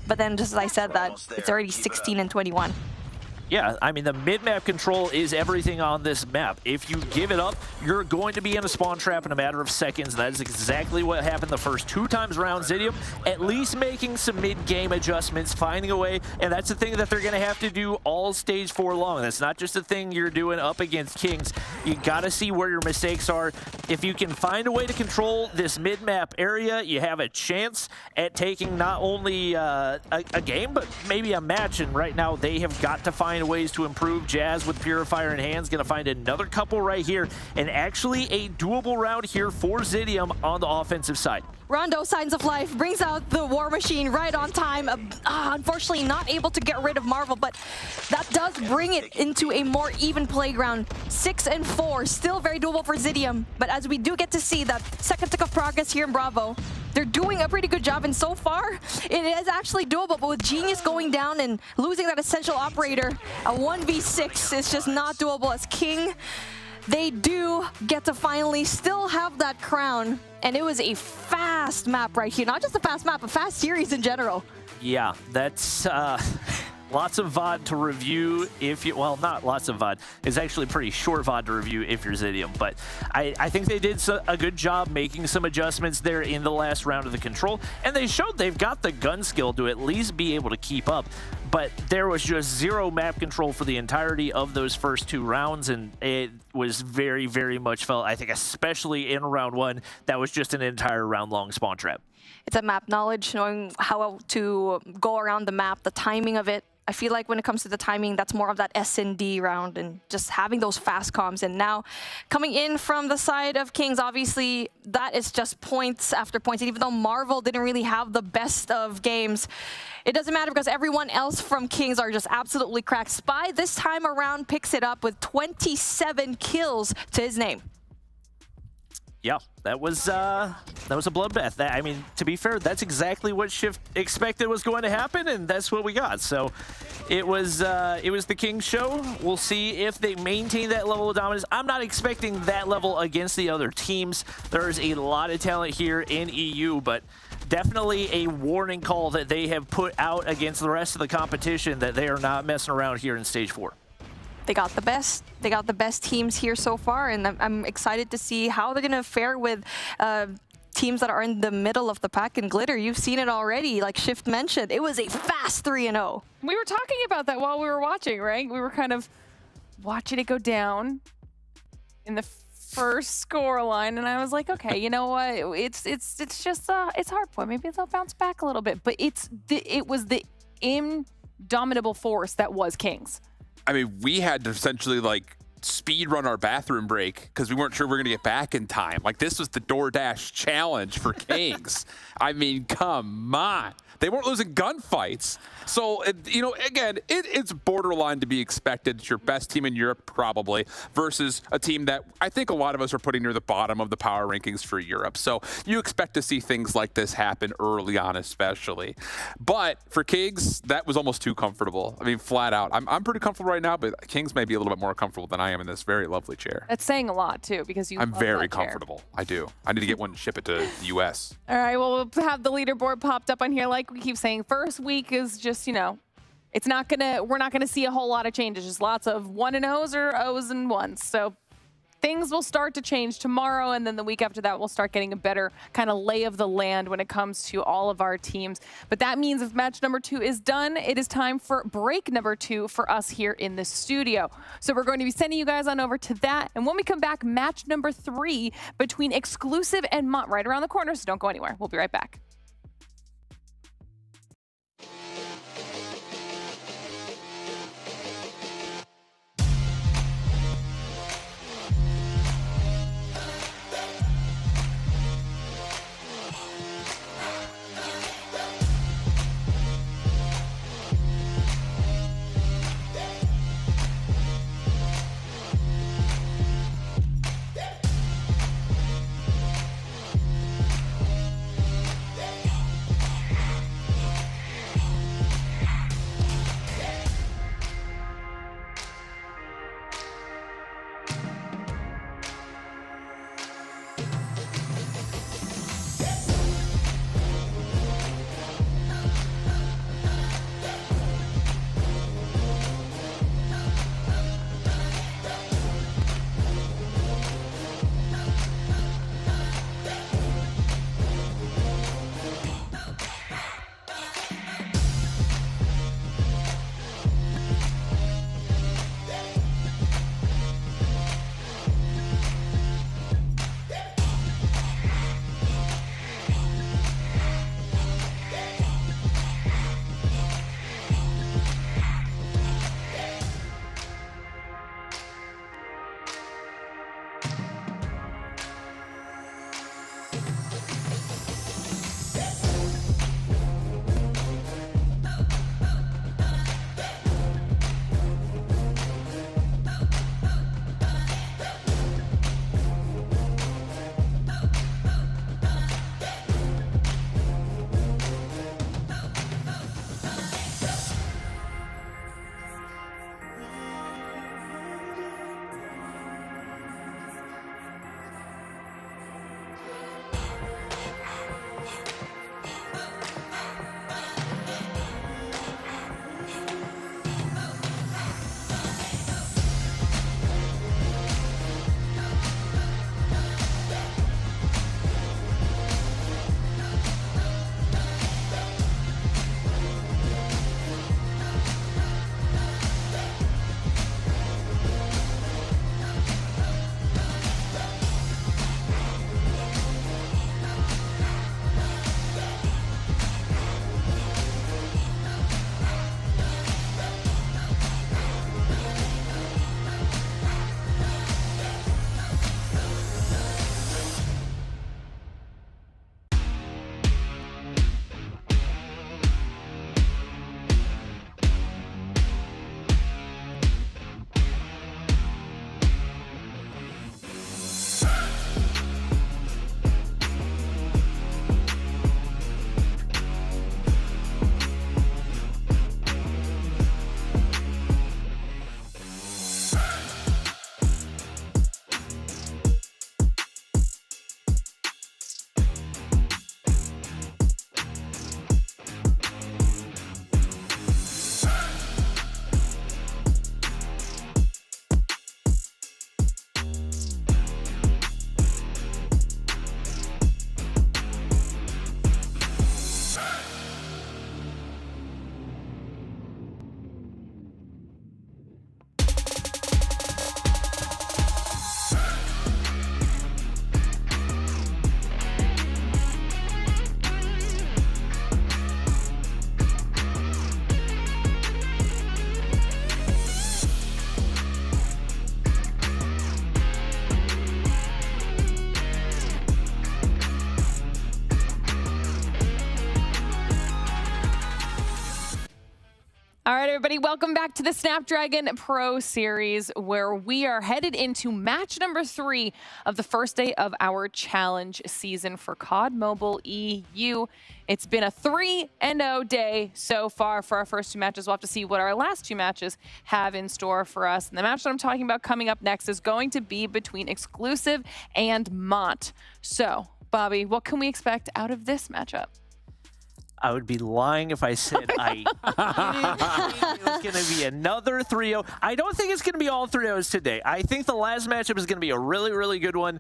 but then, just as I said, that it's already 16-21. Yeah, I mean, the mid-map control is everything on this map. If you give it up, you're going to be in a spawn trap in a matter of seconds. That is exactly what happened the first 2 times around. Zidium at least making some mid-game adjustments, finding a way, and that's the thing that they're going to have to do all Stage 4 long. That's not just a thing you're doing up against Kings. You got to see where your mistakes are. If you can find a way to control this mid-map area, you have a chance at taking not only a game, but maybe a match. And right now, they have got to find ways to improve. Jazz with Purifier in hands going to find another couple right here, and actually a doable round here for Zidium on the offensive side. Rondo, Signs of Life, brings out the War Machine right on time. Unfortunately, not able to get rid of Marvel, but that does bring it into a more even playground. 6-4, still very doable for Zidium, but as we do get to see that second tick of progress here in Bravo, they're doing a pretty good job, and so far, it is actually doable, but with Genius going down and losing that essential operator, a 1v6 is just not doable as King. They do get to finally still have that crown, and it was a fast map right here. Not just a fast map, a fast series in general. Yeah, that's lots of VOD to review if you, well, not lots of VOD. It's actually pretty short VOD to review if you're Zidium, but I think they did a good job making some adjustments there in the last round of the control, and they showed they've got the gun skill to at least be able to keep up. But there was just zero map control for the entirety of those first 2 rounds, and it was very, very much felt, I think, especially in round 1, that was just an entire round-long spawn trap. It's a map knowledge, knowing how to go around the map, the timing of it. I feel like when it comes to the timing, that's more of that S&D round and just having those fast comms. And now coming in from the side of Kings, obviously that is just points after points. And even though Marvel didn't really have the best of games, it doesn't matter because everyone else from Kings are just absolutely cracked. Spy this time around picks it up with 27 kills to his name. Yeah, that was a bloodbath. I mean, to be fair, that's exactly what Shift expected was going to happen, and that's what we got. So it was the Kings show. We'll see if they maintain that level of dominance. I'm not expecting that level against the other teams. There's a lot of talent here in EU, but definitely a warning call that they have put out against the rest of the competition that they are not messing around here in Stage 4. They got the best. They got the best teams here so far, and I'm excited to see how they're gonna fare with teams that are in the middle of the pack in Glitter. You've seen it already, like Shift mentioned. It was a fast 3-0. We were talking about that while we were watching, right? We were kind of watching it go down in the first score line, and I was like, okay, you know what? It's just it's Hardpoint. Maybe they'll bounce back a little bit, but it was the indomitable force that was Kings. I mean, we had to essentially like speed run our bathroom break because we weren't sure we were going to get back in time. Like, this was the DoorDash challenge for Kings. I mean, come on. They weren't losing gunfights. So, you know, again, it's borderline to be expected. It's your best team in Europe, probably, versus a team that I think a lot of us are putting near the bottom of the power rankings for Europe. So you expect to see things like this happen early on, especially. But for Kings, that was almost too comfortable. I mean, flat out. I'm pretty comfortable right now, but Kings may be a little bit more comfortable than I am in this very lovely chair. That's saying a lot, too, because I'm very comfortable. I do. I need to get one and ship it to the U.S. All right, well, we'll have the leaderboard popped up on here. Like we keep saying, first week is just, you know, we're not gonna see a whole lot of changes. Just lots of 1-0s or O's and 1s. So things will start to change tomorrow, and then the week after that, we'll start getting a better kind of lay of the land when it comes to all of our teams. But that means if match number 2 is done, it is time for break number 2 for us here in the studio. So we're going to be sending you guys on over to that. And when we come back, match number 3 between Exclusive and Mont right around the corner, so don't go anywhere. We'll be right back. everybody. Welcome back to the Snapdragon Pro Series, where we are headed into match number 3 of the first day of our challenge season for COD Mobile EU. It's been a 3-0 day so far for our first 2 matches. We'll have to see what our last 2 matches have in store for us. And the match that I'm talking about coming up next is going to be between Exclusive and Mont. So, Bobby, what can we expect out of this matchup? I would be lying if I said I it was going to be another 3-0. I don't think it's going to be all 3-0s today. I think the last matchup is going to be a really, really good one.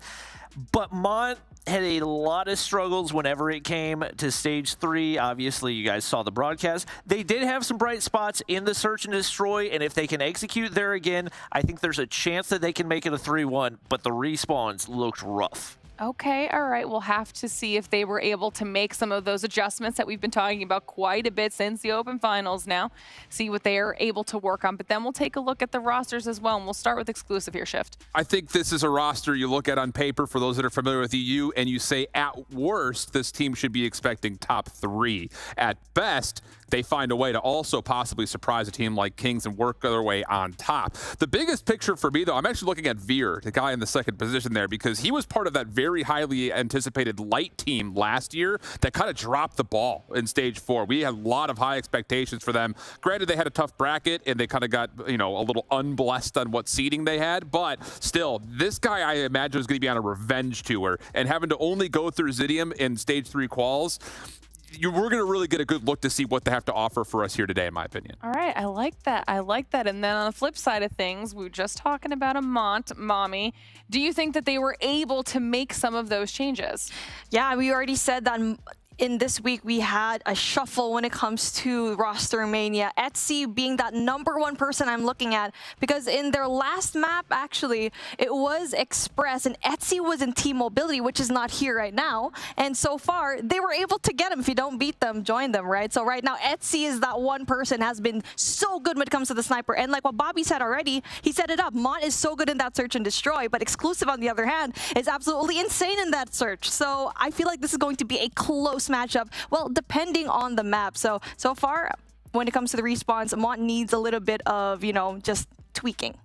But Mont had a lot of struggles whenever it came to stage 3. Obviously, you guys saw the broadcast. They did have some bright spots in the search and destroy, and if they can execute there again, I think there's a chance that they can make it a 3-1, but the respawns looked rough. Okay, all right. We'll have to see if they were able to make some of those adjustments that we've been talking about quite a bit since the Open Finals now. See what they are able to work on. But then we'll take a look at the rosters as well, and we'll start with Exclusive here, Shift. I think this is a roster you look at on paper for those that are familiar with EU, and you say, at worst, this team should be expecting top 3. At best, they find a way to also possibly surprise a team like Kings and work their way on top. The biggest picture for me, though, I'm actually looking at Veer, the guy in the second position there, because he was part of that very highly anticipated light team last year that kind of dropped the ball in stage 4. We had a lot of high expectations for them. Granted, they had a tough bracket and they kind of got, you know, a little unblessed on what seeding they had, but still, this guy I imagine is going to be on a revenge tour, and having to only go through Zidium in stage 3 quals, we're going to really get a good look to see what they have to offer for us here today, in my opinion. All right, I like that. I like that. And then on the flip side of things, we were just talking about a Mont, Mommy. Do you think that they were able to make some of those changes? Yeah, we already said that in this week, we had a shuffle when it comes to roster mania. Etsy being that #1 person I'm looking at, because in their last map, actually, it was Express, and Etsy was in Team Mobility, which is not here right now. And so far, they were able to get them. If you don't beat them, join them, right? So right now, Etsy is that one person, has been so good when it comes to the sniper. And like what Bobby said already, he set it up. Mont is so good in that search and destroy, but Exclusive, on the other hand, is absolutely insane in that search. So I feel like this is going to be a close matchup, well, depending on the map. So far, when it comes to the respawns, Mont needs a little bit of, you know, just tweaking.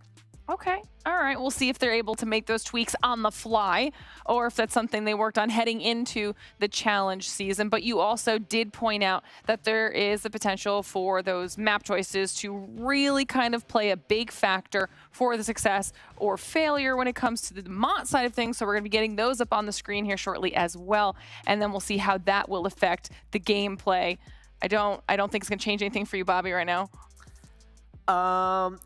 Okay. All right. We'll see if they're able to make those tweaks on the fly, or if that's something they worked on heading into the challenge season. But you also did point out that there is the potential for those map choices to really kind of play a big factor for the success or failure when it comes to the Mont side of things. So we're going to be getting those up on the screen here shortly as well. And then we'll see how that will affect the gameplay. I don't think it's going to change anything for you, Bobby, right now.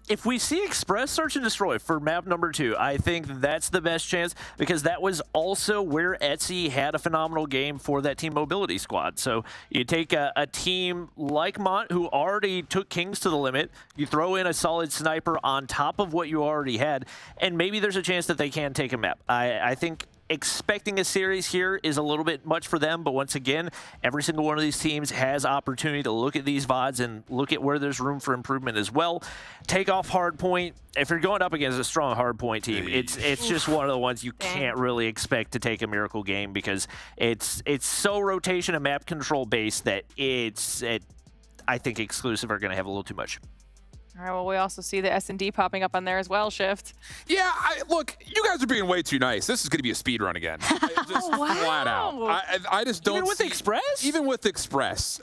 If we see Express Search and Destroy for map number 2, I think that's the best chance, because that was also where Etsy had a phenomenal game for that Team Mobility squad. So you take a team like Mont, who already took Kings to the limit, you throw in a solid sniper on top of what you already had, and maybe there's a chance that they can take a map. I think expecting a series here is a little bit much for them, but once again, every single one of these teams has opportunity to look at these VODs and look at where there's room for improvement as well. Take off Hardpoint. If you're going up against a strong Hardpoint team, it's just one of the ones you can't really expect to take a miracle game, because it's so rotation and map control based that I think Exclusive are going to have a little too much. All right, well, we also see the S&D popping up on there as well, Shift. Yeah, look, you guys are being way too nice. This is going to be a speed run again. Just flat out. I just don't Even with Express? Even with Express.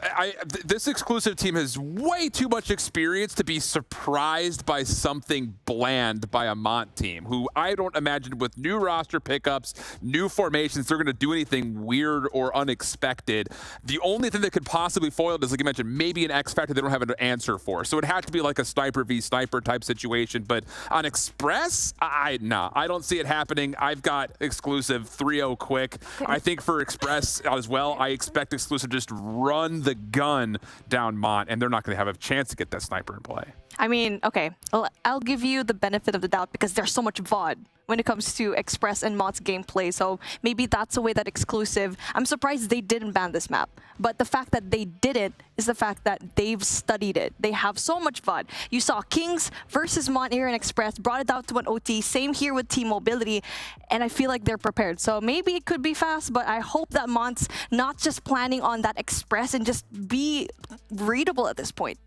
This Exclusive team has way too much experience to be surprised by something bland by a Mont team, who I don't imagine with new roster pickups, new formations, they're going to do anything weird or unexpected. The only thing that could possibly foil it is, like you mentioned, maybe an X factor they don't have an answer for. So it had to be like a sniper v sniper type situation, but on Express, I don't see it happening. I've got Exclusive 3-0 quick. I think for Express as well, I expect Exclusive just run the gun down Mont, and they're not going to have a chance to get that sniper in play. I mean, okay, I'll give you the benefit of the doubt because there's so much VOD when it comes to Express and Mont's gameplay. So maybe that's a way that Exclusive, I'm surprised they didn't ban this map. But the fact that they did it is the fact that they've studied it. They have so much VOD. You saw Kings versus Mont here in Express, brought it out to an OT. Same here with Team Mobility. And I feel like they're prepared. So maybe it could be fast, but I hope that Mont's not just planning on that Express and just be readable at this point.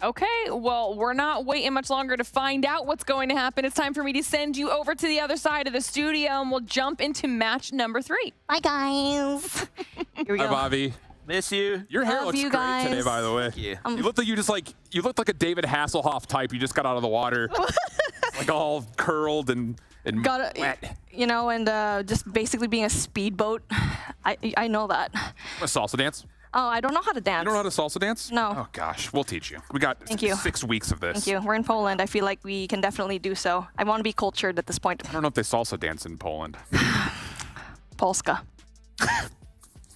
Okay, well, we're not waiting much longer to find out what's going to happen. It's time for me to send you over to the other side of the studio, and we'll jump into match number 3. Bye, guys. Here we Hi, go. Bobby. Miss you. Your hair Love looks you great guys. today, by the way. Thank you. You look like you look like a David Hasselhoff type. You just got out of the water, like all curled and Got wet. You know, and just basically being a speedboat. I know that. A salsa dance? Oh, I don't know how to dance. You don't know how to salsa dance? No. Oh gosh, we'll teach you. We got Thank you. 6 weeks of this. Thank you. We're in Poland. I feel like we can definitely do so. I want to be cultured at this point. I don't know if they salsa dance in Poland. Polska.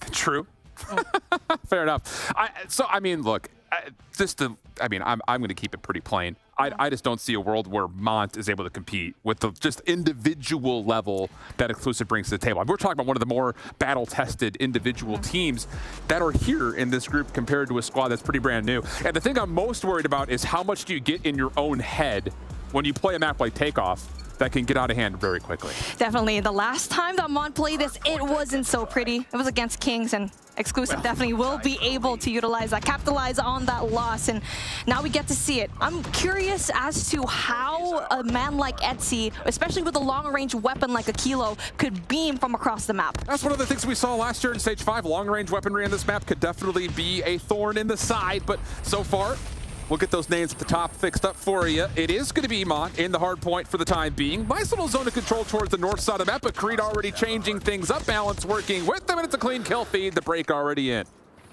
True. Fair enough. I mean, look, I'm going to keep it pretty plain. I just don't see a world where Mont is able to compete with the just individual level that Exclusive brings to the table. We're talking about one of the more battle-tested individual teams that are here in this group compared to a squad that's pretty brand new. And the thing I'm most worried about is how much do you get in your own head when you play a map like Takeoff that can get out of hand very quickly. Definitely. The last time that Mont played this, it wasn't so pretty. It was against Kings, and Exclusive definitely will be able to utilize that, capitalize on that loss, and now we get to see it. I'm curious as to how a man like Etsy, especially with a long-range weapon like a Kilo, could beam from across the map. That's one of the things we saw last year in Stage 5. Long-range weaponry on this map could definitely be a thorn in the side, but so far, we'll get those names at the top fixed up for you. It is going to be Mont in the hard point for the time being. Nice little zone of control towards the north side of the map, but Creed already changing things up. Balance working with them, and it's a clean kill feed. The break already in.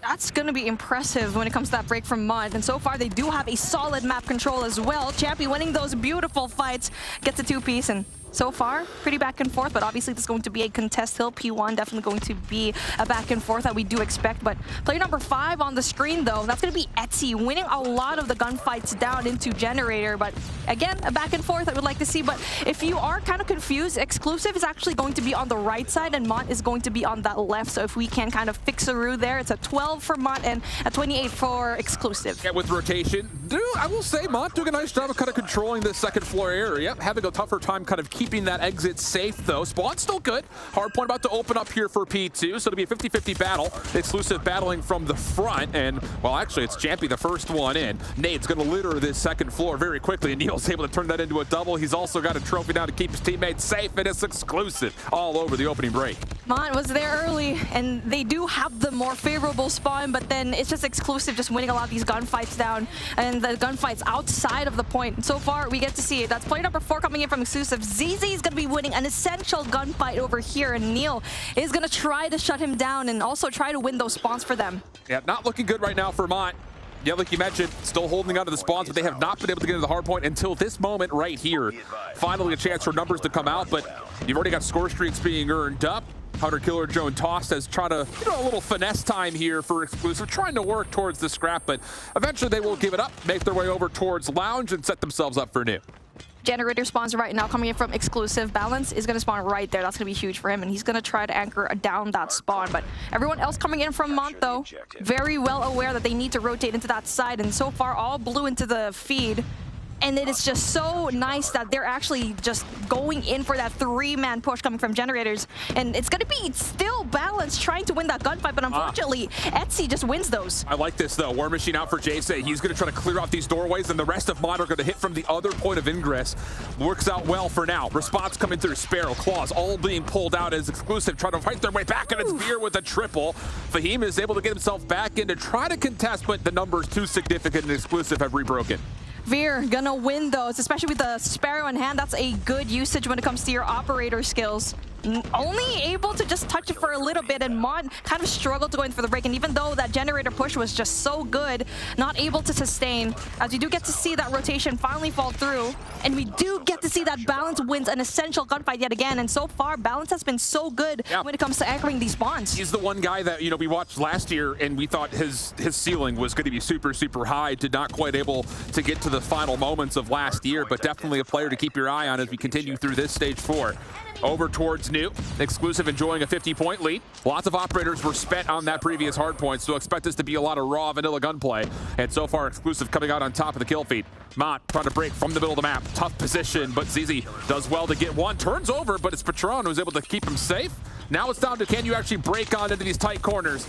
That's going to be impressive when it comes to that break from Mont. And so far, they do have a solid map control as well. Champy winning those beautiful fights, gets a 2-piece, and so far, pretty back and forth, but obviously this is going to be a contest hill. P1 definitely going to be a back and forth that we do expect. But player number 5 on the screen, though, that's going to be Etsy, winning a lot of the gunfights down into Generator. But again, a back and forth I would like to see. But if you are kind of confused, Exclusive is actually going to be on the right side, and Mont is going to be on that left. So if we can kind of fix a route there, it's a 12 for Mont and a 28 for Exclusive. Yeah, with rotation, I will say Mont doing a nice job of kind of controlling this second floor area. Having a tougher time kind of keeping that exit safe, though. Spawn's still good. Hardpoint about to open up here for P2, so it'll be a 50-50 battle. Exclusive battling from the front, and, well, actually, it's Champy the first one in. Nade's going to litter this second floor very quickly, and Neil's able to turn that into a double. He's also got a trophy now to keep his teammates safe, and it's Exclusive all over the opening break. Mont was there early, and they do have the more favorable spawn, but then it's just Exclusive just winning a lot of these gunfights down, and the gunfights outside of the point. And so far, we get to see it. That's player number 4 coming in from Exclusive. ZZ is going to be winning an essential gunfight over here, and Neil is going to try to shut him down and also try to win those spawns for them. Yeah, not looking good right now for Mont. Yeah, like you mentioned, still holding on to the spawns, but they have not been able to get into the hard point until this moment right here. Finally a chance for numbers to come out, but you've already got score streaks being earned up. Hunter Killer Joan Tossed has tried to, a little finesse time here for Exclusive, trying to work towards the scrap, but eventually they will give it up, make their way over towards Lounge, and set themselves up for new. Generator spawns right now coming in from Exclusive. Balance is going to spawn right there. That's going to be huge for him, and he's going to try to anchor down that spawn. But everyone else coming in from Mont, though, very well aware that they need to rotate into that side, and so far all blue into the feed. And it is just so nice that they're actually just going in for that 3-man push coming from Generators. And it's going to be still Balance trying to win that gunfight, but unfortunately, Etsy just wins those. I like this, though. War Machine out for Jace. He's going to try to clear out these doorways, and the rest of Mont are going to hit from the other point of ingress. Works out well for now. Response coming through. Sparrow, Claws, all being pulled out as Exclusive trying to fight their way back, and it's Veer with a triple. Fahim is able to get himself back in to try to contest, but the numbers too significant, and Exclusive have rebroken. Veer gonna win those, especially with the Sparrow in hand. That's a good usage when it comes to your operator skills. Only able to just touch it for a little bit, and Mont kind of struggled to go in for the break. And even though that Generator push was just so good, not able to sustain, as we do get to see that rotation finally fall through, and we do get to see that Balance wins an essential gunfight yet again. And so far, Balance has been so good when it comes to anchoring these spawns. He's the one guy that, we watched last year, and we thought his ceiling was going to be super, super high. Did not quite able to get to the final moments of last year, but definitely a player to keep your eye on as we continue through this stage 4. Over towards New. Exclusive enjoying a 50-point lead. Lots of operators were spent on that previous hard point, so expect this to be a lot of raw vanilla gunplay. And so far, Exclusive coming out on top of the kill feed. Mont trying to break from the middle of the map. Tough position, but ZZ does well to get one. Turns over, but it's Patron who's able to keep him safe. Now it's down to, can you actually break on into these tight corners?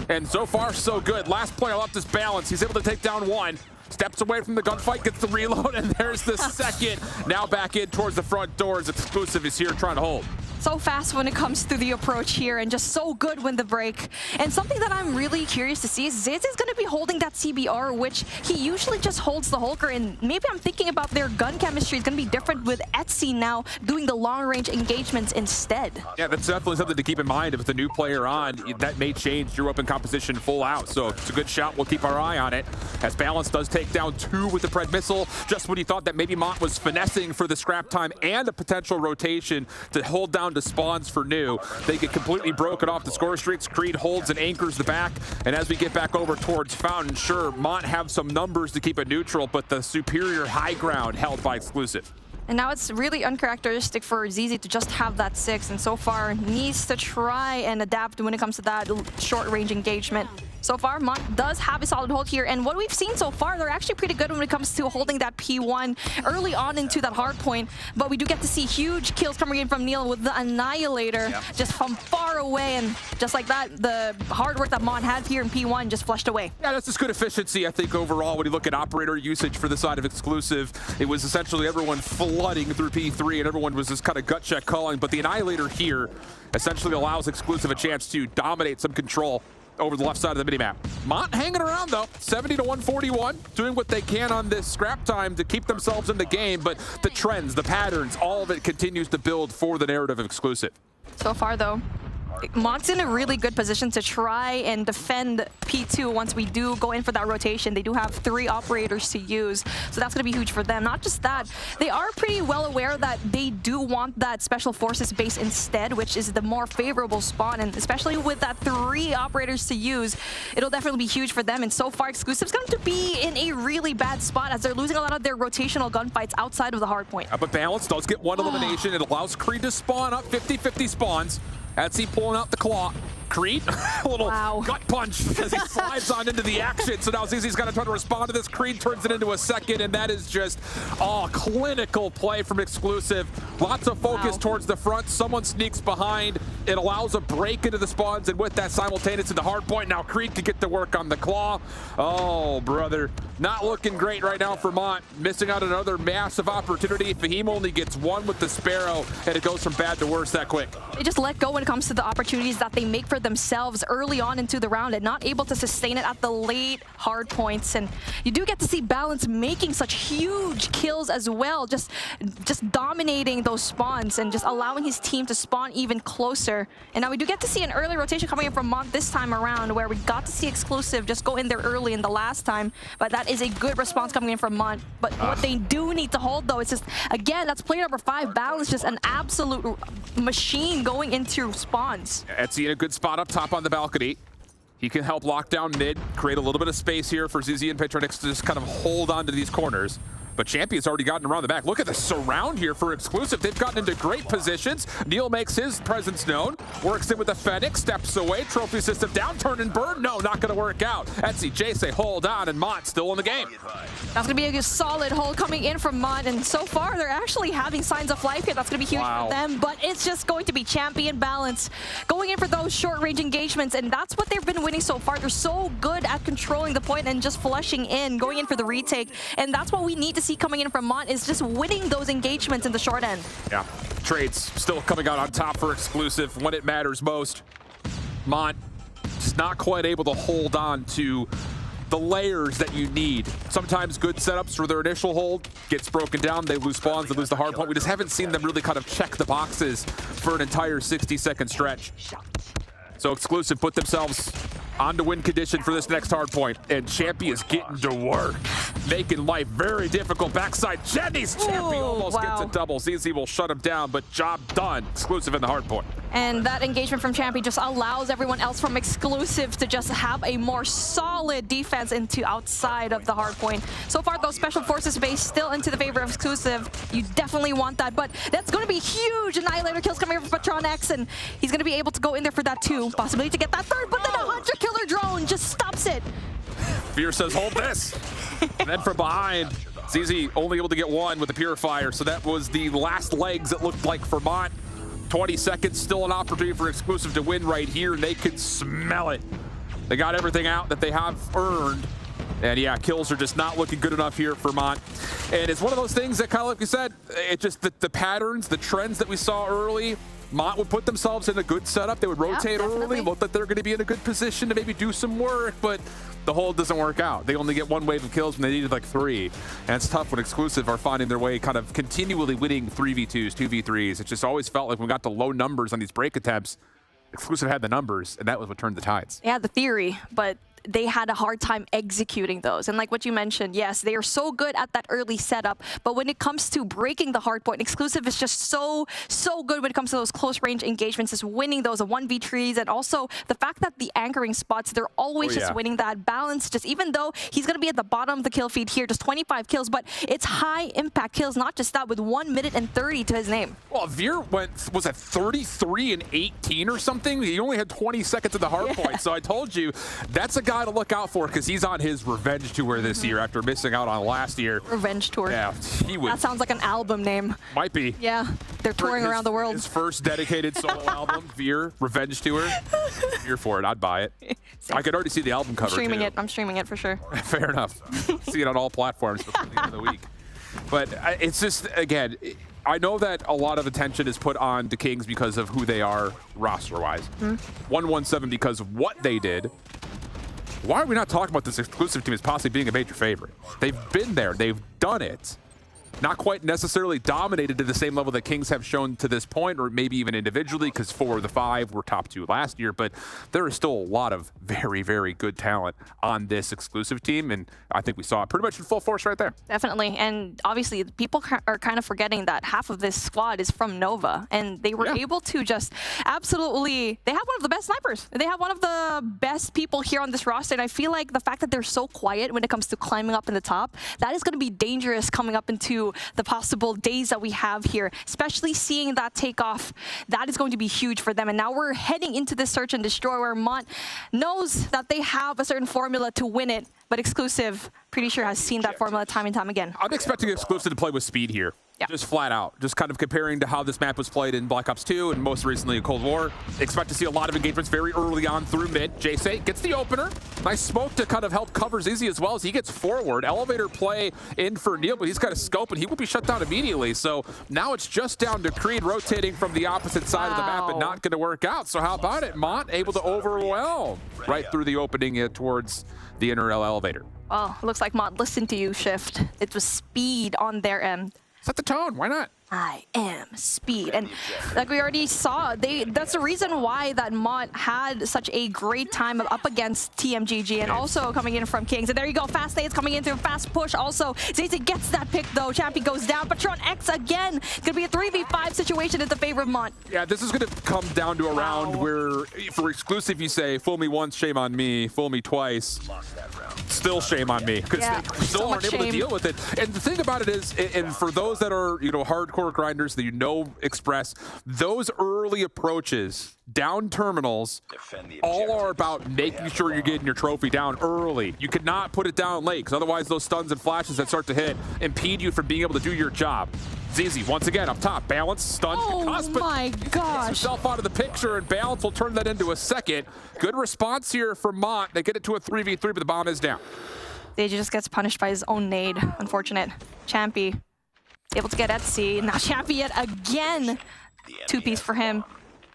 And so far, so good. Last player left is Balance. He's able to take down one. steps away from the gunfight, gets the reload, and there's the second. Now back in towards the front doors. Exclusive is here trying to hold. So fast when it comes to the approach here, and just so good when the break. And something that I'm really curious to see is Ziz is going to be holding that CBR, which he usually just holds the Hulker. And maybe I'm thinking about their gun chemistry is going to be different with Etsy now doing the long-range engagements instead. Yeah, that's definitely something to keep in mind. If it's a new player on, that may change your open composition full out. So it's a good shot. We'll keep our eye on it. As Balance does take down 2 with the Pred missile. Just when you thought that maybe Mont was finessing for the scrap time and a potential rotation to hold down to spawns for new, they get completely broken off the score streaks. Creed holds and anchors the back. And as we get back over towards Fountain, sure, Mont have some numbers to keep it neutral, but the superior high ground held by Exclusive. And now it's really uncharacteristic for ZZ to just have that 6, and so far needs to try and adapt when it comes to that short-range engagement. So far, Mont does have a solid hold here, and what we've seen so far, they're actually pretty good when it comes to holding that P1 early on into that hard point, but we do get to see huge kills coming in from Neil with the Annihilator just from far away, and just like that, the hard work that Mont had here in P1 just flushed away. Yeah, that's just good efficiency, I think, overall. When you look at operator usage for the side of Exclusive, it was essentially everyone flooding through P3, and everyone was just kind of gut check calling, but the Annihilator here essentially allows Exclusive a chance to dominate some control over the left side of the minimap. Mont hanging around though, 70 to 141, doing what they can on this scrap time to keep themselves in the game, but the trends, the patterns, all of it continues to build for the narrative of Exclusive. So far though, Mont's in a really good position to try and defend P2 once we do go in for that rotation. They do have 3 operators to use, so that's going to be huge for them. Not just that, they are pretty well aware that they do want that Special Forces base instead, which is the more favorable spawn, and especially with that 3 operators to use, it'll definitely be huge for them. And so far, Exclusive's going to be in a really bad spot as they're losing a lot of their rotational gunfights outside of the hard point. But Balance does get 1 elimination. It allows Creed to spawn up 50-50 spawns. Etsy pulling out the claw. Creed, a little gut punch as he slides on into the action. So now ZZ's got to try to respond to this. Creed turns it into a second, and that is just clinical play from Exclusive. Lots of focus towards the front. Someone sneaks behind. It allows a break into the spawns, and with that simultaneous to the hard point, now Creed can get to work on the claw. Oh, brother. Not looking great right now for Mont. Missing out another massive opportunity. Fahim only gets 1 with the Sparrow, and it goes from bad to worse that quick. They just let go when it comes to the opportunities that they make for themselves early on into the round and not able to sustain it at the late hard points. And you do get to see Balance making such huge kills as well, just dominating those spawns and just allowing his team to spawn even closer. And now we do get to see an early rotation coming in from Mont this time around, where we got to see Exclusive just go in there early in the last time, but that is a good response coming in from Mont. But what they do need to hold though, it's just, again, that's player number 5, Balance, just an absolute machine going into spawns. Etsy in a good spot up top on the balcony. He can help lock down mid, create a little bit of space here for ZZ and Patronix to just kind of hold on to these corners. But Champion's already gotten around the back. Look at the surround here for Exclusive. They've gotten into great positions. Neil makes his presence known. Works in with the Fenix, steps away. Trophy system down, turn and burn. No, not going to work out. Etsy, Jay say hold on, and Mont still in the game. That's going to be a solid hold coming in from Mont, and so far they're actually having signs of life here. That's going to be huge for them, but it's just going to be Champion Balance going in for those short-range engagements, and that's what they've been winning so far. They're so good at controlling the point and just flushing in, going in for the retake, and that's what we need to see coming in from Mont, is just winning those engagements in the short end. Yeah, trades still coming out on top for Exclusive when it matters most. Mont just not quite able to hold on to the layers that you need. Sometimes good setups for their initial hold gets broken down, they lose spawns, they lose the hard point. We just haven't seen them really kind of check the boxes for an entire 60-second stretch. So Exclusive put themselves on to win condition for this next hard point, and Champy is getting to work, making life very difficult. Backside Jenny's Champy almost gets a double. ZZ will shut him down, but job done. Exclusive in the hard point. And that engagement from Champy just allows everyone else from Exclusive to just have a more solid defense into outside of the hard point. So far, those Special Forces base still into the favor of Exclusive. You definitely want that, but that's going to be huge. Annihilator kills coming from Patron X, and he's going to be able to go in there for that too, possibly to get that third, but then a Hunter Killer drone just stops it. Fear says, hold this. And then from behind, ZZ only able to get 1 with the Purifier, so that was the last legs it looked like for Mont. 20 seconds, still an opportunity for Exclusive to win right here, and they can smell it. They got everything out that they have earned And yeah, kills are just not looking good enough here for Mont. And it's one of those things that kind of like you said, it just the patterns, the trends that we saw early, Mont would put themselves in a good setup. They would rotate early, look like they're going to be in a good position to maybe do some work, but the hold doesn't work out. They only get 1 wave of kills when they needed like 3. And it's tough when Exclusive are finding their way kind of continually winning 3v2s, 2v3s. It just always felt like when we got to low numbers on these break attempts, Exclusive had the numbers, and that was what turned the tides. They had the theory, but they had a hard time executing those. And like what you mentioned, yes, they are so good at that early setup, but when it comes to breaking the hard point, Exclusive is just so good when it comes to those close range engagements, is winning those 1v3s, and also the fact that the anchoring spots, they're always just winning that balance, just even though he's going to be at the bottom of the kill feed here, just 25 kills, but it's high impact kills, not just that, with 1 minute and 30 to his name. Well, Veer was at 33 and 18 or something. He only had 20 seconds at the hard point, so I told you, that's a guy to look out for because he's on his revenge tour this year after missing out on last year. Revenge tour. Yeah, he would. That sounds like an album name. Might be. Yeah, they're touring around the world. His first dedicated solo album, Veer, Revenge Tour. Here for it, I'd buy it. I could already see the album cover. I'm streaming it for sure. Fair enough. See it on all platforms before the end of the week. But it's just, again, I know that a lot of attention is put on the Kings because of who they are roster-wise. 117 because of what they did. Why are we not talking about this Exclusive team as possibly being a major favorite? They've been there. They've done it. Not quite necessarily dominated to the same level that Kings have shown to this point, or maybe even individually, because 4 of the 5 were top 2 last year, but there is still a lot of very, very good talent on this Exclusive team, and I think we saw it pretty much in full force right there. Definitely, and obviously people are kind of forgetting that half of this squad is from Nova, and they were able to just absolutely, they have one of the best snipers. They have one of the best people here on this roster, and I feel like the fact that they're so quiet when it comes to climbing up in the top, that is going to be dangerous coming up into the possible days that we have here, especially seeing that takeoff. That is going to be huge for them. And now we're heading into this search and destroy where Mont knows that they have a certain formula to win it, but Exclusive pretty sure has seen that formula time and time again. I'm expecting Exclusive to play with speed here. Just flat out. Just kind of comparing to how this map was played in Black Ops 2 and most recently in Cold War. Expect to see a lot of engagements very early on through mid. Jace gets the opener. Nice smoke to kind of help cover Zizi as well as he gets forward. Elevator play in for Neil, but he's got a scope and he will be shut down immediately. So now it's just down to Creed rotating from the opposite side of the map and not going to work out. So how about it? Mont able to overwhelm right through the opening towards the inner elevator. Well, it looks like Mont listened to you, Shift. It was speed on their end. Set the tone. Why not? I am speed. And like we already saw, that's the reason why that Mont had such a great time up against TMGG and also coming in from Kings. And there you go, fast nades coming in through a fast push. Also, Zazy gets that pick though. Champy goes down. Patron X again. Gonna be a 3v5 situation in the favor of Mont. Yeah, this is gonna come down to a round where for Exclusive you say, fool me once, shame on me. Fool me twice, still shame on me. Because they still aren't able to deal with it. And the thing about it is, and for those that are, hardcore grinders that Express, those early approaches down terminals all are about making sure you're getting your trophy down early. You cannot put it down late, because otherwise those stuns and flashes that start to hit impede you from being able to do your job. Zizi once again up top, balance, stun, concuss, but my gosh, gets himself out of the picture, and balance will turn that into a second. Good response here from Mont. They get it to a 3v3, but the bomb is down. Deja just gets punished by his own nade. Unfortunate. Champy able to get Etsy. Now Champy yet again. 2-piece for him.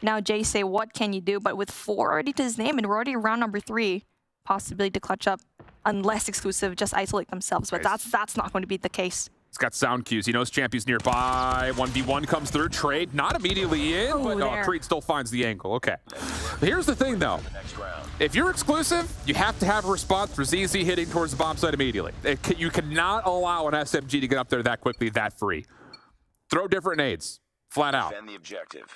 Now Jay say, what can you do? But with 4 already to his name, and we're already around number 3. Possibility to clutch up, unless Exclusive just isolate themselves. But that's not going to be the case. He's got sound cues. He knows Champy's nearby. 1v1 comes through. Trade not immediately in, but no, Creed still finds the angle. Okay. But here's the thing, though. If you're Exclusive, you have to have a response for ZZ hitting towards the bomb site immediately. You cannot allow an SMG to get up there that quickly, that free. Throw different nades, flat out.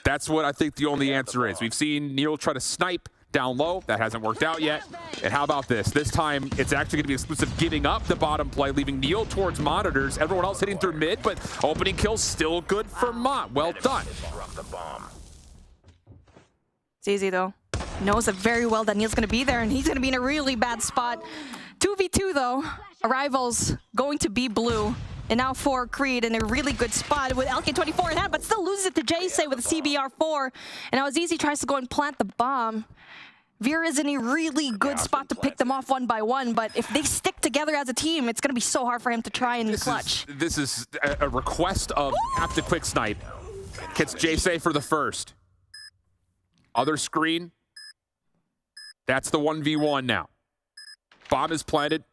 That's what I think the only answer is. We've seen Neil try to snipe down low. That hasn't worked out yet. And how about this? This time, it's actually going to be Exclusive giving up the bottom play, leaving Neil towards monitors. Everyone else hitting through mid, but opening kill still good for Mont. Well done. ZZ, though, knows it very well that Neil's going to be there, and he's going to be in a really bad spot. 2v2, though. Arrivals going to be blue. And now for Creed in a really good spot with LK24 in hand, but still loses it to Jace with a CBR4. And now ZZ tries to go and plant the bomb. Veer is in a really good spot to pick them off one by one, but if they stick together as a team, it's going to be so hard for him to try and clutch. This is a request of have to quick snipe. Gets J-Say for the first. Other screen. That's the 1v1 now. Bomb is planted.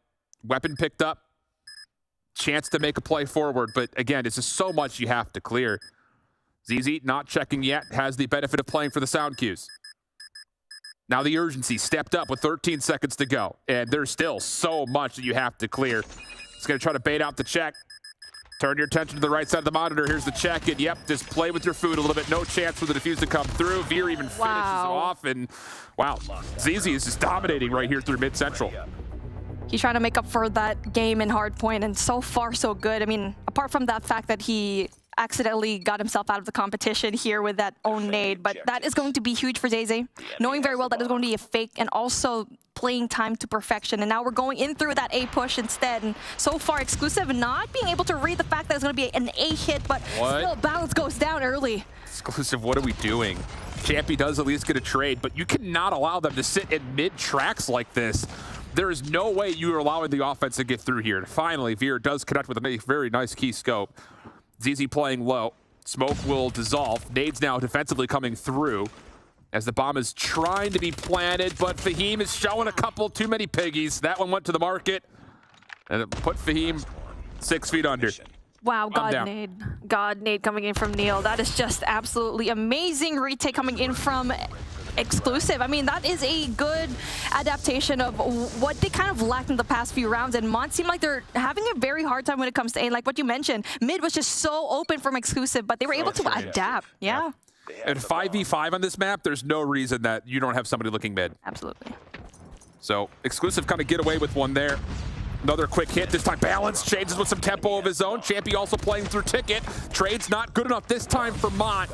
Weapon picked up. Chance to make a play forward, but again, it's just so much you have to clear. ZZ not checking yet, has the benefit of playing for the sound cues. Now the urgency stepped up with 13 seconds to go, and there's still so much that you have to clear. He's going to try to bait out the check. Turn your attention to the right side of the monitor. Here's the check, and yep, just play with your food a little bit. No chance for the defuse to come through. Veer even finishes it off, and wow, ZZ is just dominating right here through mid-central. He's trying to make up for that game in hardpoint, and so far so good. I mean, apart from that fact that he accidentally got himself out of the competition here with that own nade, but that is going to be huge for Zay, knowing very well that it's going to be a fake and also playing time to perfection. And now we're going in through that A push instead, and so far Exclusive not being able to read the fact that it's going to be an A hit, but still balance goes down early. Exclusive, what are we doing? Champy does at least get a trade, but you cannot allow them to sit in mid-tracks like this. There is no way you are allowing the offense to get through here. And finally, Veer does connect with a very nice key scope. ZZ playing low. Smoke will dissolve. Nades now defensively coming through as the bomb is trying to be planted, but Fahim is showing a couple too many piggies. That one went to the market, and it put Fahim 6 feet under. Wow, God nade coming in from Neil. That is just absolutely amazing retake coming in from Exclusive. I mean, that is a good adaptation of what they kind of lacked in the past few rounds, and Mont seemed like they're having a very hard time when it comes to aim. Like what you mentioned, mid was just so open from Exclusive, but they were able to adapt. Yeah. And 5v5 on this map, there's no reason that you don't have somebody looking mid. Absolutely. So Exclusive kind of get away with one there. Another quick hit, this time Balance changes with some tempo of his own. Champy also playing through Ticket. Trade's not good enough this time for Mont.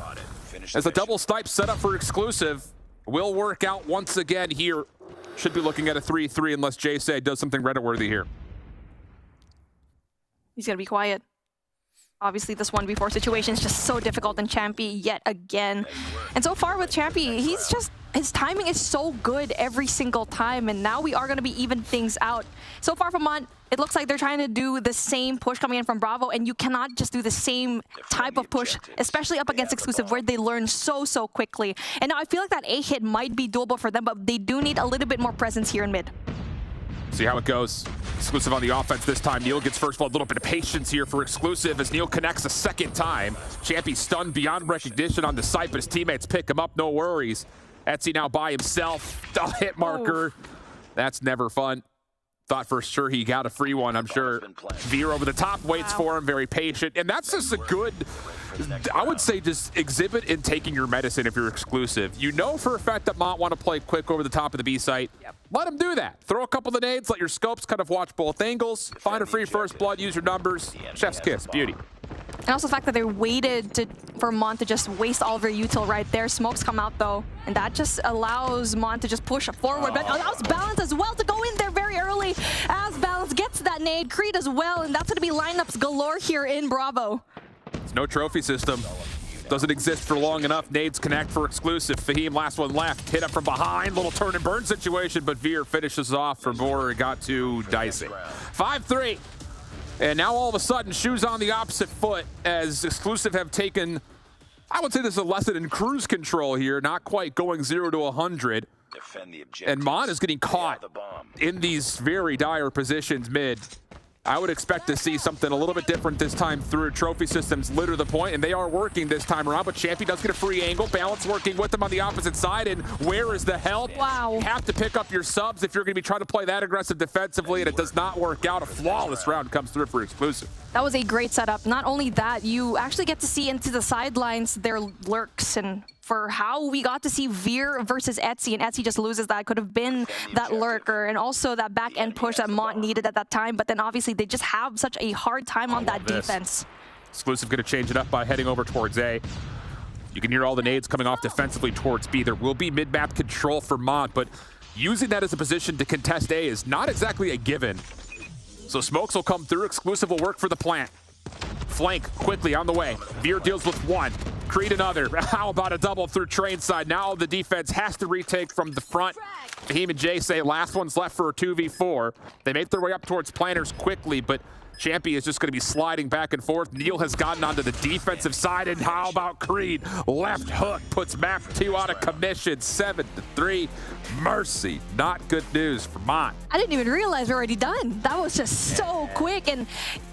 As a double snipe set up for Exclusive will work out once again here. Should be looking at a 3-3 unless J-Say does something Reddit-worthy here. He's going to be quiet. Obviously, this 1v4 situation is just so difficult in Champy yet again. And so far with Champy, his timing is so good every single time, and now we are going to be even things out. So far from Mont, it looks like they're trying to do the same push coming in from Bravo, and you cannot just do the same type of push, especially up against Exclusive, where they learn so quickly. And now I feel like that A hit might be doable for them, but they do need a little bit more presence here in mid. See how it goes. Exclusive on the offense this time. Neil gets first blood. A little bit of patience here for Exclusive as Neil connects a second time. Champy stunned beyond recognition on the site, but his teammates pick him up, no worries. Etsy now by himself. The hit marker. That's never fun. Thought for sure he got a free one, I'm sure. Veer over the top, waits for him, very patient. And that's just a good, I would say, just exhibit in taking your medicine if you're Exclusive. You know for a fact that Mont want to play quick over the top of the B site. Let him do that. Throw a couple of nades, let your scopes kind of watch both angles, find a free first blood, use your numbers. Chef's kiss, beauty. And also the fact that they waited for Mont to just waste all of their util right there. Smokes come out though, and that just allows Mont to just push forward, but allows Balance as well to go in there very early as Balance gets that nade. Creed as well, and that's going to be lineups galore here in Bravo. There's no trophy system. Doesn't exist for long enough. Nades connect for Exclusive. Fahim, last one left. Hit up from behind. Little turn and burn situation, but Veer finishes off for Boer. It got too dicey. 5-3. And now all of a sudden, shoes on the opposite foot as Exclusive have taken, I would say this is a lesson in cruise control here, not quite going 0 to 100. And Mont is getting caught in these very dire positions mid. I would expect to see something a little bit different this time through. Trophy systems litter the point, and they are working this time around, but Champy does get a free angle. Balance working with them on the opposite side, and where is the help? Wow. You have to pick up your subs if you're going to be trying to play that aggressive defensively, and it does not work out. A flawless round comes through for Exclusive. That was a great setup. Not only that, you actually get to see into the sidelines their lurks, and for how we got to see Veer versus Etsy, and Etsy just loses that. Could have been that lurker, and also that back end push that Mont needed at that time, but then obviously they just have such a hard time on that defense. Exclusive going to change it up by heading over towards A. You can hear all the nades coming off defensively towards B. There will be mid-map control for Mont, but using that as a position to contest A is not exactly a given. So smokes will come through. Exclusive will work for the plant. Flank quickly on the way. Veer deals with one. Creed another. How about a double through train side? Now the defense has to retake from the front. Fahim and Jay say last one's left for a 2v4. They make their way up towards planners quickly, but Champy is just going to be sliding back and forth. Neil has gotten onto the defensive side, and how about Creed? Left hook puts map 2 out of commission, 7-3. Mercy, not good news for Mont. I didn't even realize we're already done. That was just so quick, and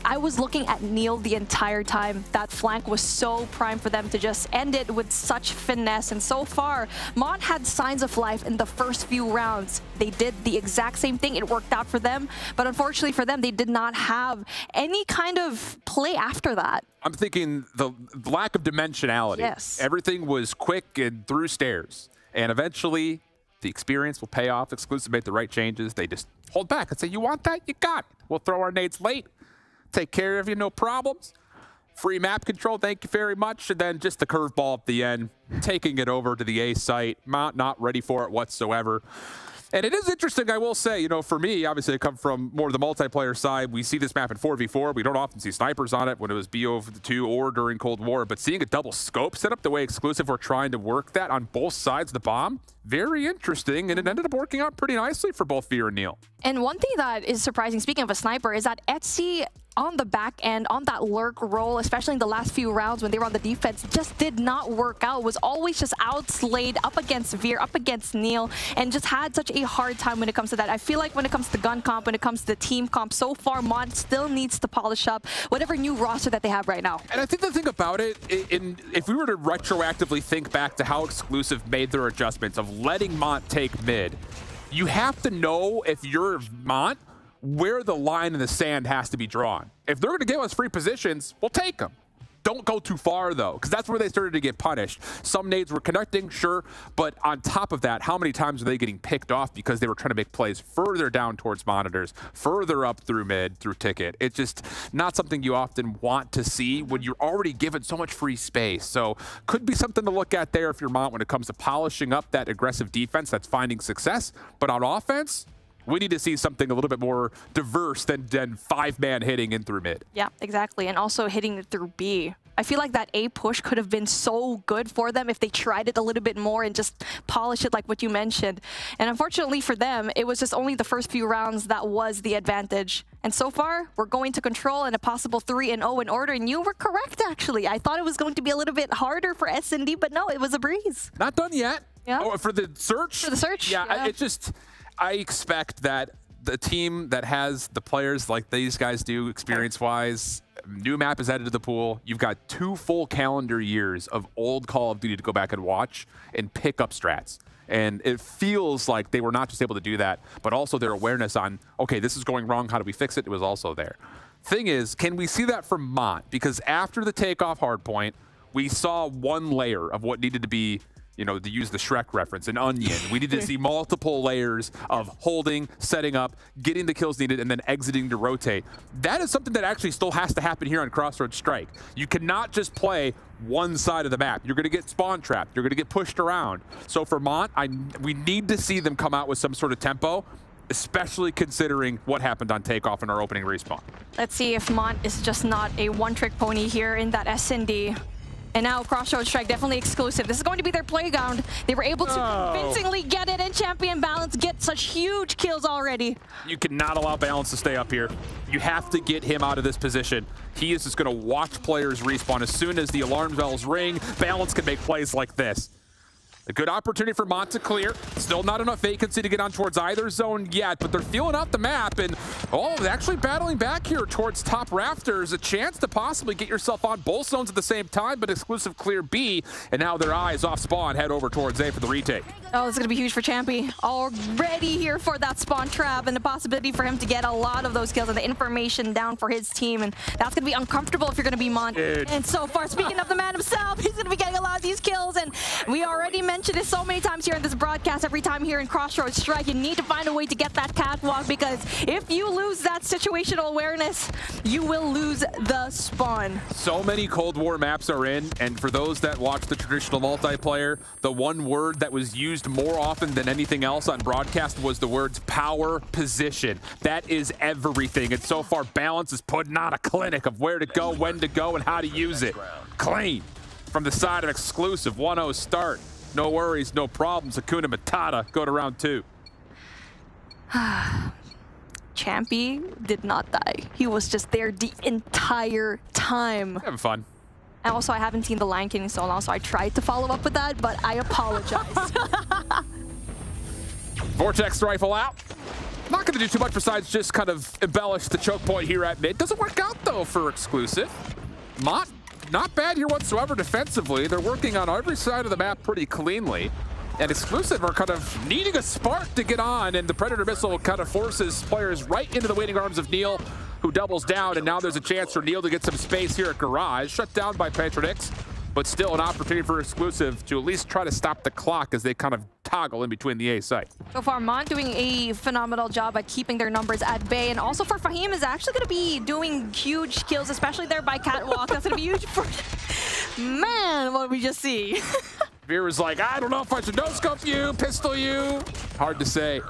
I was looking at Neil the entire time. That flank was so prime for them to just end it with such finesse, and so far, Mont had signs of life in the first few rounds. They did the exact same thing. It worked out for them, but unfortunately for them, they did not have any kind of play after that. I'm thinking the lack of dimensionality. Yes. Everything was quick and through stairs, and eventually the experience will pay off. Exclusive made the right changes. They just hold back and say, you want that? You got it. We'll throw our nades late. Take care of you, no problems. Free map control, thank you very much. And then just the curveball at the end, taking it over to the A site. Mont not ready for it whatsoever. And it is interesting, I will say, you know, for me, obviously I come from more of the multiplayer side. We see this map in 4v4. We don't often see snipers on it when it was BO2 or during Cold War, but seeing a double scope set up the way Exclusive were trying to work that on both sides of the bomb, very interesting, and it ended up working out pretty nicely for both Veer and Neil. And one thing that is surprising, speaking of a sniper, is that Etsy on the back end, on that lurk role, especially in the last few rounds when they were on the defense, just did not work out. Was always just outslayed up against Veer, up against Neil, and just had such a hard time when it comes to that. I feel like when it comes to gun comp, when it comes to team comp, so far Mont still needs to polish up whatever new roster that they have right now. And I think the thing about it, if we were to retroactively think back to how Exclusive made their adjustments of letting Mont take mid, you have to know, if you're Mont, where the line in the sand has to be drawn. If they're going to give us free positions, we'll take them. Don't go too far, though, because that's where they started to get punished. Some nades were connecting, sure, but on top of that, how many times are they getting picked off because they were trying to make plays further down towards monitors, further up through mid, through ticket? It's just not something you often want to see when you're already given so much free space. So could be something to look at there if you're Mont when it comes to polishing up that aggressive defense that's finding success. But on offense, we need to see something a little bit more diverse than 5-man hitting in through mid. Yeah, exactly. And also hitting it through B. I feel like that A push could have been so good for them if they tried it a little bit more and just polish it like what you mentioned. And unfortunately for them, it was just only the first few rounds that was the advantage. And so far, we're going to control and a possible 3-0 in order. And you were correct, actually. I thought it was going to be a little bit harder for S&D, but no, it was a breeze. Not done yet. Yeah. Oh, for the search? For the search? Yeah. It's just, I expect that the team that has the players like these guys do, experience-wise, new map is added to the pool. You've got 2 full calendar years of old Call of Duty to go back and watch and pick up strats. And it feels like they were not just able to do that, but also their awareness on, okay, this is going wrong, how do we fix it? It was also there. Thing is, can we see that from Mont? Because after the takeoff hardpoint, we saw one layer of what needed to be, you know, to use the Shrek reference, an onion. We need to see multiple layers of holding, setting up, getting the kills needed, and then exiting to rotate. That is something that actually still has to happen here on Crossroads Strike. You cannot just play one side of the map. You're going to get spawn trapped. You're going to get pushed around. So for Mont, we need to see them come out with some sort of tempo, especially considering what happened on takeoff in our opening respawn. Let's see if Mont is just not a one-trick pony here in that S&D. And now Crossroads Strike, definitely exclusive. This is going to be their playground. They were able to convincingly get it in champion balance, get such huge kills already. You cannot allow Balance to stay up here. You have to get him out of this position. He is just going to watch players respawn. As soon as the alarm bells ring, Balance can make plays like this. A good opportunity for Mont to clear. Still not enough vacancy to get on towards either zone yet, but they're feeling out the map, and actually battling back here towards top rafters. A chance to possibly get yourself on both zones at the same time, but exclusive clear B, and now their eyes off spawn head over towards A for the retake. Oh, this is going to be huge for Champy. Already here for that spawn trap and the possibility for him to get a lot of those kills and the information down for his team, and that's going to be uncomfortable if you're going to be Mont. Dude. And so far, speaking of the man himself, he's going to be getting a lot of these kills, and we already mentioned it so many times here in this broadcast. Every time here in Crossroads Strike, you need to find a way to get that catwalk, because if you lose that situational awareness, you will lose the spawn. So many Cold War maps are in, and for those that watch the traditional multiplayer, the one word that was used more often than anything else on broadcast was the words power position. That is everything, and so far Balance is putting on a clinic of where to go, when to go, and how to use it. Clean. from the side of Exclusive. 1-0 start. No worries, no problems. Hakuna Matata. Go to round 2. Champy did not die. He was just there the entire time. Having fun. And also, I haven't seen The Lion King in so long, so I tried to follow up with that, but I apologize. Vortex rifle out. Not going to do too much besides just kind of embellish the choke point here at mid. Doesn't work out, though, for Exclusive. Mont, not bad here whatsoever defensively. They're working on every side of the map pretty cleanly. And Exclusive are kind of needing a spark to get on, and the Predator missile kind of forces players right into the waiting arms of Neil, who doubles down, and now there's a chance for Neil to get some space here at Garage. Shut down by Patronix, but still an opportunity for Exclusive to at least try to stop the clock as they kind of toggle in between the A site. So far, Mont doing a phenomenal job at keeping their numbers at bay, and also for Fahim is actually going to be doing huge kills, especially there by Catwalk. That's going to be huge for... Man, what did we just see? Veer was like, I don't know if I should no-scope you, pistol you. Hard to say.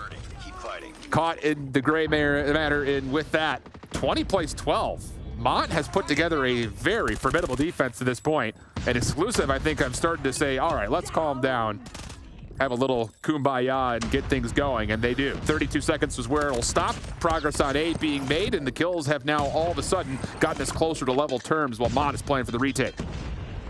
Caught in the gray matter, and with that, 20 plays 12. Mont has put together a very formidable defense to this point, and Exclusive, I think I'm starting to say, all right, let's calm down, have a little kumbaya and get things going, and they do. 32 seconds was where it'll stop. Progress on A being made, and the kills have now all of a sudden gotten us closer to level terms while Mont is playing for the retake.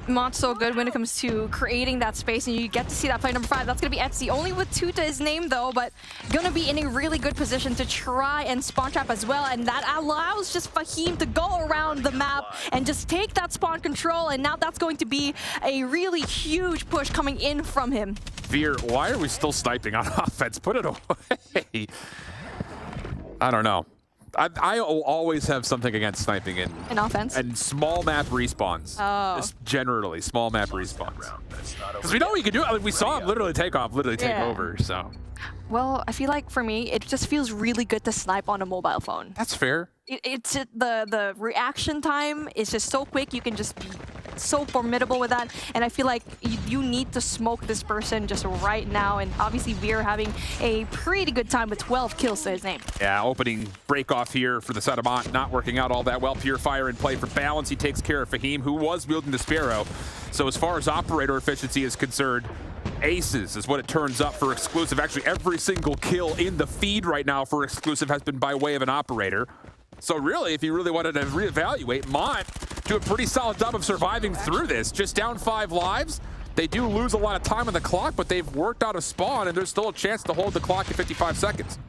Mont's so good when it comes to creating that space, and you get to see that play number 5. That's going to be Etsy, only with 2 to his name, though, but going to be in a really good position to try and spawn trap as well, and that allows just Fahim to go around the map and just take that spawn control, and now that's going to be a really huge push coming in from him. Veer, why are we still sniping on offense? Put it away. I don't know. I always have something against sniping in offense and small map respawns. Oh. Just generally small map respawns. Because we know we can do it. I mean, we saw him literally take off, literally take over. So. Well, I feel like for me, it just feels really good to snipe on a mobile phone. That's fair. It's the reaction time is just so quick. You can just be so formidable with that, and I feel like you need to smoke this person just right now, and obviously Veer having a pretty good time with 12 kills to his name. Yeah, opening break off here for the side of Mont, not working out all that well. Purifier in play for balance. He takes care of Fahim, who was wielding the Sparrow. So as far as operator efficiency is concerned, aces is what it turns up for Exclusive. Actually, every single kill in the feed right now for Exclusive has been by way of an operator. So really, if you really wanted to reevaluate, Mont do a pretty solid job of surviving through this. Just down 5 lives. They do lose a lot of time on the clock, but they've worked out a spawn, and there's still a chance to hold the clock at 55 seconds.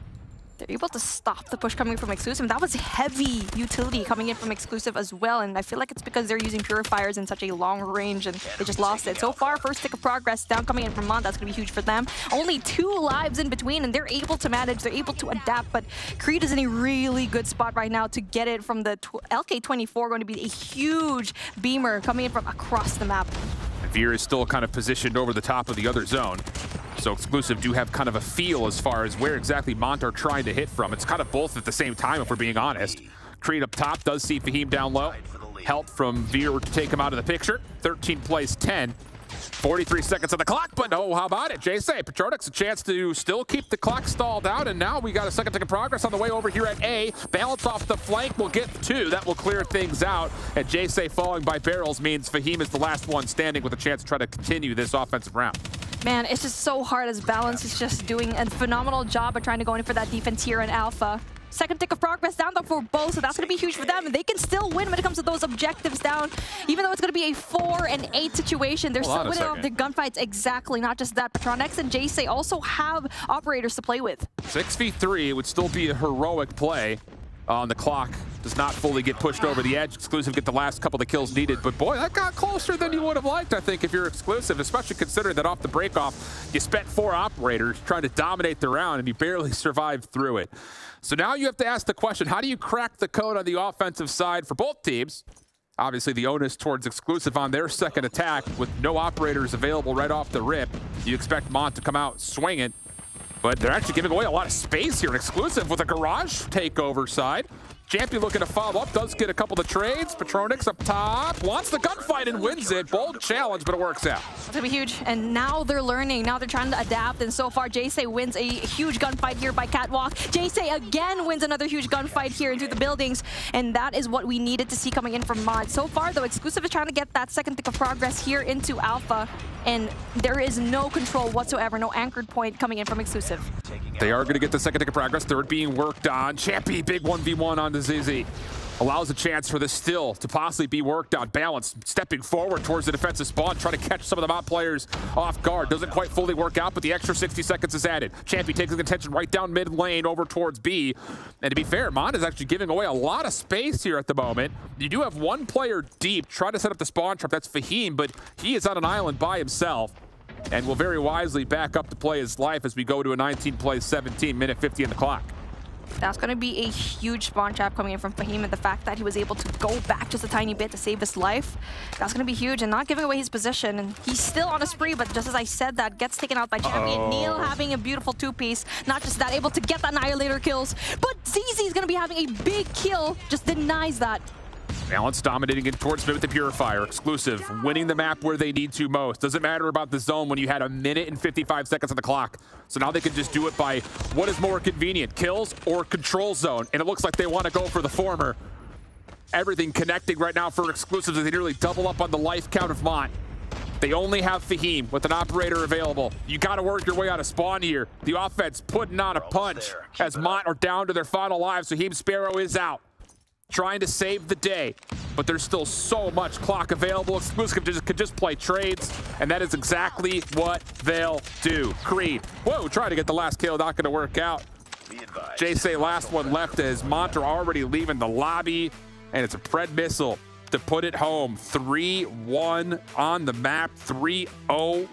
They're able to stop the push coming from Exclusive. That was heavy utility coming in from Exclusive as well, and I feel like it's because they're using Purifiers in such a long range, and they just lost it. So far, first tick of progress down coming in from Mont. That's going to be huge for them. Only 2 lives in between, and they're able to manage. They're able to adapt, but Creed is in a really good spot right now to get it from the LK24. Going to be a huge beamer coming in from across the map. Veer is still kind of positioned over the top of the other zone. So Exclusive do have kind of a feel as far as where exactly Mont are trying to hit from. It's kind of both at the same time, if we're being honest. Creed up top does see Fahim down low. Help from Veer to take him out of the picture. 13 plays 10. 43 seconds on the clock, but oh, how about it? Jay-Say, Patronix a chance to still keep the clock stalled out, and now we got a second tick of progress on the way over here at A. Balance off the flank will get 2. That will clear things out, and Jay-Say falling by barrels means Fahim is the last one standing with a chance to try to continue this offensive round. Man, it's just so hard as Balance is just doing a phenomenal job of trying to go in for that defense here in Alpha. Second tick of progress down though for both, so that's going to be huge for them, and they can still win when it comes to those objectives down. Even though it's going to be a 4 and 8 situation, they're still winning off the gunfights. Exactly, not just that. Patronix and Jay-Say also have operators to play with. 6v3 would still be a heroic play on the clock. Does not fully get pushed over the edge. Exclusive get the last couple of kills needed, but boy, that got closer than you would have liked, I think, if you're Exclusive, especially considering that off the break-off, you spent 4 operators trying to dominate the round, and you barely survived through it. So now you have to ask the question, how do you crack the code on the offensive side for both teams? Obviously, the onus towards Exclusive on their second attack with no operators available right off the rip. You expect Mont to come out swinging, but they're actually giving away a lot of space here. Exclusive with a Garage takeover side. Champion looking to follow up, does get a couple of trades. Patronix up top, wants the gunfight and wins it. Bold challenge, but it works out. It's gonna be huge, and now they're learning. Now they're trying to adapt, and so far, Jace wins a huge gunfight here by Catwalk. Jace again wins another huge gunfight here into the buildings, and that is what we needed to see coming in from Mont. So far, though, Exclusive is trying to get that second tick of progress here into Alpha, and there is no control whatsoever, no anchored point coming in from Exclusive. They are going to get the second tick of progress. Third being worked on. Champy, big 1v1 on the Zizi. Allows a chance for this still to possibly be worked on. Balance, stepping forward towards the defensive spawn, trying to catch some of the Mont players off guard. Doesn't quite fully work out, but the extra 60 seconds is added. Champy takes the attention right down mid lane over towards B. And to be fair, Mont is actually giving away a lot of space here at the moment. You do have one player deep trying to set up the spawn trap. That's Fahim, but he is on an island by himself and will very wisely back up to play his life as we go to a 19-play 17, minute 50 in the clock. That's going to be a huge spawn trap coming in from Fahim, and the fact that he was able to go back just a tiny bit to save his life, that's going to be huge, and not giving away his position. And he's still on a spree, but just as I said, that gets taken out by Champion. Neil having a beautiful two-piece. Not just that, able to get the Annihilator kills, but ZZ is going to be having a big kill, just denies that. Balance dominating it towards mid with the Purifier. Exclusive, winning the map where they need to most. Doesn't matter about the zone when you had a minute and 55 seconds on the clock. So now they can just do it by what is more convenient, kills or control zone. And it looks like they want to go for the former. Everything connecting right now for Exclusives as they nearly double up on the life count of Mont. They only have Fahim with an operator available. You got to work your way out of spawn here. The offense putting on a punch as Mont are down to their final lives. Fahim Sparrow is out, trying to save the day, but there's still so much clock available. Exclusive could just play trades, and that is exactly what they'll do. Creed, whoa, trying to get the last kill, not gonna work out. Jace last one left as Mont are already leaving the lobby, and it's a Pred missile to put it home. 3-1 on the map, 3-0.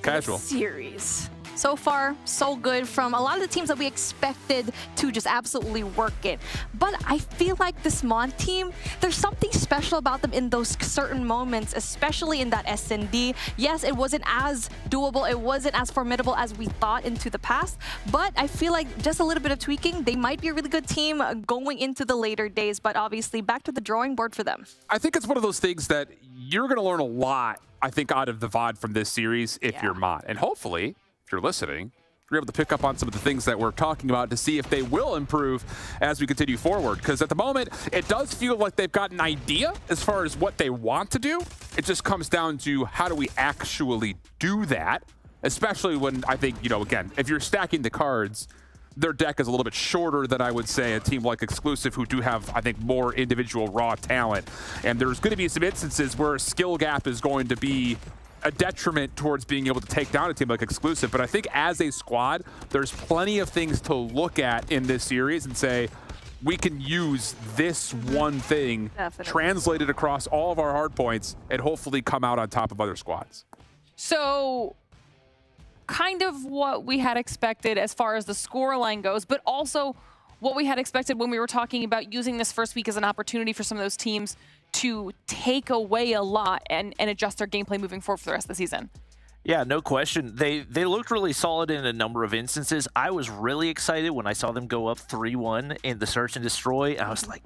Casual. Series. So far, so good from a lot of the teams that we expected to just absolutely work it. But I feel like this Mont team, there's something special about them in those certain moments, especially in that S&D. Yes, it wasn't as doable, it wasn't as formidable as we thought into the past, but I feel like just a little bit of tweaking, they might be a really good team going into the later days, but obviously back to the drawing board for them. I think it's one of those things that you're going to learn a lot, I think, out of the VOD from this series if you're Mont. And hopefully, if you're listening, you're able to pick up on some of the things that we're talking about to see if they will improve as we continue forward. Because at the moment, it does feel like they've got an idea as far as what they want to do. It just comes down to how do we actually do that, especially when I think, again, if you're stacking the cards, their deck is a little bit shorter than I would say a team like Exclusive, who do have, I think, more individual raw talent. And there's going to be some instances where a skill gap is going to be a detriment towards being able to take down a team like Exclusive. But I think as a squad, there's plenty of things to look at in this series and say, we can use this one thing, translated across all of our hard points, and hopefully come out on top of other squads. So kind of what we had expected as far as the scoreline goes, but also what we had expected when we were talking about using this first week as an opportunity for some of those teams to take away a lot and adjust their gameplay moving forward for the rest of the season. Yeah, no question. They looked really solid in a number of instances. I was really excited when I saw them go up 3-1 in the search and destroy. I was like,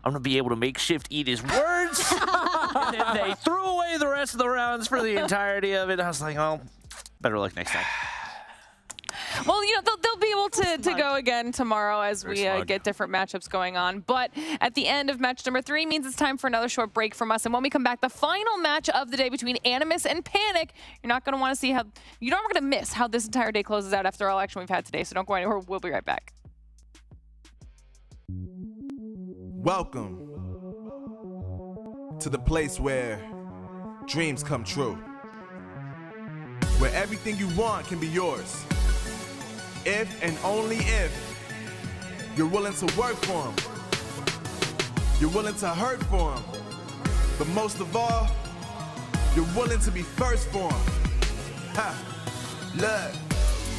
I'm going to be able to make Shift eat his words. And then they threw away the rest of the rounds for the entirety of it. I was like, oh, better luck next time. Well, they'll be able to go again tomorrow as we get different matchups going on. But at the end of match number 3 means it's time for another short break from us. And when we come back, the final match of the day between Animus and Panic. You're not going to want to see how, you're not going to miss how this entire day closes out after all action we've had today. So don't go anywhere. We'll be right back. Welcome to the place where dreams come true, where everything you want can be yours. If and only if you're willing to work for them, you're willing to hurt for them, but most of all, you're willing to be first for them. Ha! Look,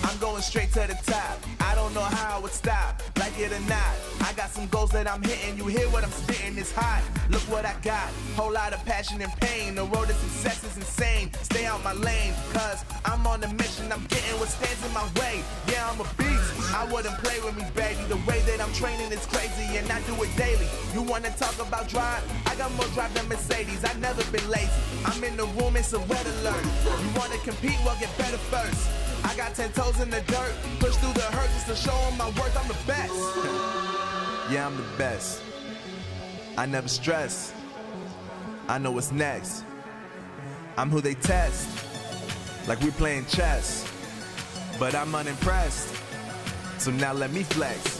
I'm going straight to the top. I don't know how I would stop, like it or not. I got some goals that I'm hitting. You hear what I'm spitting? It's hot. Look what I got. Whole lot of passion and pain. The road to success is insane. Stay out my lane, cause I'm on a mission. I'm getting what stands in my way. Yeah, I'm a beast. I wouldn't play with me, baby. The way that I'm training is crazy, and I do it daily. You wanna talk about drive? I got more drive than Mercedes. I've never been lazy. I'm in the room, it's a red alert. You wanna compete? Well, get better first. I got 10 toes in the dirt. Push through the hurt just to show them my worth. I'm the best. Yeah, I'm the best. I never stress. I know what's next. I'm who they test. Like we playing chess. But I'm unimpressed. So now let me flex.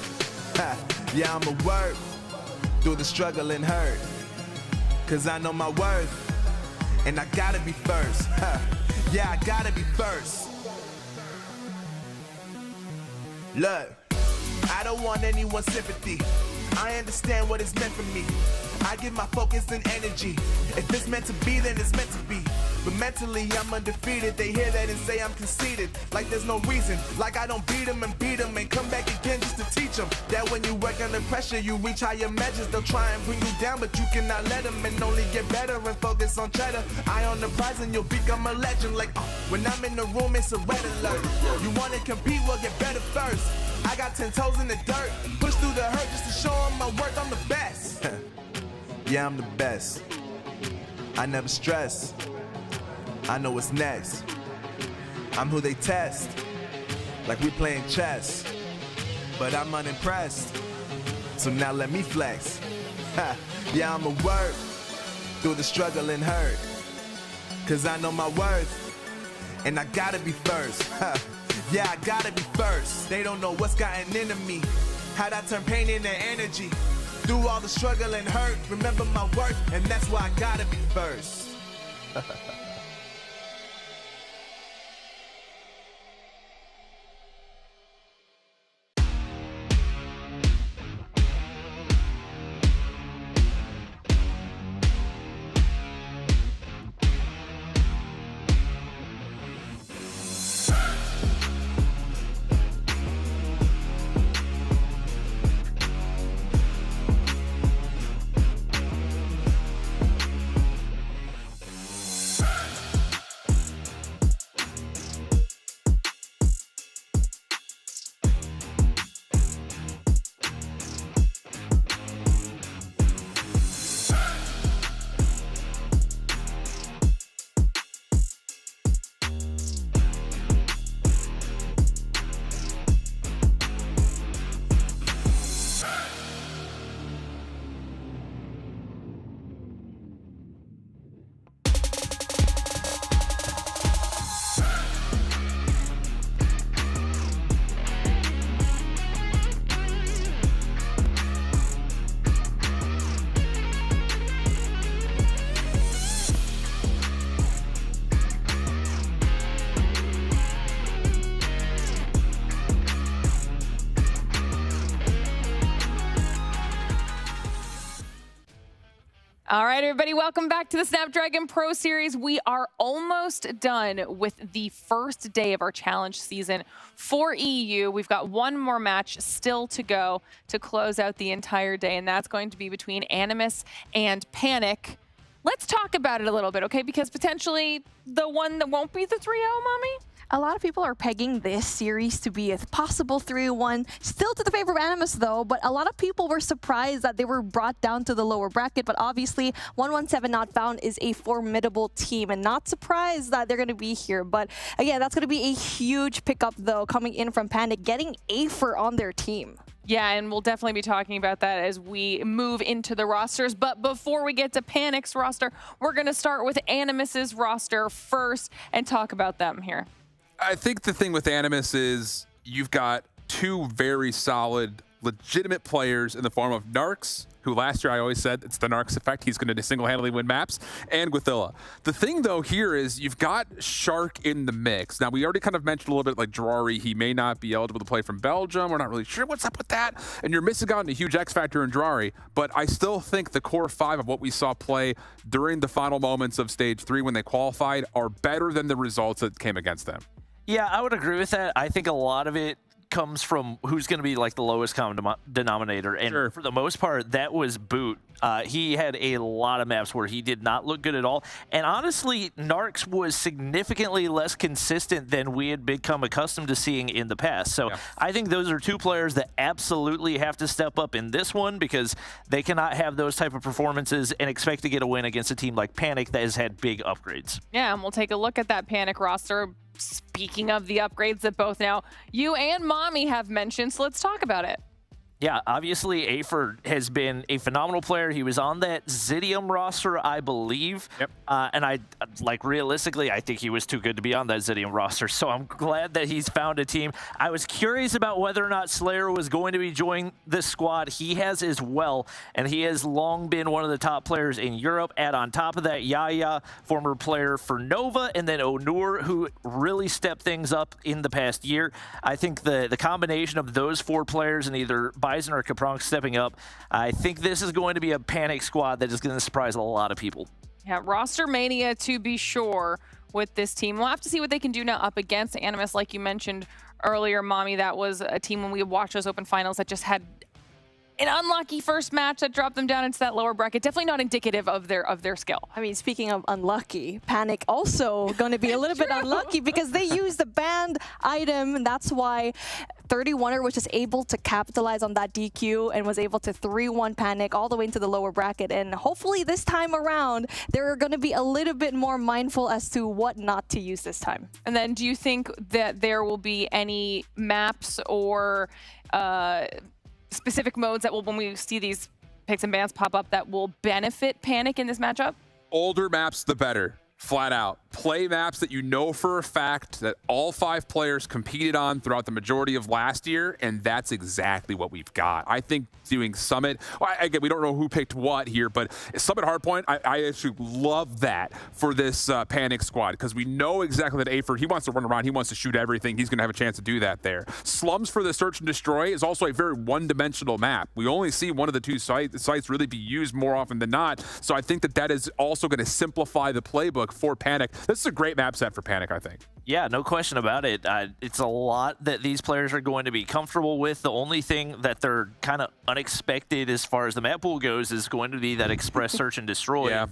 Ha. Yeah, I'ma work through the struggle and hurt. Cause I know my worth. And I gotta be first. Ha. Yeah, I gotta be first. Look, I don't want anyone's sympathy. I understand what it's meant for me. I give my focus and energy. If it's meant to be, then it's meant to be. But mentally, I'm undefeated. They hear that and say I'm conceited. Like there's no reason. Like I don't beat them and come back again just to teach them that when you work under pressure, you reach higher measures. They'll try and bring you down, but you cannot let them, and only get better and focus on cheddar. Eye on the prize and you'll become a legend. Like, when I'm in the room, it's a red alert. You want to compete? Well, get better first. I got 10 toes in the dirt. Push through the hurt just to show them my worth. I'm the best. Yeah, I'm the best. I never stress. I know what's next. I'm who they test. Like we playing chess. But I'm unimpressed. So now let me flex. Ha. Yeah, I'ma work through the struggle and hurt. Cause I know my worth. And I gotta be first. Ha. Yeah, I gotta be first. They don't know what's gotten into me. How'd I turn pain into energy? Through all the struggle and hurt, remember my worth, and that's why I gotta be first. All right, everybody, welcome back to the Snapdragon Pro Series. We are almost done with the first day of our challenge season for EU. We've got one more match still to go to close out the entire day, and that's going to be between Animus and Panic. Let's talk about it a little bit, okay? Because potentially the one that won't be the 3-0, Mommy? A lot of people are pegging this series to be a possible 3-1. Still to the favor of Animus, though, but a lot of people were surprised that they were brought down to the lower bracket. But obviously, 117 Not Found is a formidable team, and not surprised that they're going to be here. But again, that's going to be a huge pickup, though, coming in from Panic, getting Afer on their team. Yeah, and we'll definitely be talking about that as we move into the rosters. But before we get to Panic's roster, we're going to start with Animus's roster first and talk about them here. I think the thing with Animus is you've got two very solid, legitimate players in the form of Narcs, who last year I always said it's the Narcs effect. He's going to single-handedly win maps, and Guathilla. The thing, though, here is you've got Shark in the mix. Now, we already kind of mentioned a little bit like Drari. He may not be eligible to play from Belgium. We're not really sure what's up with that. And you're missing out on a huge X factor in Drari. But I still think the core five of what we saw play during the final moments of Stage 3 when they qualified are better than the results that came against them. Yeah, I would agree with that. I think a lot of it comes from who's going to be like the lowest common denominator. And for the most part, that was Boot. He had a lot of maps where he did not look good at all. And honestly, Narcs was significantly less consistent than we had become accustomed to seeing in the past. So I think those are two players that absolutely have to step up in this one, because they cannot have those type of performances and expect to get a win against a team like Panic that has had big upgrades. Yeah, and we'll take a look at that Panic roster. Speaking of the upgrades that both now you and Mommy have mentioned, so let's talk about it. Yeah, obviously, Afer has been a phenomenal player. He was on that Zidium roster, I believe. Yep. And realistically, I think he was too good to be on that Zidium roster. So I'm glad that he's found a team. I was curious about whether or not Slayer was going to be joining this squad. He has as well, and he has long been one of the top players in Europe. Add on top of that, Yaya, former player for Nova, and then Onur, who really stepped things up in the past year. I think the combination of those four players and either Bison or Caprong stepping up, I think this is going to be a Panic squad that is going to surprise a lot of people. Yeah, roster mania to be sure with this team. We'll have to see what they can do now up against Animus. Like you mentioned earlier, Mommy, that was a team when we watched those open finals that just had an unlucky first match that dropped them down into that lower bracket. Definitely not indicative of their skill. I mean, speaking of unlucky, Panic also going to be a little bit unlucky because they used the banned item, and that's why 31er was just able to capitalize on that DQ and was able to 3-1 Panic all the way into the lower bracket. And hopefully this time around, they're going to be a little bit more mindful as to what not to use this time. And then do you think that there will be any maps or specific modes that will, when we see these picks and bans pop up, that will benefit Panic in this matchup? Older maps, the better. Flat out. Play maps that you know for a fact that all 5 players competed on throughout the majority of last year, and that's exactly what we've got. I think doing Summit, again, we don't know who picked what here, but Summit Hardpoint, I actually love that for this Panic squad, because we know exactly that Afer, he wants to run around, he wants to shoot everything, he's going to have a chance to do that there. Slums for the Search and Destroy is also a very one-dimensional map. We only see one of the two sites really be used more often than not, so I think that that is also going to simplify the playbook for Panic. This is a great map set for Panic, I think. Yeah, no question about it. It's a lot that these players are going to be comfortable with. The only thing that they're kind of unexpected as far as the map pool goes is going to be that Express Search and Destroy. Yeah.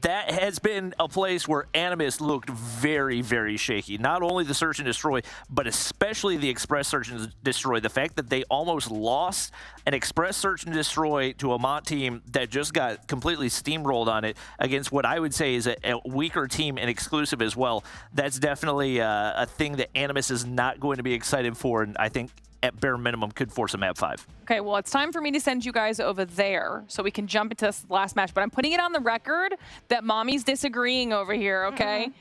That has been a place where Animus looked very, very shaky. Not only the Search and Destroy, but especially the Express Search and Destroy. The fact that they almost lost an Express Search and Destroy to a Mont team that just got completely steamrolled on it against what I would say is a weaker team and exclusive as well. That's definitely a thing that Animus is not going to be excited for, and I think at bare minimum could force a map 5. Okay, well, it's time for me to send you guys over there so we can jump into this last match. But I'm putting it on the record that Mommy's disagreeing over here, okay?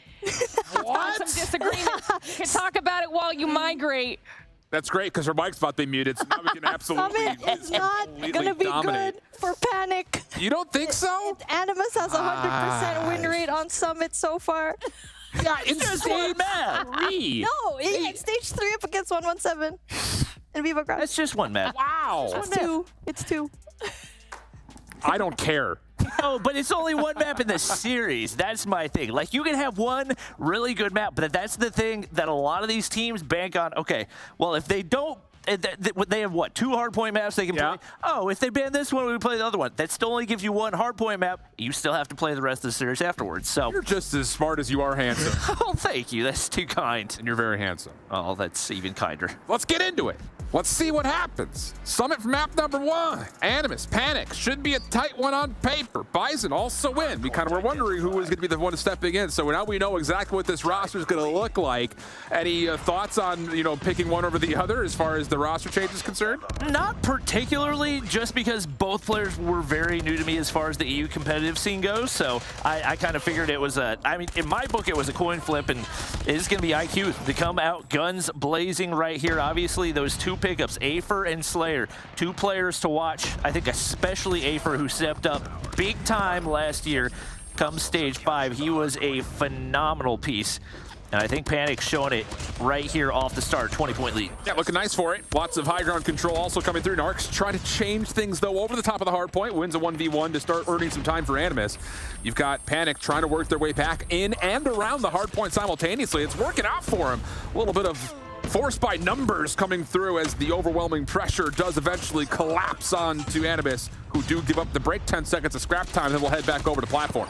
What? Some disagreements. You can talk about it while you migrate. That's great, because her mic's about to be muted, so now we can absolutely Summit is not going to be dominate. good for Panic. You don't think so? Animus has a 100% win rate on Summit so far. Yeah, it's just one map. No, it's stage 3 up against 117 in Viva Grass. That's just one map. Wow. It's two. I don't care. No, but it's only one map in the series. That's my thing. Like, you can have one really good map, but that's the thing that a lot of these teams bank on. Okay, well, if they don't, they have what, 2 hardpoint maps they can play? Oh, if they ban this one, we play the other one. That still only gives you 1 hardpoint map. You still have to play the rest of the series afterwards. So You're just as smart as you are handsome. oh, thank you. That's too kind. And you're very handsome. Oh, that's even kinder. Let's get into it. Let's see what happens. Summit for map number 1. Animus, Panic. Should be a tight one on paper. Bison also win. We kind of were wondering who was going to be the one stepping in. So now we know exactly what this roster is going to look like. Any thoughts on, picking one over the other as far as the roster change is concerned? Not particularly, just because both players were very new to me as far as the EU competitive scene goes. So I kind of figured it was in my book, it was a coin flip, and it is going to be IQ to come out guns blazing right here. Obviously, those 2 pickups, Afer and Slayer, 2 players to watch. I think especially Afer, who stepped up big time last year. Come stage 5, he was a phenomenal piece And I think Panic's showing it right here off the start, 20-point lead. Yeah, looking nice for it. Lots of high ground control also coming through. Narcs trying to change things, though, over the top of the hard point. Wins a 1v1 to start earning some time for Animus. You've got Panic trying to work their way back in and around the hard point simultaneously. It's working out for them. A little bit of force by numbers coming through as the overwhelming pressure does eventually collapse onto Animus, who do give up the break. 10 seconds of scrap time, then we'll head back over to platform.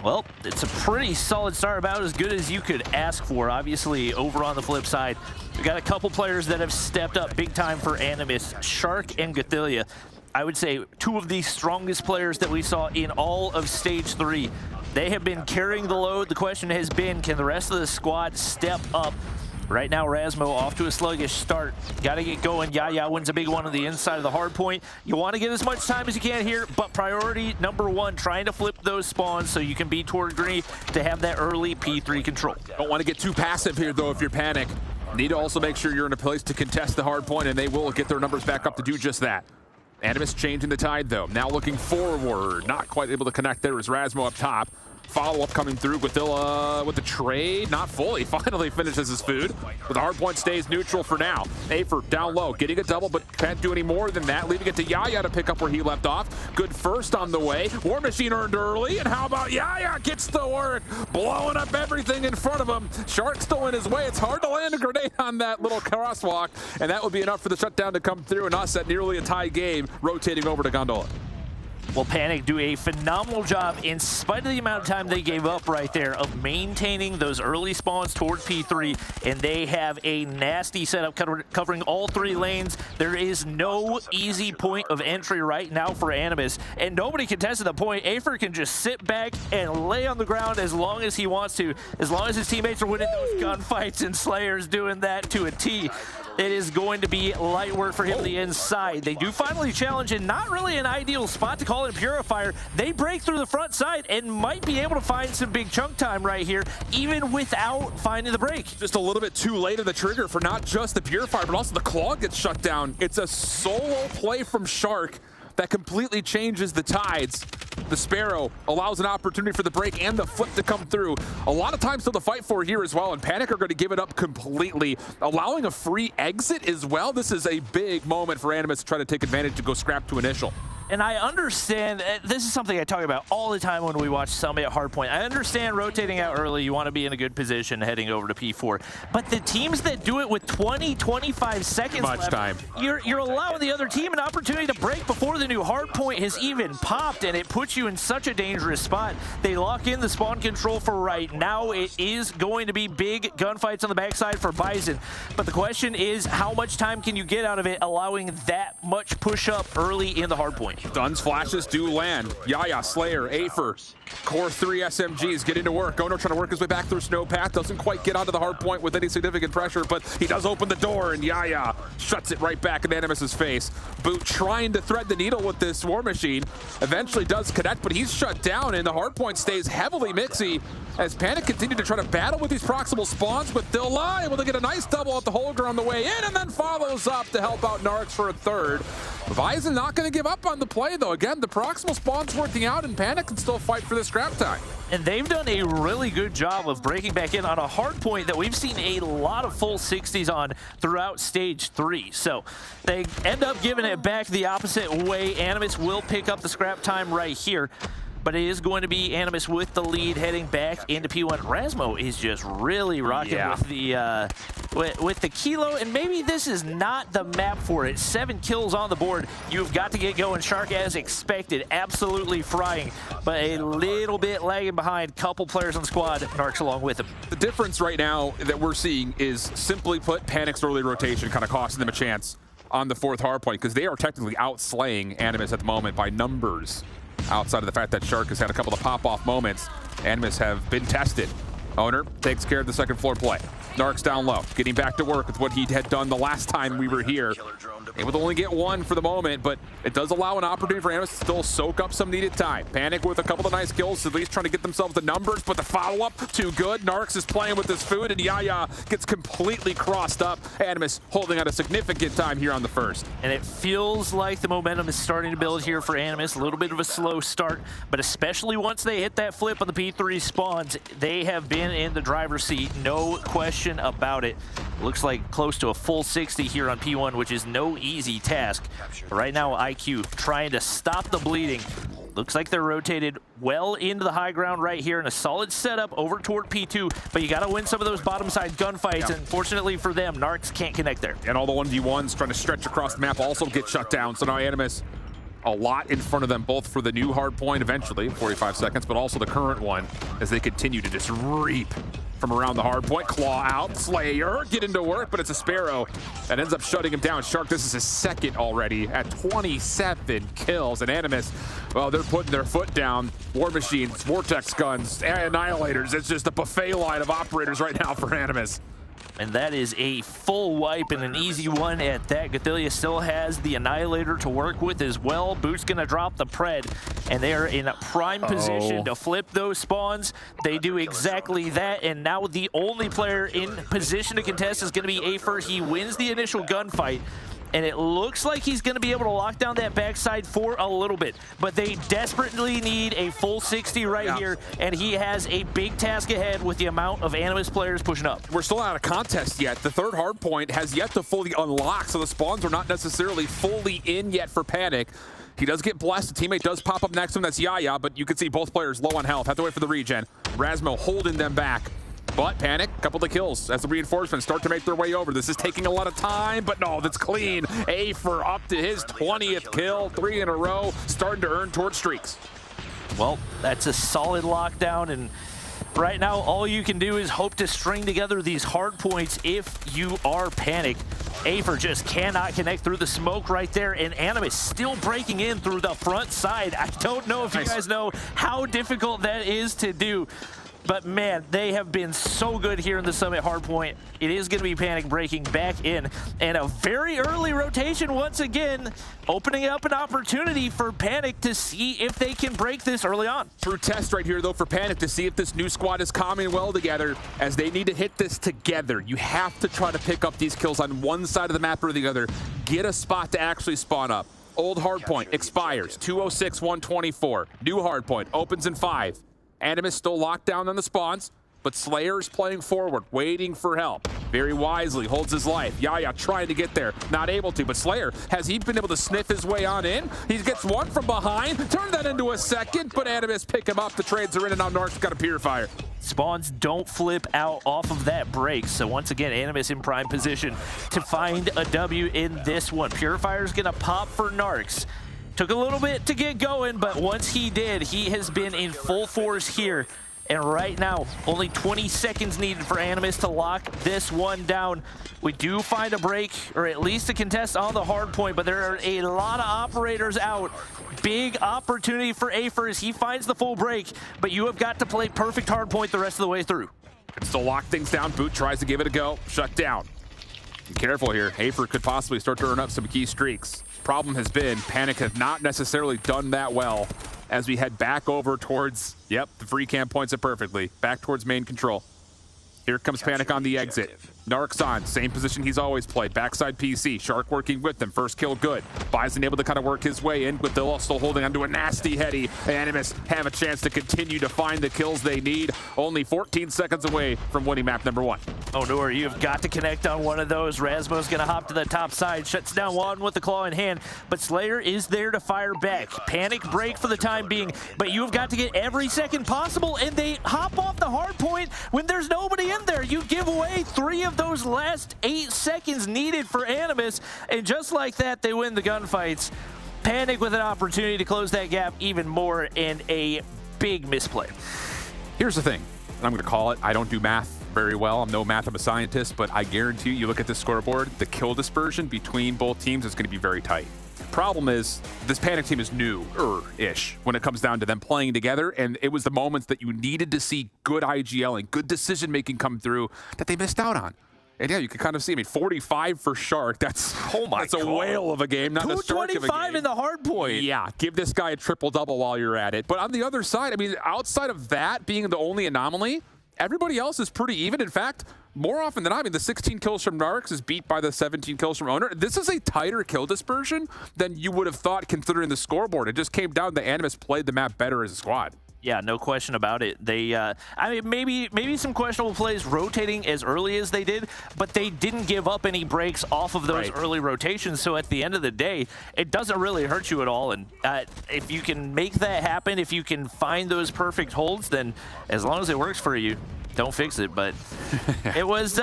Well, it's a pretty solid start, about as good as you could ask for. Obviously, over on the flip side, we got a couple players that have stepped up big time for Animus, Shark and Gothillia. I would say two of the strongest players that we saw in all of Stage 3. They have been carrying the load. The question has been, can the rest of the squad step up? Right now, Rasmo off to a sluggish start. Got to get going. Yaya wins a big one on the inside of the hard point. You want to get as much time as you can here, but priority number one, trying to flip those spawns so you can be toward green to have that early P3 control. Don't want to get too passive here, though, if you're Panic. Need to also make sure you're in a place to contest the hard point, and they will get their numbers back up to do just that. Animus changing the tide, though. Now looking forward. Not quite able to connect there as Rasmo up top. Follow-up coming through. Gothilla with the trade. Not fully. Finally finishes his food. But the hard point stays neutral for now. Afer down low. Getting a double, but can't do any more than that. Leaving it to Yaya to pick up where he left off. Good first on the way. War Machine earned early. And how about Yaya gets to work? Blowing up everything in front of him. Shark still in his way. It's hard to land a grenade on that little crosswalk. And that would be enough for the shutdown to come through. And us at nearly a tie game, rotating over to Gondola. Well, Panic do a phenomenal job, in spite of the amount of time they gave up right there, of maintaining those early spawns toward P3, and they have a nasty setup covering all three lanes. There is no easy point of entry right now for Animus, and nobody contested the point. Afer can just sit back and lay on the ground as long as he wants to, as long as his teammates are winning those gunfights, and Slayer's doing that to a T. It is going to be light work for him the inside. They do finally challenge in not really an ideal spot to call it a purifier. They break through the front side and might be able to find some big chunk time right here, even without finding the break. Just a little bit too late of the trigger for not just the purifier, but also the claw gets shut down. It's a solo play from Shark that completely changes the tides. The Sparrow allows an opportunity for the break and the flip to come through. A lot of time still to fight for here as well, and Panic are going to give it up completely, allowing a free exit as well. This is a big moment for Animus to try to take advantage to go scrap to initial. And I understand, this is something I talk about all the time when we watch somebody at Hardpoint. I understand rotating out early, you want to be in a good position heading over to P4. But the teams that do it with 20, 25 seconds left, time. You're allowing the other team an opportunity to break before the new hardpoint has even popped, and it puts you in such a dangerous spot. They lock in the spawn control for right now. It is going to be big gunfights on the backside for Bison. But the question is, how much time can you get out of it, allowing that much push up early in the hardpoint? Duns flashes do land. Yaya, Slayer, Afer, Core 3 SMGs getting to work. Ono trying to work his way back through Snowpath. Doesn't quite get onto the hard point with any significant pressure, but he does open the door, and Yaya shuts it right back in Animus's face. Boot trying to thread the needle with this War Machine. Eventually does connect, but he's shut down, and the hard point stays heavily mixy as Panic continue to try to battle with these proximal spawns, but they'll lie able to get a nice double at the Holger on the way in, and then follows up to help out Narcs for a third. Bison not going to give up on the play, though. Again, the proximal spawn's working out, and Panic can still fight for the scrap time. And they've done a really good job of breaking back in on a hard point that we've seen a lot of full 60s on throughout Stage 3. So they end up giving it back the opposite way. Animus will pick up the scrap time right here, but it is going to be Animus with the lead heading back into P1. Rasmo is just really rocking with the kilo, and maybe this is not the map for it. 7 kills on the board. You've got to get going. Shark, as expected, absolutely frying, but a little bit lagging behind. Couple players on the squad, Narcs along with him. The difference right now that we're seeing is, simply put, Panic's early rotation kind of costing them a chance on the fourth hard point, because they are technically outslaying Animus at the moment by numbers. Outside of the fact that Shark has had a couple of pop-off moments, Animus have been tested. Owner takes care of the second floor play. Narcs down low, getting back to work with what he had done the last time we were here. Able to only get one for the moment, but it does allow an opportunity for Animus to still soak up some needed time. Panic with a couple of nice kills, at least trying to get themselves the numbers, but the follow-up, too good. Narcs is playing with his food, and Yaya gets completely crossed up. Animus holding out a significant time here on the first. And it feels like the momentum is starting to build here for Animus. A little bit of a slow start, but especially once they hit that flip on the P3 spawns, they have been in the driver's seat, no question about it. Looks like close to a full 60 here on P1, which is no easy task. Right now, IQ trying to stop the bleeding. Looks like they're rotated well into the high ground right here in a solid setup over toward P2, but you got to win some of those bottom side gunfights, and fortunately for them, Narcs can't connect there. And all the 1v1s trying to stretch across the map also get shut down, so now Animus a lot in front of them, both for the new hard point eventually, 45 seconds, but also the current one as they continue to just reap from around the hard point. Claw out, Slayer, get into work, but it's a Sparrow that ends up shutting him down. Shark, this is his second already at 27 kills. And Animus, well, they're putting their foot down. War Machines, Vortex Guns, Annihilators. It's just a buffet line of operators right now for Animus. And that is a full wipe and an easy one at that. Gothillia still has the Annihilator to work with as well. Boot's gonna drop the Pred, and they are in a prime position to flip those spawns. They do exactly that, and now the only player in position to contest is gonna be Afer. He wins the initial gunfight, and it looks like he's going to be able to lock down that backside for a little bit. But they desperately need a full 60 right here, and he has a big task ahead with the amount of Animus players pushing up. We're still out of contest yet. The third hard point has yet to fully unlock, so the spawns are not necessarily fully in yet for Panic. He does get blessed. A teammate does pop up next to him. That's Yaya, but you can see both players low on health. Have to wait for the regen. Rasmo holding them back. But Panic, couple of kills as the reinforcements start to make their way over. This is taking a lot of time, but no, that's clean. Afer up to his 20th kill, 3 in a row, starting to earn towards streaks. Well, that's a solid lockdown, and right now all you can do is hope to string together these hard points if you are Panic. Afer just cannot connect through the smoke right there, and Animus still breaking in through the front side. I don't know if you guys know how difficult that is to do. But man, they have been so good here in the Summit hardpoint. It is going to be Panic breaking back in, and a very early rotation once again, opening up an opportunity for Panic to see if they can break this early on. True test right here though for Panic to see if this new squad is calming well together, as they need to hit this together. You have to try to pick up these kills on one side of the map or the other. Get a spot to actually spawn up. Old hardpoint expires 206, 124. New hardpoint opens in 5. Animus still locked down on the spawns, but Slayer's playing forward, waiting for help. Very wisely holds his life. Yaya trying to get there, not able to, but Slayer, has he been able to sniff his way on in? He gets one from behind, turn that into a second, but Animus pick him up. The trades are in, and now Narc's got a Purifier. Spawns don't flip out off of that break, so once again, Animus in prime position to find a W in this one. Purifier's gonna pop for Narcs. Took a little bit to get going, but once he did, he has been in full force here. And right now, only 20 seconds needed for Animus to lock this one down. We do find a break, or at least a contest on the hard point, but there are a lot of operators out. Big opportunity for Afer as he finds the full break, but you have got to play perfect hard point the rest of the way through. Can still lock things down. Boot tries to give it a go. Shut down. Be careful here. Afer could possibly start to earn up some key streaks. Problem has been Panic have not necessarily done that well as we head back over towards, the free camp points it perfectly, back towards main control. Here comes Panic on the exit. Narc's on, same position he's always played. Backside PC, Shark working with them. First kill good. Bison able to kind of work his way in, with Dilla still holding onto a nasty heady. Animus have a chance to continue to find the kills they need. Only 14 seconds away from winning map number 1. Oh, Noor, you've got to connect on one of those. Rasmo's gonna hop to the top side, shuts down one with the claw in hand, but Slayer is there to fire back. Panic break for the time being, but you've got to get every second possible, and they hop off the hard point when there's nobody in there. You give away 3 of those last 8 seconds needed for Animus, and just like that, they win the gunfights. Panic with an opportunity to close that gap even more, and a big misplay. Here's the thing, and I'm gonna call it, I don't do math very well. I'm no math, I'm a scientist, but I guarantee you look at this scoreboard, the kill dispersion between both teams is gonna be very tight. Problem is, this Panic team is new-ish when it comes down to them playing together, and it was the moments that you needed to see good IGL and good decision-making come through that they missed out on. And yeah, you can kind of see, I mean, 45 for Shark. That's a whale of a game, not a Shark of a game. 225 in the hard point. Yeah, give this guy a triple-double while you're at it. But on the other side, I mean, outside of that being the only anomaly, everybody else is pretty even. In fact, more often than not, I mean, the 16 kills from Narcs is beat by the 17 kills from Owner. This is a tighter kill dispersion than you would have thought considering the scoreboard. It just came down to Animus played the map better as a squad. Yeah, no question about it. They, I mean, maybe some questionable plays rotating as early as they did, but they didn't give up any breaks off of those early rotations. So at the end of the day, it doesn't really hurt you at all. And if you can make that happen, if you can find those perfect holds, then as long as it works for you, don't fix it. But it was,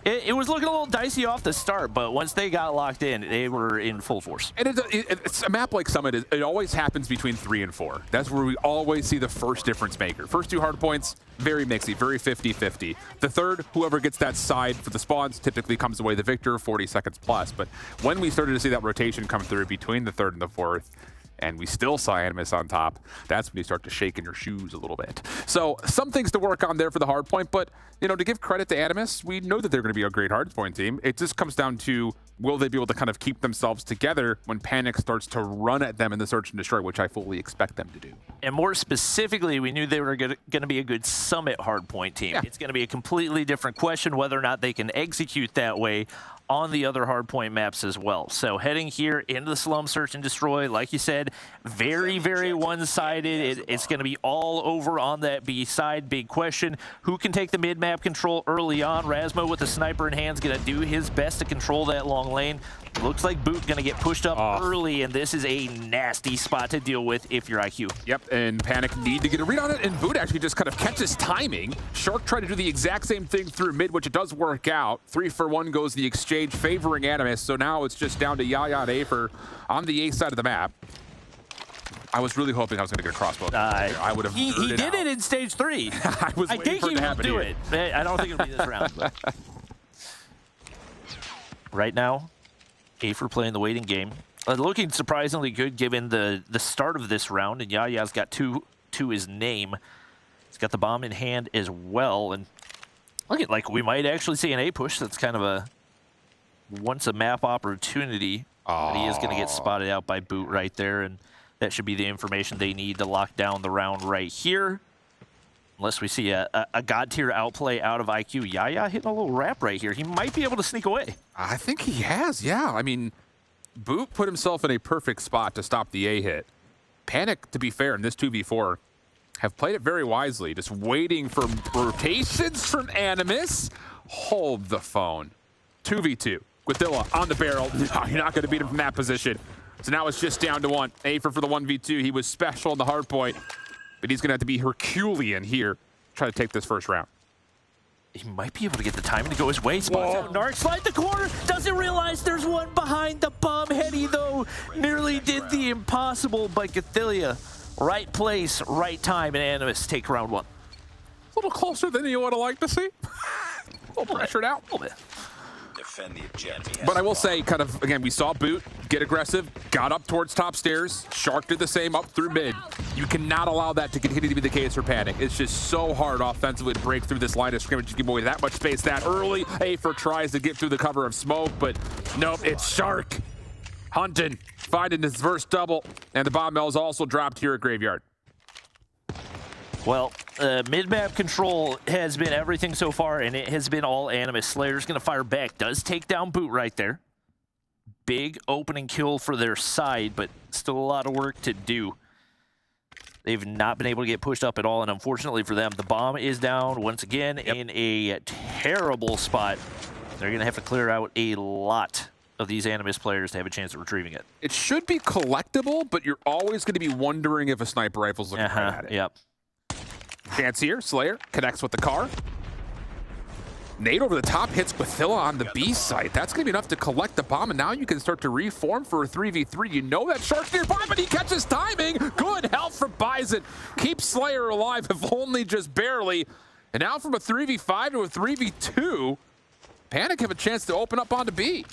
it was looking a little dicey off the start, but once they got locked in, they were in full force. And it's a map like Summit. It always happens between 3 and 4. That's where we always see the first difference maker. First 2 hard points, very mixy, very 50-50. The third, whoever gets that side for the spawns typically comes away the victor, 40 seconds plus. But when we started to see that rotation come through between the third and the fourth, and we still saw Animus on top, that's when you start to shake in your shoes a little bit. So some things to work on there for the hard point, but you know, to give credit to Animus, we know that they're going to be a great hard point team. It just comes down to, will they be able to kind of keep themselves together when Panic starts to run at them in the search and destroy, which I fully expect them to do. And more specifically, we knew they were going to be a good Summit hardpoint team. Yeah. It's going to be a completely different question whether or not they can execute that way on the other hardpoint maps as well. So heading here into the Slum Search and Destroy, like you said, very, very one-sided. It's going to be all over on that B side. Big question, who can take the mid-map control early on? Rasmo with the sniper in hand is going to do his best to control that long lane. Looks like Boot going to get pushed up early, and this is a nasty spot to deal with if you're IQ. Yep, and Panic need to get a read on it, and Boot actually just kind of catches timing. Shark tried to do the exact same thing through mid, which it does work out. 3 for 1 goes the exchange, favoring Animus, so now it's just down to Yaya and Afer on the A side of the map. I was really hoping I was going to get a crossbow. I would have. He did it in stage 3. I think he will do it. I don't think it'll be this round. But. Right now, Afer playing the waiting game. Looking surprisingly good given the start of this round, and Yaya's got 2 to his name. He's got the bomb in hand as well, and looking like we might actually see an A push. That's kind of a once a map opportunity. But he is going to get spotted out by Boot right there, and that should be the information they need to lock down the round right here. Unless we see a god tier outplay out of IQ. Yaya hitting a little wrap right here. He might be able to sneak away. I think he has, yeah. I mean, Boot put himself in a perfect spot to stop the A hit. Panic, to be fair, in this 2v4, have played it very wisely, just waiting for rotations from Animus. Hold the phone. 2v2. Guathilla on the barrel. No, you're not going to beat him from that position. So now it's just down to 1. Afer for the 1v2. He was special in the hard point, but he's going to have to be Herculean here, try to take this first round. He might be able to get the timing to go his way. Spots out Narc, slide the corner, doesn't realize there's one behind the bomb. Hetty, though, nearly did the impossible, but Guathilla, right place, right time, and Animus take round 1. A little closer than you would have liked to see. A little pressured out. A little bit. But I will say, kind of, again, we saw Boot get aggressive, got up towards top stairs. Shark did the same up through mid. You cannot allow that to continue to be the case for Panic. It's just so hard offensively to break through this line of scrimmage, to give away that much space that early. Afer tries to get through the cover of smoke, but nope, it's Shark hunting, finding his first double, and the bomb is also dropped here at Graveyard. Well, mid-map control has been everything so far, and it has been all Animus. Slayer's going to fire back. Does take down Boot right there. Big opening kill for their side, but still a lot of work to do. They've not been able to get pushed up at all, and unfortunately for them, the bomb is down once again in a terrible spot. They're going to have to clear out a lot of these Animus players to have a chance at retrieving it. It should be collectible, but you're always going to be wondering if a sniper rifle's looking right at it. Yep. Chance here, Slayer connects with the car. Nade over the top hits Guathilla on the B site. That's gonna be enough to collect the bomb, and now you can start to reform for a 3v3. You know that Shark's nearby, but he catches timing. Good help from Bison. Keeps Slayer alive, if only just barely. And now from a 3v5 to a 3v2, Panic have a chance to open up onto B.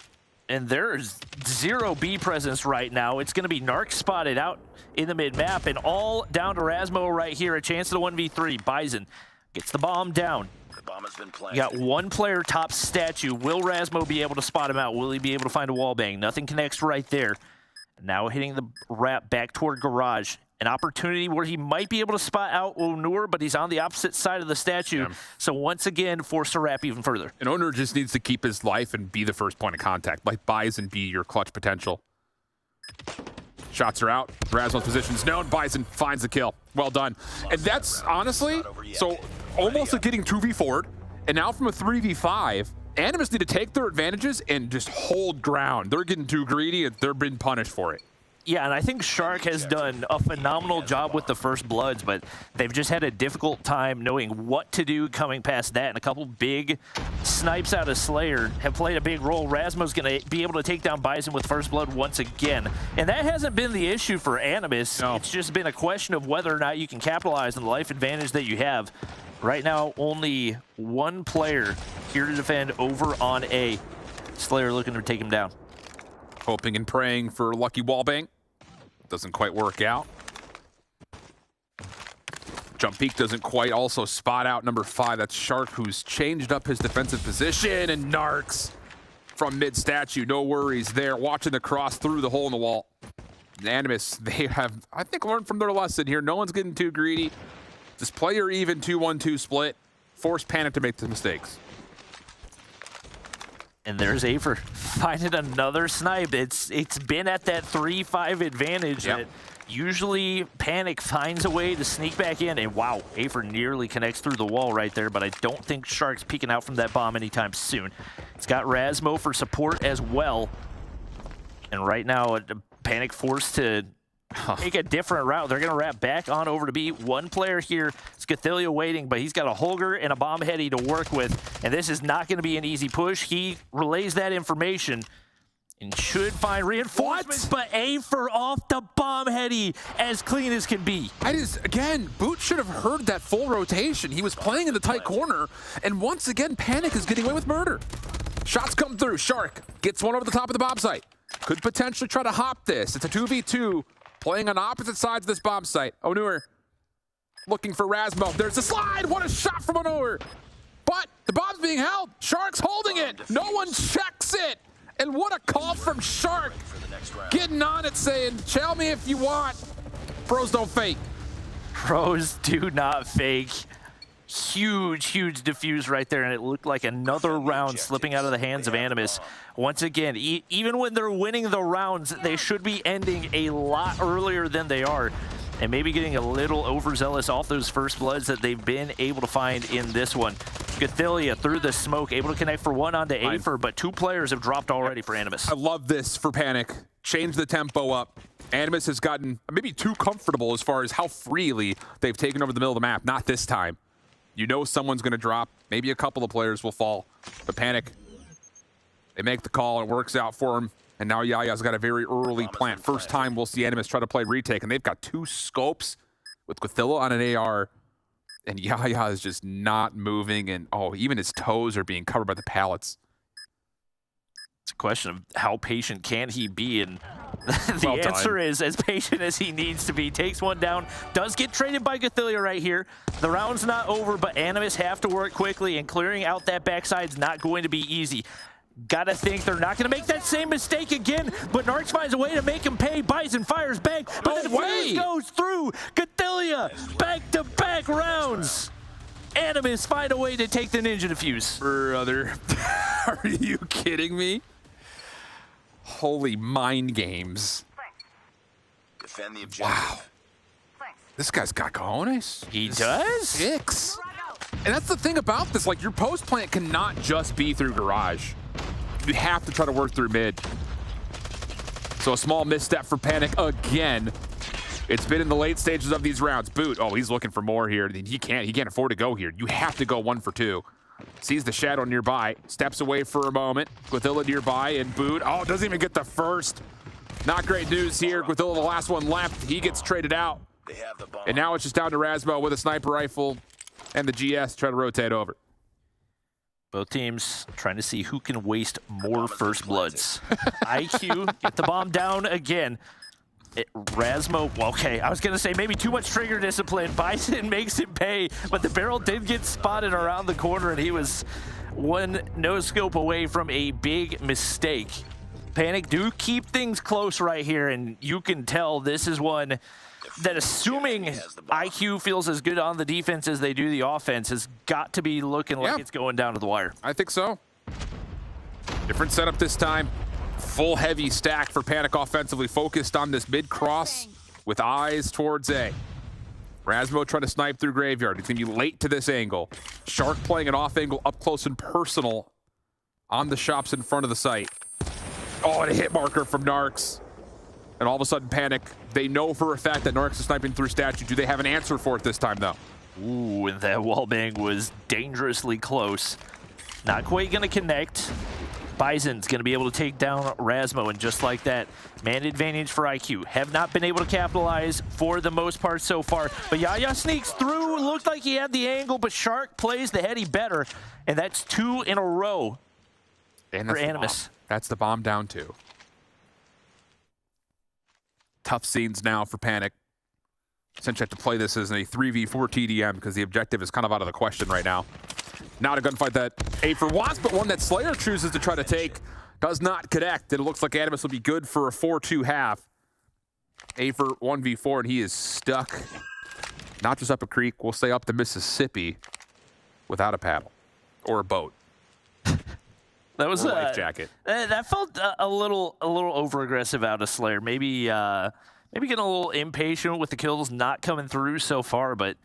And there's zero B presence right now. It's going to be Narc spotted out in the mid-map, and all down to Rasmo right here. A chance at a 1v3. Bison gets the bomb down. The bomb has been planted. You got one player top statue. Will Rasmo be able to spot him out? Will he be able to find a wall bang? Nothing connects right there. Now hitting the wrap back toward garage. An opportunity where he might be able to spot out Onur, but he's on the opposite side of the statue. Yeah. So once again, forced to wrap even further. And Onur just needs to keep his life and be the first point of contact. Like Bison be your clutch potential. Shots are out. Rasmo's position's known. Bison finds the kill. Well done. And that's honestly, so almost like getting 2v4'd. And now from a 3v5, Animus need to take their advantages and just hold ground. They're getting too greedy and they're being punished for it. Yeah, and I think Shark has done a phenomenal job with the First Bloods, but they've just had a difficult time knowing what to do coming past that. And a couple big snipes out of Slayer have played a big role. Rasmo's going to be able to take down Bison with First Blood once again. And that hasn't been the issue for Animus. No. It's just been a question of whether or not you can capitalize on the life advantage that you have. Right now, only one player here to defend over on A. Slayer looking to take him down. Hoping and praying for lucky wallbang. Doesn't quite work out. Jump peek doesn't quite also spot out number 5. That's Shark, who's changed up his defensive position, and Narcs from mid statue. No worries there. Watching the cross through the hole in the wall. Animus, they have, I think, learned from their lesson here. No one's getting too greedy. This player even 2-1-2 split. Force Panic to make the mistakes. And there's Afer finding another snipe. It's been at that 3-5 advantage that usually Panic finds a way to sneak back in. And wow, Afer nearly connects through the wall right there, but I don't think Shark's peeking out from that bomb anytime soon. It's got Rasmo for support as well. And right now, Panic forced to take a different route. They're going to wrap back on over to B. One player here, Scathelia waiting, but he's got a Holger and a Bomb Heady to work with, and this is not going to be an easy push. He relays that information and should find reinforcements, but Afer off the Bomb Heady as clean as can be. Again, Boot should have heard that full rotation. He was playing in the tight corner, and once again, Panic is getting away with murder. Shots come through. Shark gets one over the top of the bomb site. Could potentially try to hop this. It's a 2v2. Playing on opposite sides of this bomb site. Onur looking for Rasmo. There's a slide. What a shot from Onur. But the bomb's being held. Shark's holding it. No one checks it. And what a call from Shark. Getting on it saying, tell me if you want. Pros don't fake. Pros do not fake. Huge, huge diffuse right there, and it looked like another round slipping out of the hands of Animus. Once again, even when they're winning the rounds, they should be ending a lot earlier than they are, and maybe getting a little overzealous off those First Bloods that they've been able to find in this one. Scathelia through the smoke, able to connect for one onto Afer, but 2 players have dropped already for Animus. I love this for Panic. Change the tempo up. Animus has gotten maybe too comfortable as far as how freely they've taken over the middle of the map. Not this time. You know someone's going to drop. Maybe a couple of players will fall. But Panic, they make the call. It works out for him. And now Yaya's got a very early plant. First time we'll see Animus try to play retake. And they've got 2 scopes with Quathilla on an AR. And Yaya is just not moving. And, oh, even his toes are being covered by the pallets. It's a question of how patient can he be, and the answer is as patient as he needs to be. Takes one down, does get traded by Gathilia right here. The round's not over, but Animus have to work quickly, and clearing out that backside's not going to be easy. Gotta think they're not gonna make that same mistake again, but Narcs finds a way to make him pay. Bison fires back, but the defuse goes through. Gathilia, back-to-back rounds. Animus find a way to take the Ninja Defuse. Brother, are you kidding me? Holy mind games. Defend the objective. Wow. This guy's got cojones. He does? 6. And that's the thing about this. Like, your post plant cannot just be through garage. You have to try to work through mid. So a small misstep for Panic again. It's been in the late stages of these rounds. Boot, oh, he's looking for more here. He can't afford to go here. You have to go 1 for 2. Sees the shadow nearby, steps away for a moment. Quathilla nearby, and Boot, oh, doesn't even get the first. Not great news here. Quathilla, the last one left. He gets traded out. And now it's just down to Rasmo with a sniper rifle and the GS to try to rotate over. Both teams trying to see who can waste more first bloods. IQ, get the bomb down again. Rasmo, well, okay, I was going to say maybe too much trigger discipline. Bison makes it pay, but the barrel did get spotted around the corner, and he was one no-scope away from a big mistake. Panic do keep things close right here, and you can tell this is one that, assuming IQ feels as good on the defense as they do the offense, has got to be looking like it's going down to the wire. I think so. Different setup this time. Full heavy stack for Panic offensively, focused on this mid-cross with eyes towards A. Rasmo trying to snipe through Graveyard. He's going to be late to this angle. Shark playing an off angle up close and personal on the shops in front of the site. Oh, and a hit marker from Narcs. And all of a sudden, Panic, they know for a fact that Narcs is sniping through statue. Do they have an answer for it this time, though? Ooh, and that wallbang was dangerously close. Not quite going to connect. Bison's going to be able to take down Rasmo, and just like that, man advantage for IQ. Have not been able to capitalize for the most part so far, but Yaya sneaks through. Looked like he had the angle, but Shark plays the heady better, and that's 2 in a row for Animus. That's the bomb down 2. Tough scenes now for Panic. Since you have to play this as a 3v4 TDM because the objective is kind of out of the question right now. Not a gunfight that A4 wants, but one that Slayer chooses to try to take. Does not connect, and it looks like Animus will be good for a 4-2 half. A4 1v4, and he is stuck. Not just up a creek, we'll say up the Mississippi without a paddle or a boat. That was a life jacket. That felt a little over-aggressive out of Slayer. Maybe getting a little impatient with the kills not coming through so far, but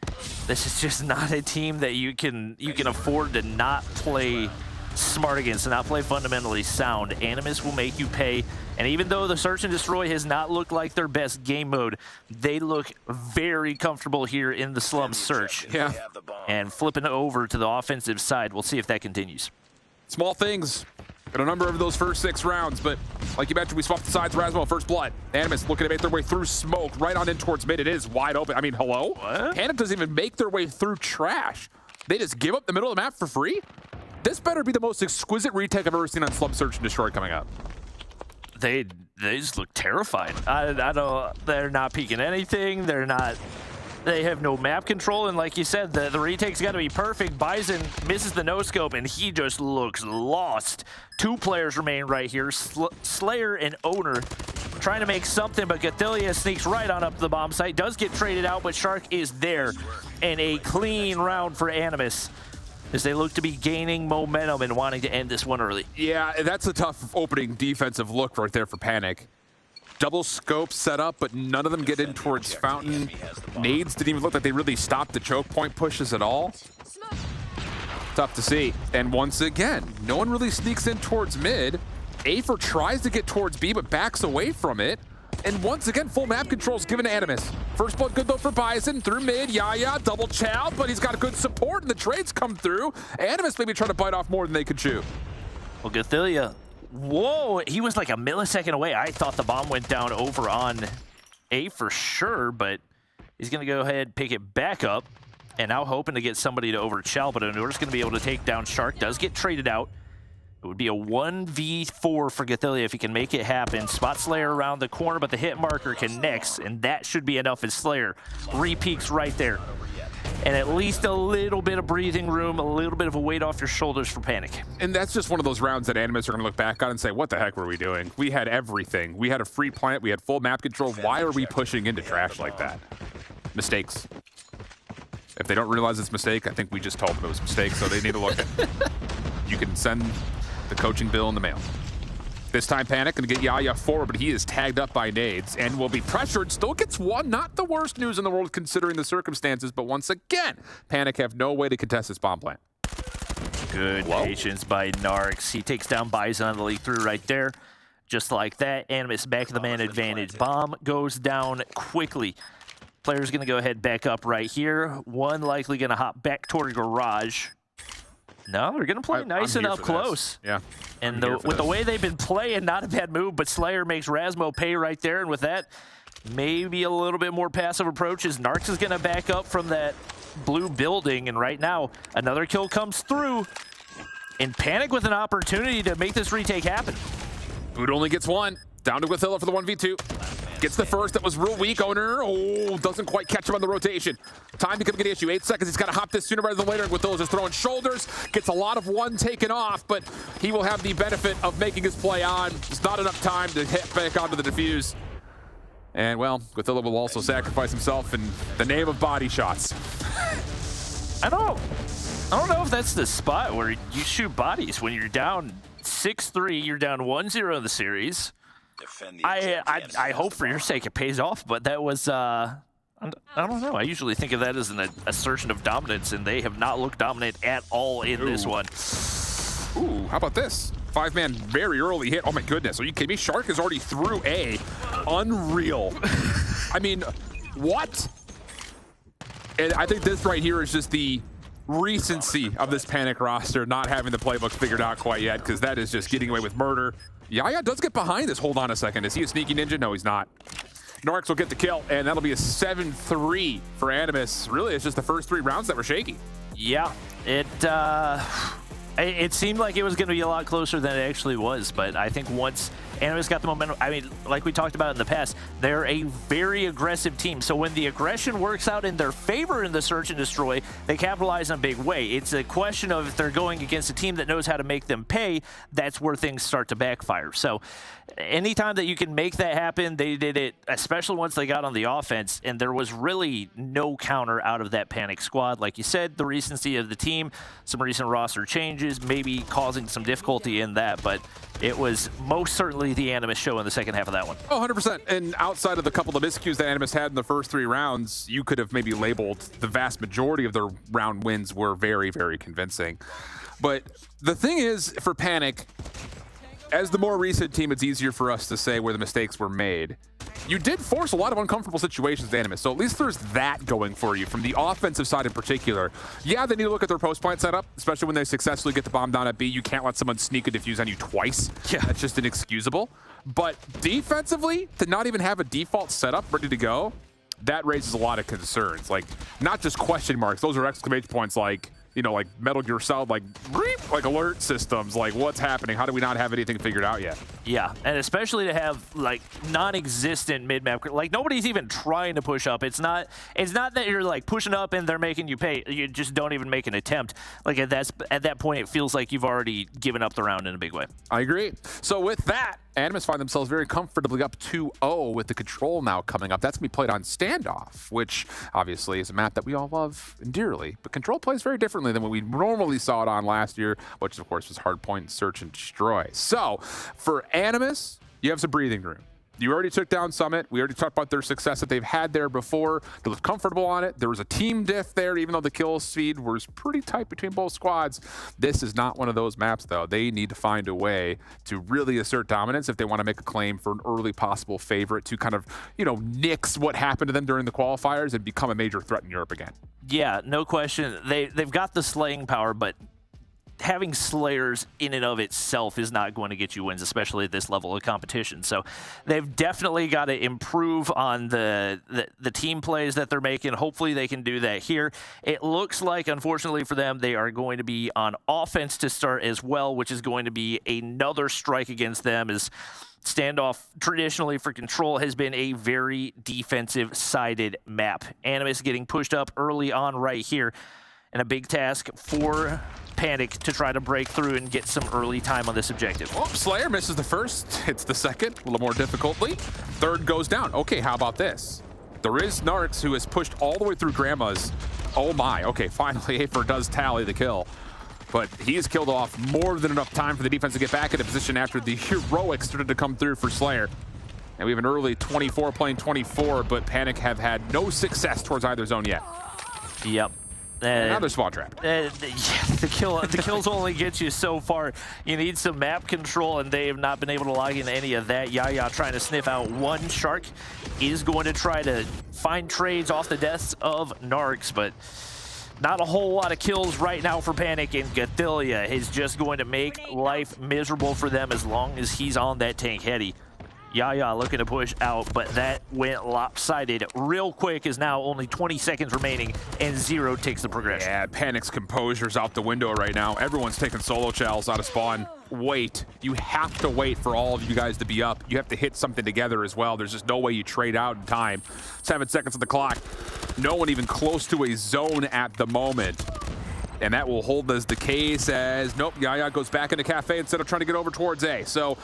this is just not a team that you can afford to not play smart against, to not play fundamentally sound. Animus will make you pay, and even though the Search and Destroy has not looked like their best game mode, they look very comfortable here in the Slum Search. Yeah. And flipping over to the offensive side, we'll see if that continues. Small things in a number of those first 6 rounds, but like you mentioned, we swapped the sides. Rasmo, first blood. Animus looking to make their way through smoke, right on in towards mid. It is wide open. I mean, hello? What? Panic doesn't even make their way through trash. They just give up the middle of the map for free? This better be the most exquisite retake I've ever seen on Slum Search and Destroy coming up. They just look terrified. I don't. They're not peeking anything. They have no map control, and like you said, the retake's got to be perfect. Bison misses the no-scope, and he just looks lost. 2 players remain right here, Slayer and Owner, trying to make something, but Gathilia sneaks right on up to the bomb site, does get traded out, but Shark is there, and a clean round for Animus as they look to be gaining momentum and wanting to end this one early. Yeah, that's a tough opening defensive look right there for Panic. Double scope set up, but none of them get in towards Fountain. Nades didn't even look like they really stopped the choke point pushes at all. Tough to see. And once again, no one really sneaks in towards mid. A4 tries to get towards B, but backs away from it. And once again, full map control is given to Animus. First blood good though for Bison, through mid, Yaya, double chow, but he's got good support and the trades come through. Animus maybe trying to bite off more than they could chew. Well, Gathilia, whoa, he was like a millisecond away. I thought the bomb went down over on A for sure, but he's gonna go ahead, pick it back up, and now hoping to get somebody to overchow, but Anure's gonna be able to take down Shark, does get traded out. It would be a 1v4 for Gathilia if he can make it happen. Spot Slayer around the corner, but the hit marker connects, and that should be enough as Slayer re-peaks right there. And at least a little bit of breathing room, a little bit of a weight off your shoulders for Panic. And that's just one of those rounds that Animus are going to look back on and say, what the heck were we doing? We had everything. We had a free plant. We had full map control. Why are we pushing into trash like that? Mistakes. If they don't realize it's a mistake, I think we just told them it was a mistake, so they need to look at it. You can send the coaching bill in the mail. This time Panic going to get Yaya forward, but he is tagged up by nades and will be pressured. Still gets one. Not the worst news in the world considering the circumstances, but once again, Panic have no way to contest this bomb plant. Good patience by Narcs. He takes down Bison on the leak through right there. Just like that, Animus back to the man advantage. Bomb goes down quickly. Player's going to go ahead back up right here. One likely going to hop back toward garage. No, they're going to play nice and up close. Yeah. And with the way they've been playing, not a bad move, but Slayer makes Rasmo pay right there. And with that, maybe a little bit more passive approaches. Narcs is going to back up from that blue building. And right now, another kill comes through. And Panic with an opportunity to make this retake happen. Boot only gets one. Down to Guathilla for the 1v2. Gets the first. That was real weak. Owner, doesn't quite catch him on the rotation. Time becoming an issue. 8 seconds. He's got to hop this sooner rather than later. Guathilla's just throwing shoulders. Gets a lot of one taken off, but he will have the benefit of making his play on. There's not enough time to hit back onto the defuse. And, well, Guathilla will also sacrifice himself in the name of body shots. I don't know if that's the spot where you shoot bodies when you're down 6-3, you're down 1-0 in the series. I hope for your sake it pays off, but that was, I don't know. I usually think of that as an assertion of dominance, and they have not looked dominant at all in this one. Ooh, how about this? 5-man very early hit. Oh my goodness, are you kidding me? Shark is already through A. Unreal. I mean, what? And I think this right here is just the recency of this Panic roster not having the playbook figured out quite yet, because that is just getting away with murder. Yaya does get behind this. Hold on a second. Is he a sneaky ninja? No, he's not. Narcs will get the kill, and that'll be a 7-3 for Animus. Really, it's just the first 3 rounds that were shaky. Yeah, it seemed like it was going to be a lot closer than it actually was, but I think once Animus got the momentum, I mean, like we talked about in the past, they're a very aggressive team. So when the aggression works out in their favor in the search and destroy, they capitalize in a big way. It's a question of if they're going against a team that knows how to make them pay, that's where things start to backfire. So anytime that you can make that happen, they did it, especially once they got on the offense, and there was really no counter out of that Panic squad. Like you said, the recency of the team, some recent roster changes, maybe causing some difficulty in that, but it was most certainly the Animus show in the second half of that one. Oh, 100%. And outside of the couple of miscues that Animus had in the first 3 rounds, you could have maybe labeled the vast majority of their round wins were very, very convincing. But the thing is, for Panic, as the more recent team, it's easier for us to say where the mistakes were made. You did force a lot of uncomfortable situations to Animus, so at least there's that going for you from the offensive side in particular. Yeah, they need to look at their post point setup, especially when they successfully get the bomb down at B. You can't let someone sneak a defuse on you twice. Yeah, that's just inexcusable. But defensively, to not even have a default setup ready to go, that raises a lot of concerns. Like, not just question marks, those are exclamation points like, you know, like Metal Gear Solid, like alert systems, like what's happening? How do we not have anything figured out yet? Yeah, and especially to have like non-existent mid-map, like nobody's even trying to push up. It's not that you're like pushing up and they're making you pay. You just don't even make an attempt. Like at that point, it feels like you've already given up the round in a big way. I agree. So with that, Animus find themselves very comfortably up 2-0 with the control now coming up. That's going to be played on Standoff, which obviously is a map that we all love dearly. But control plays very differently than what we normally saw it on last year, which of course was Hardpoint, Search, and Destroy. So for Animus, you have some breathing room. You already took down Summit. We already talked about their success that they've had there before. They looked comfortable on it. There was a team diff there, even though the kill speed was pretty tight between both squads. This is not one of those maps, though. They need to find a way to really assert dominance if they want to make a claim for an early possible favorite to kind of, you know, nix what happened to them during the qualifiers and become a major threat in Europe again. Yeah, no question. They've got the slaying power, but having Slayers in and of itself is not going to get you wins, especially at this level of competition. So they've definitely got to improve on the team plays that they're making. Hopefully they can do that here. It looks like, unfortunately for them, they are going to be on offense to start as well, which is going to be another strike against them, as Standoff traditionally for Control has been a very defensive-sided map. Animus getting pushed up early on right here, and a big task for Panic to try to break through and get some early time on this objective. Oh, Slayer misses the first, hits the second, a little more difficultly. Third goes down. Okay, how about this? There is Narcs, who has pushed all the way through Grandma's. Oh my, okay, finally Afer does tally the kill. But he's killed off more than enough time for the defense to get back into position after the heroics started to come through for Slayer. And we have an early 24 playing 24, but Panic have had no success towards either zone yet. Yep. Another spawn trap. The kills only get you so far. You need some map control, and they have not been able to log in any of that. Yaya trying to sniff out one. Shark is going to try to find trades off the deaths of Narcs, but not a whole lot of kills right now for Panic, and Guathilla is just going to make life miserable for them as long as he's on that tank heady. Yaya looking to push out, but that went lopsided real quick, as now only 20 seconds remaining, and Zero takes the progression. Yeah, Panic's composure's out the window right now. Everyone's taking solo chals out of spawn. Wait. You have to wait for all of you guys to be up. You have to hit something together as well. There's just no way you trade out in time. 7 seconds on the clock. No one even close to a zone at the moment. And that will hold as the case as, nope, Yaya goes back into Cafe instead of trying to get over towards A. So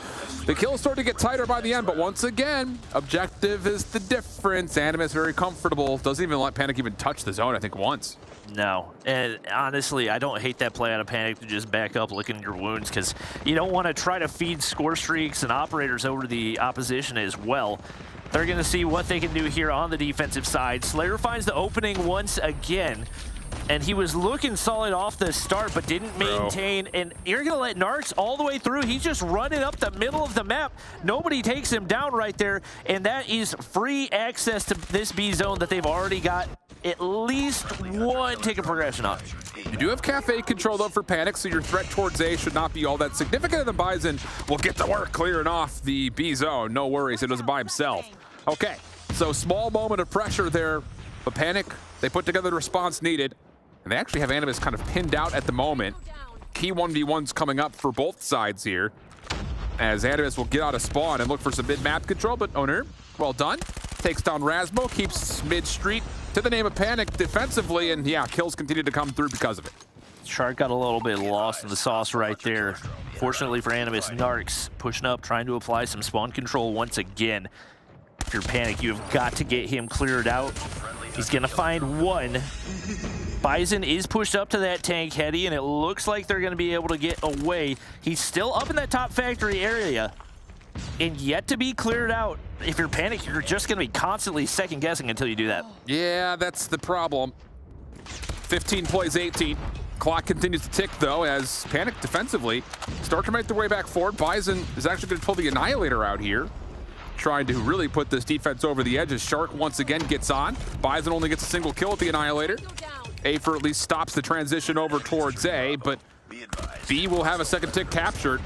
the kills start to get tighter by the end, but once again, objective is the difference. Animus very comfortable. Doesn't even let Panic even touch the zone, I think, once. No, and honestly, I don't hate that play out of Panic to just back up, licking your wounds, because you don't want to try to feed score streaks and operators over the opposition as well. They're going to see what they can do here on the defensive side. Slayer finds the opening once again. And he was looking solid off the start, but didn't maintain. And you're going to let Narcs all the way through. He's just running up the middle of the map. Nobody takes him down right there. And that is free access to this B zone that they've already got at least one ticket progression on. You do have Cafe control, though, for Panic, so your threat towards A should not be all that significant. And the Bison will get to work clearing off the B zone. No worries. It was by himself. Okay, so small moment of pressure there. But Panic, they put together the response needed. And they actually have Animus kind of pinned out at the moment. Key 1v1s coming up for both sides here, as Animus will get out of spawn and look for some mid-map control, but Owner, well done. Takes down Rasmo, keeps mid-street to the name of Panic defensively, and yeah, kills continue to come through because of it. Shark got a little bit lost in the sauce right there. Fortunately for Animus, Narcs pushing up, trying to apply some spawn control once again. If you're Panic, you have got to get him cleared out. He's gonna find one. Bison is pushed up to that tank heady, and it looks like they're gonna be able to get away. He's still up in that top factory area and yet to be cleared out. If you're Panic, you're just gonna be constantly second guessing until you do that. Yeah, that's the problem. 15 plays 18. Clock continues to tick, though, as Panic defensively start to make their way back forward. Bison is actually going to pull the Annihilator out here, trying to really put this defense over the edge as Shark once again gets on. Bison only gets a single kill with the Annihilator. Afer at least stops the transition over towards A, but B will have a second tick captured.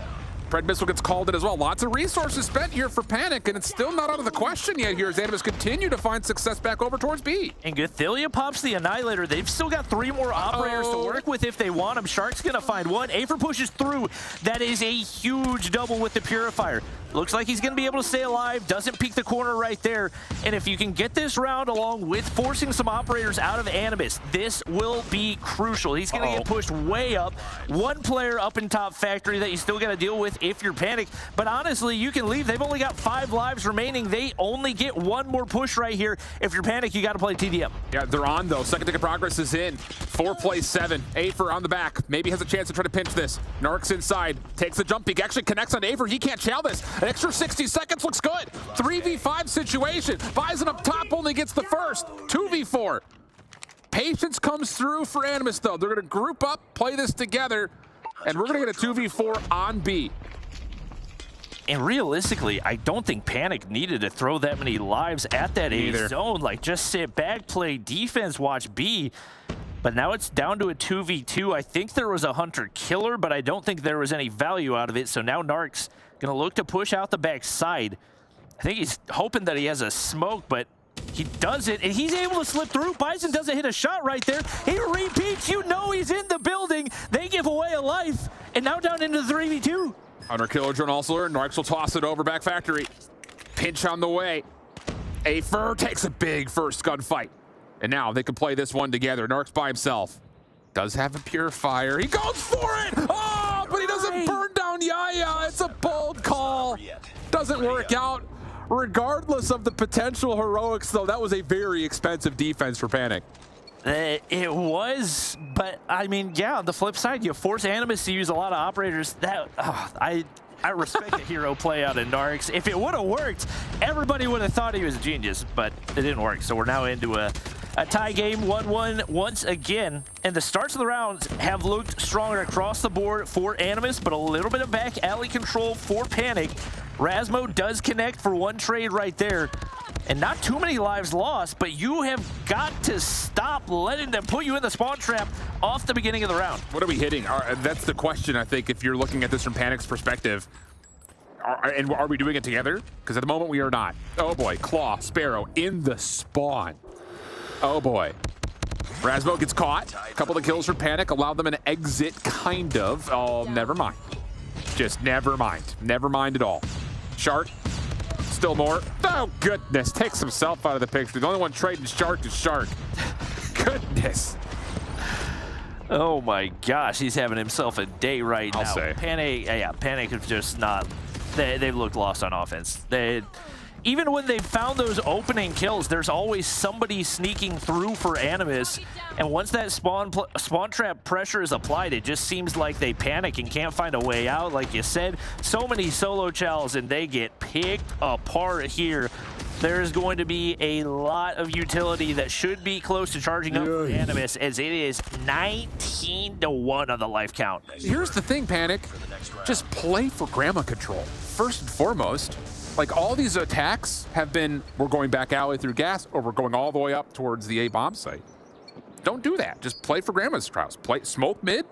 Pred Missile gets called in as well. Lots of resources spent here for Panic, and it's still not out of the question yet here as Animus continue to find success back over towards B. And Gothillia pops the Annihilator. They've still got 3 more operators to work with if they want them. Shark's gonna find one. Afer pushes through. That is a huge double with the Purifier. Looks like he's gonna be able to stay alive. Doesn't peek the corner right there. And if you can get this round along with forcing some operators out of Animus, this will be crucial. He's gonna get pushed way up. One player up in top factory that you still gotta deal with if you're Panic. But honestly, you can leave. They've only got 5 lives remaining. They only get one more push right here. If you're Panic, you gotta play TDM. Yeah, they're on though. Second tick of progress is in. 4 plays 7. Afer on the back. Maybe has a chance to try to pinch this. Narcs inside. Takes the jump peek. Actually connects on Afer. He can't chow this. An extra 60 seconds looks good. 3v5 situation. Bison up top only gets the first. 2v4. Patience comes through for Animus though. They're gonna group up, play this together, and we're gonna get a 2v4 on B. And realistically, I don't think Panic needed to throw that many lives at that A zone. Like, just sit back, play defense, watch B. But now it's down to a 2v2. I think there was a hunter-killer, but I don't think there was any value out of it. So now Narc's going to look to push out the back side. I think he's hoping that he has a smoke, but he doesn't, and he's able to slip through. Bison doesn't hit a shot right there. He repeats. You know he's in the building. They give away a life, and now down into the 3v2. Hunter killer drone also learned. Narcs will toss it over back factory. Pinch on the way. Afer takes a big first gunfight. And now they can play this one together. Narcs by himself. Does have a Purifier. He goes for it! Oh, but he doesn't burn down Yaya. It's a bold call. Doesn't work out. Regardless of the potential heroics, though, that was a very expensive defense for Panic. It was, but I mean, yeah, on the flip side, you force Animus to use a lot of operators. That I respect the hero play out of Narcs. If it would have worked, everybody would have thought he was a genius, but it didn't work. So we're now into a tie game, 1-1 once again. And the starts of the rounds have looked stronger across the board for Animus, but a little bit of back alley control for Panic. Rasmo does connect for one trade right there. And not too many lives lost, but you have got to stop letting them put you in the spawn trap off the beginning of the round. What are we hitting? That's the question, I think, if you're looking at this from Panic's perspective. And are we doing it together? Because at the moment we are not. Oh boy, Claw, Sparrow in the spawn. Oh boy. Rasmo gets caught. A couple of kills for Panic, allow them an exit, kind of. Oh, never mind. Just never mind. Never mind at all. Shark, still more. Oh goodness, takes himself out of the picture. The only one trading Shark is Shark. Goodness. Oh my gosh, he's having himself a day right now. I'll say. Panic is just not. They've looked lost on offense. Even when they found those opening kills, there's always somebody sneaking through for Animus. And once that spawn trap pressure is applied, it just seems like they panic and can't find a way out. Like you said, so many solo chows and they get picked apart here. There's going to be a lot of utility that should be close to charging up for Animus, as it is 19-1 on the life count. Here's the thing, Panic. Just play for Grandma control. First and foremost, like all these attacks have been, we're going back alley through gas, or we're going all the way up towards the A bomb site. Don't do that. Just play for Grandma's trials. Play smoke mid,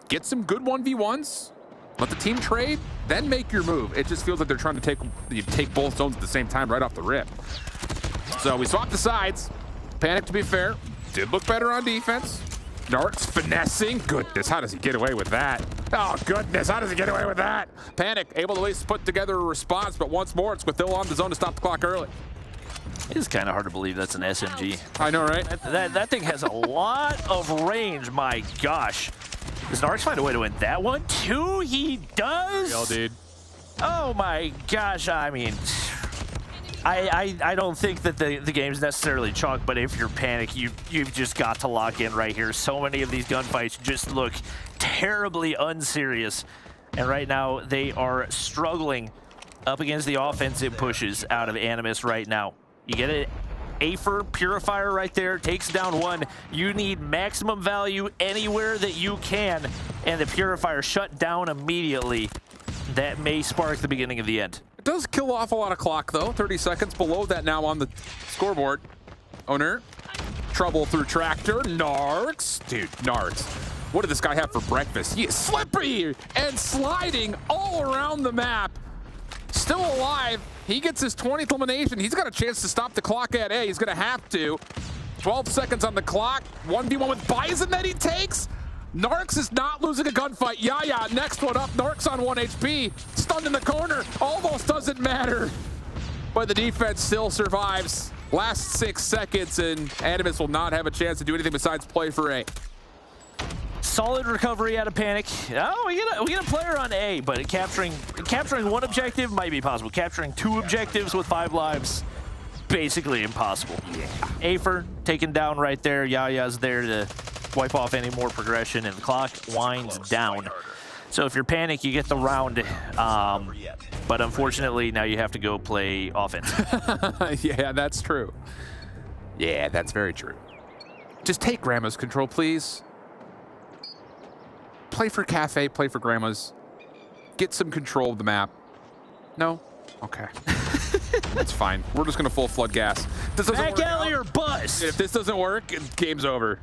get some good 1v1s, let the team trade, then make your move. It just feels like they're trying to take both zones at the same time right off the rip. So we swapped the sides. Panic, to be fair, did look better on defense. Narc's finessing. Goodness, how does he get away with that? Oh, goodness, how does he get away with that? Panic, able to at least put together a response, but once more, it's with Will on the zone to stop the clock early. It is kind of hard to believe that's an SMG. I know, right? That thing has a lot of range, my gosh. Does Narcs find a way to win that one too? He does? Real, dude. Oh my gosh, I mean, I don't think that the game's necessarily chalk, but if you're Panic, you've just got to lock in right here. So many of these gunfights just look terribly unserious, and right now they are struggling up against the offensive pushes out of Animus right now. You get it. Afer Purifier right there takes down one. You need maximum value anywhere that you can, and the Purifier shut down immediately. That may spark the beginning of the end. It does kill off a lot of clock, though. 30 seconds below that now on the scoreboard. Owner, trouble through Tractor. Narcs. Dude, Narcs. What did this guy have for breakfast? He is slippery and sliding all around the map. Still alive. He gets his 20th elimination. He's got a chance to stop the clock at A. He's going to have to. 12 seconds on the clock. 1v1 with Bison that he takes. Narcs is not losing a gunfight. Yaya, next one up. Narcs on 1 HP. Stunned in the corner. Almost doesn't matter. But the defense still survives. Last 6 seconds, and Animus will not have a chance to do anything besides play for A. Solid recovery out of Panic. Oh, we get a player on A, but capturing one objective might be possible. Capturing 2 objectives with 5 lives, basically impossible. Afer taken down right there. Yaya's there to wipe off any more progression, and the clock winds down. So if you're Panic, you get the round, but unfortunately now you have to go play offense. Yeah, that's true. Yeah, that's very true. Just take Grandma's control, please. Play for Cafe, play for Grandma's. Get some control of the map. No? Okay. That's fine. We're just going to full flood gas. This doesn't Back work alley out. or bust. If this doesn't work, game's over.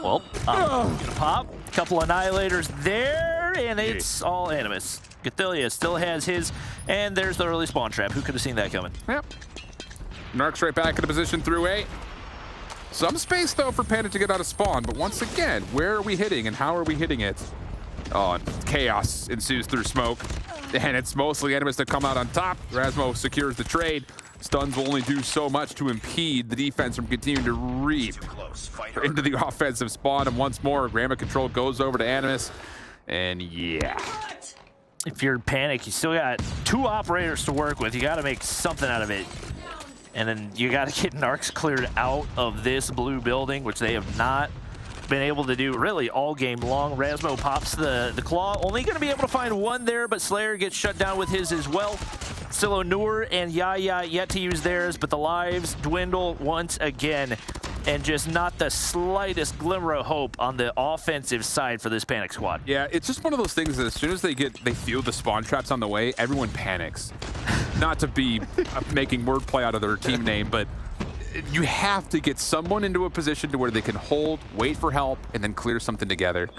Well, gonna pop. Couple annihilators there, and it's all Animus. Gathelia still has his, and there's the early spawn trap. Who could have seen that coming? Yep. Narcs right back into position through A. Some space, though, for Panic to get out of spawn, but once again, where are we hitting and how are we hitting it? Oh, and chaos ensues through smoke, and it's mostly Animus that come out on top. Rasmo secures the trade. Stuns will only do so much to impede the defense from continuing to reap into the offensive spawn, and once more, Grandma control goes over to Animus, and yeah. If you're Panic, you still got 2 operators to work with. You got to make something out of it. And then you got to get Narcs cleared out of this blue building, which they have not been able to do really all game long. Rasmo pops the claw. Only going to be able to find 1 there, but Slayer gets shut down with his as well. Still Onur and Yaya yet to use theirs, but the lives dwindle once again. And just not the slightest glimmer of hope on the offensive side for this Panic squad. Yeah, it's just one of those things that as soon as they feel the spawn traps on the way, everyone panics. Not to be making wordplay out of their team name, but you have to get someone into a position to where they can hold, wait for help, and then clear something together.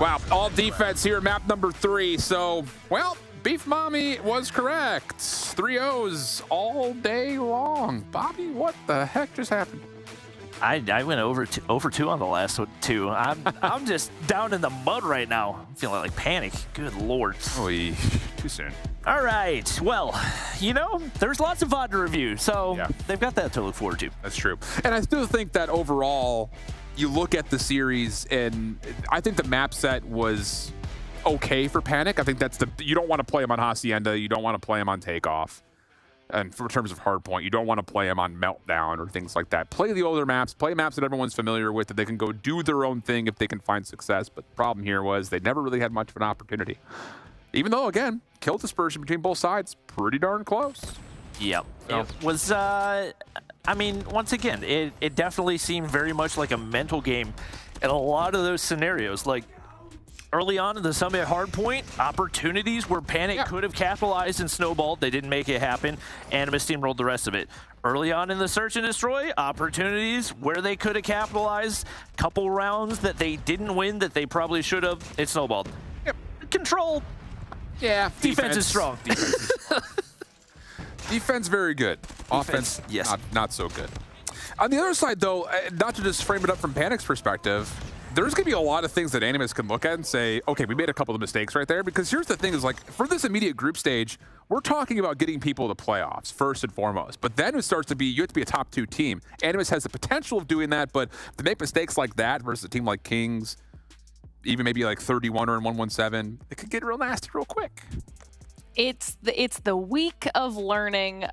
Wow, all defense here, map number 3. So, well, Beef Mommy was correct. 3 O's all day long. Bobby, what the heck just happened? I went over 2 on the last 2. I'm just down in the mud right now. I'm feeling like panic. Good Lord. Oy, too soon. All right. Well, there's lots of VOD to review, so they've got that to look forward to. That's true. And I still think that overall, you look at the series, and I think the map set was okay for Panic. I think you don't want to play him on Hacienda. You don't want to play him on Takeoff. And in terms of Hardpoint, you don't want to play him on Meltdown or things like that. Play the older maps, play maps that everyone's familiar with, that they can go do their own thing if they can find success. But the problem here was they never really had much of an opportunity. Even though, again, kill dispersion between both sides, pretty darn close. Yep. So. It was, once again, it definitely seemed very much like a mental game in a lot of those scenarios. Like, early on in the Summit Hardpoint, opportunities where Panic could have capitalized and snowballed. They didn't make it happen. Animus steamrolled the rest of it. Early on in the Search and Destroy, opportunities where they could have capitalized. Couple rounds that they didn't win that they probably should have. It snowballed. Yep. Control. Yeah. Defense is strong. Defense very good. Offense, yes. Not so good. On the other side, though, not to just frame it up from Panic's perspective, there's going to be a lot of things that Animus can look at and say, okay, we made a couple of mistakes right there. Because here's the thing is, like, for this immediate group stage, we're talking about getting people to playoffs first and foremost. But then it starts to be, you have to be a top 2 team. Animus has the potential of doing that, but to make mistakes like that versus a team like Kings, even maybe like 31er and 117, it could get real nasty real quick. It's the week of learning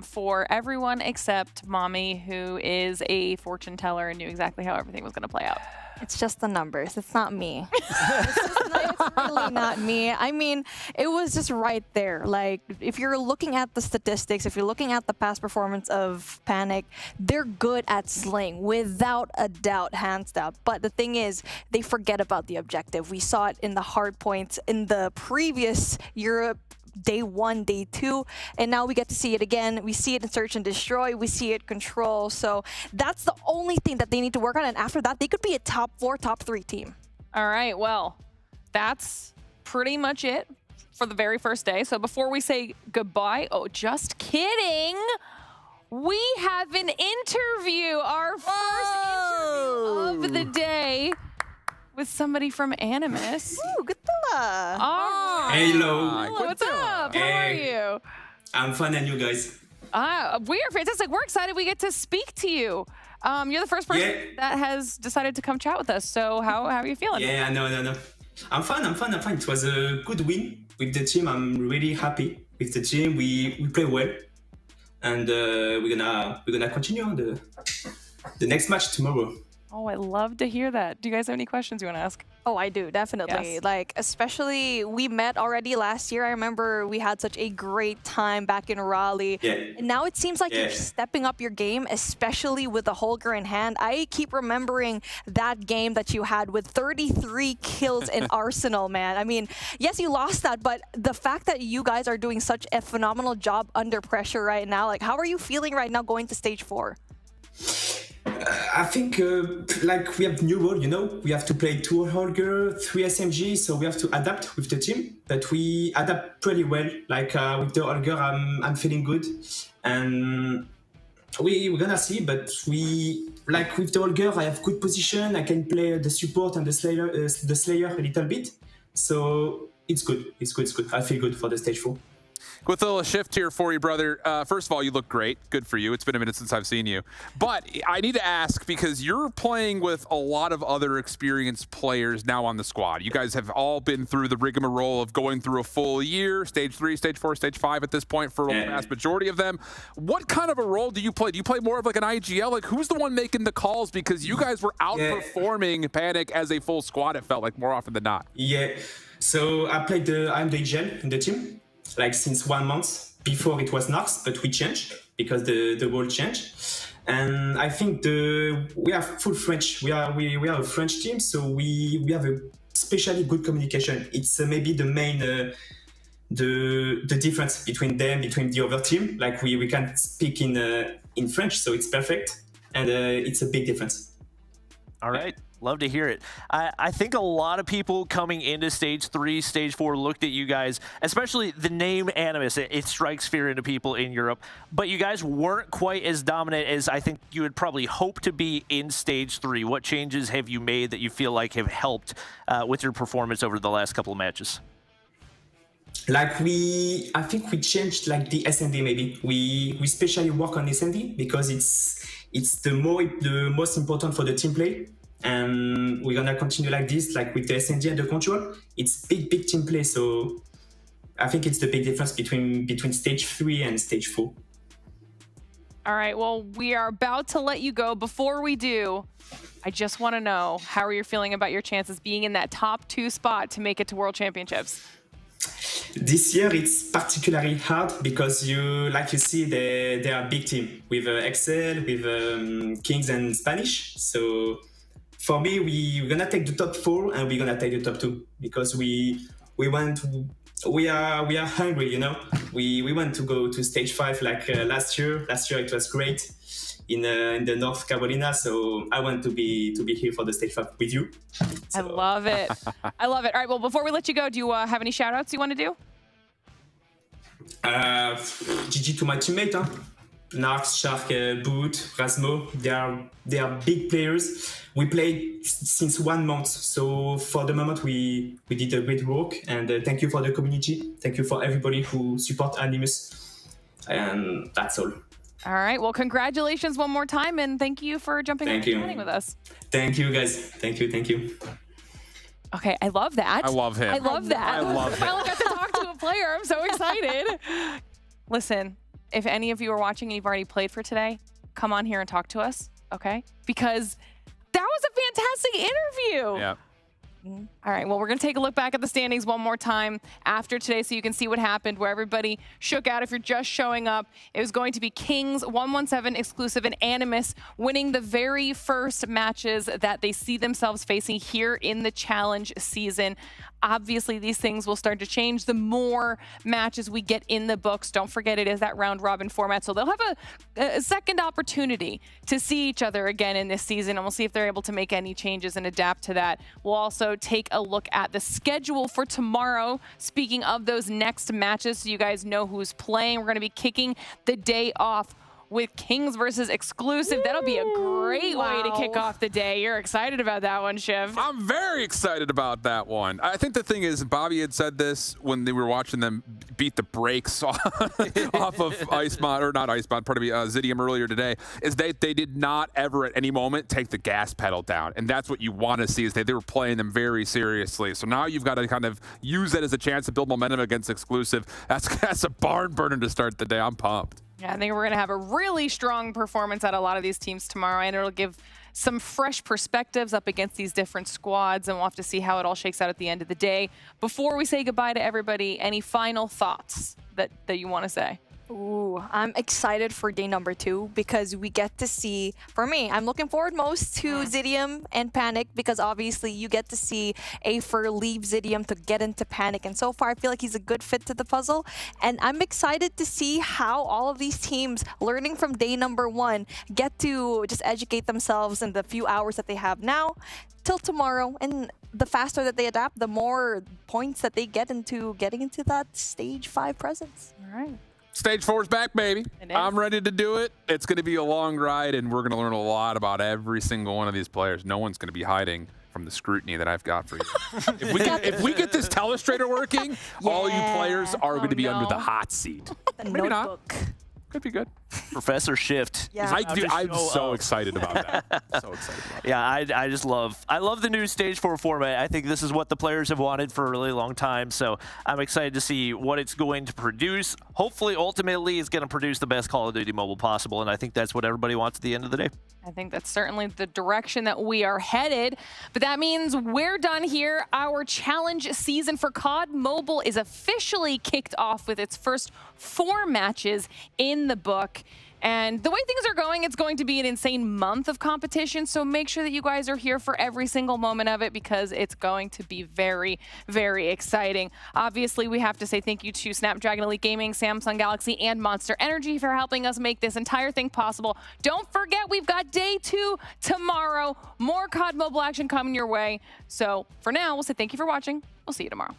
for everyone except Mommy, who is a fortune teller and knew exactly how everything was going to play out. It's just the numbers. It's not me. It's really not me. I mean, it was just right there. Like, if you're looking at the statistics, if you're looking at the past performance of Panic, they're good at slaying, without a doubt, hands down. But the thing is, they forget about the objective. We saw it in the hard points in the previous Europe Day 1, Day 2, and now we get to see it again. We see it in Search and Destroy. We see it Control. So that's the only thing that they need to work on, and after that, they could be a top 4, top 3 team. All right, well, that's pretty much it for the very first day. So before we say goodbye, just kidding. We have an interview, our first interview of the day with somebody from Animus. Ooh, good luck. Hello. What's up? How are you? I'm fine, and you guys? We are fantastic. We're excited we get to speak to you. You're the first person that has decided to come chat with us. So how are you feeling? Yeah, no. I'm fine. It was a good win with the team. I'm really happy with the team. We play well, and we're gonna continue on the next match tomorrow. Oh, I love to hear that. Do you guys have any questions you want to ask? Oh, I do, definitely. Yes. Like, especially, we met already last year. I remember we had such a great time back in Raleigh. Yeah. And now it seems like you're stepping up your game, especially with the Holger in hand. I keep remembering that game that you had with 33 kills in Arsenal, man. I mean, yes, you lost that, but the fact that you guys are doing such a phenomenal job under pressure right now, like, how are you feeling right now going to stage 4? I think like we have new role, we have to play 2 Holger, 3 SMG, so we have to adapt with the team. But we adapt pretty well. Like with the Holger, I'm feeling good, and we're gonna see. But like with the Holger, I have good position. I can play the support and the Slayer a little bit, so it's good. It's good. I feel good for the stage 4. With a little shift here for you, brother. First of all, you look great. Good for you. It's been a minute since I've seen you. But I need to ask, because you're playing with a lot of other experienced players now on the squad. You guys have all been through the rigmarole of going through a full year, stage 3, stage 4, stage 5 at this point for the vast majority of them. What kind of a role do you play? Do you play more of like an IGL? Like, who's the one making the calls? Because you guys were outperforming Panic as a full squad, it felt like, more often than not. Yeah. So I'm the IGL in the team. Like since 1 month. Before it was Nox, but we changed because the role changed. And I think we are full French. We are a French team, so we have a especially good communication. It's maybe the main the difference between the other team. Like we can speak in French, so it's perfect, and it's a big difference. All right. Love to hear it. I think a lot of people coming into Stage 3, Stage 4 looked at you guys, especially the name Animus. It strikes fear into people in Europe. But you guys weren't quite as dominant as I think you would probably hope to be in Stage 3. What changes have you made that you feel like have helped with your performance over the last couple of matches? Like I think we changed like the SND maybe. We especially work on SND because it's the most important for the team play. And we're gonna continue like this, like with the SND and the control. It's big team play, so I think it's the big difference between Stage 3 and Stage 4. All right, well, we are about to let you go. Before we do, I just want to know how are you feeling about your chances being in that top 2 spot to make it to World Championships? This year it's particularly hard because you see they are a big team with Excel, with Kings and Spanish. So for me, we're gonna take the top 4 and we're gonna take the top 2 because we are hungry, you know. We want to go to Stage 5 like last year. Last year it was great in the North Carolina, so I want to be here for the Stage 5 with you. So. I love it. I love it. All right, well, before we let you go, do you have any shout outs you want to do? GG to my teammate, huh? Narks, Shark, Boot, Rasmo, they are big players. We played since 1 month, so for the moment we did a great work, and thank you for the community. Thank you for everybody who support Animus, and that's all. All right, well, congratulations one more time, and thank you for jumping on and chatting with us. Thank you, guys. Thank you. Okay, I love that. I love him. I love that. I love him. I finally got to talk to a player. I'm so excited. Listen, if any of you are watching and you've already played for today, come on here and talk to us, okay? Because that was a fantastic interview. Yeah. All right, well, we're going to take a look back at the standings one more time after today so you can see what happened, where everybody shook out. If you're just showing up, it was going to be Kings 117 exclusive and Animus winning the very first matches that they see themselves facing here in the challenge season. Obviously, these things will start to change the more matches we get in the books. Don't forget, it is that round-robin format, so they'll have a second opportunity to see each other again in this season, and we'll see if they're able to make any changes and adapt to that. We'll also take a look at the schedule for tomorrow. Speaking of those next matches, so you guys know who's playing, we're going to be kicking the day off with Kings versus Exclusive. That'll be a great way to kick off the day. You're excited about that one, Shiv. I'm very excited about that one. I think the thing is, Bobby had said this when they were watching them beat the brakes off of Zidium earlier today, is they did not ever at any moment take the gas pedal down. And that's what you want to see, is they were playing them very seriously. So now you've got to kind of use that as a chance to build momentum against Exclusive. That's a barn burner to start the day. I'm pumped. Yeah, I think we're going to have a really strong performance out of a lot of these teams tomorrow, and it'll give some fresh perspectives up against these different squads, and we'll have to see how it all shakes out at the end of the day. Before we say goodbye to everybody, any final thoughts that you want to say? Ooh, I'm excited for day number 2 because we get to see, for me, I'm looking forward most to Zidium and Panic because obviously you get to see Afer leave Zidium to get into Panic. And so far, I feel like he's a good fit to the puzzle. And I'm excited to see how all of these teams, learning from day number 1, get to just educate themselves in the few hours that they have now till tomorrow. And the faster that they adapt, the more points that they get into getting into that Stage 5 presence. All right. Stage 4's back, baby. I'm ready to do it. It's going to be a long ride, and we're going to learn a lot about every single one of these players. No one's going to be hiding from the scrutiny that I've got for you. if we get this telestrator working, all you players are going to be under the hot seat. Maybe not. Could be good. Professor Shift. Yeah. I'm so excited about that. So excited about that. Yeah, I love the new Stage 4 format. I think this is what the players have wanted for a really long time, so I'm excited to see what it's going to produce. Hopefully, ultimately, it's going to produce the best Call of Duty Mobile possible, and I think that's what everybody wants at the end of the day. I think that's certainly the direction that we are headed, but that means we're done here. Our challenge season for COD Mobile is officially kicked off with its first 4 matches in the book. And the way things are going, it's going to be an insane month of competition. So make sure that you guys are here for every single moment of it because it's going to be very, very exciting. Obviously, we have to say thank you to Snapdragon Elite Gaming, Samsung Galaxy, and Monster Energy for helping us make this entire thing possible. Don't forget, we've got day 2 tomorrow. More COD Mobile action coming your way. So for now, we'll say thank you for watching. We'll see you tomorrow.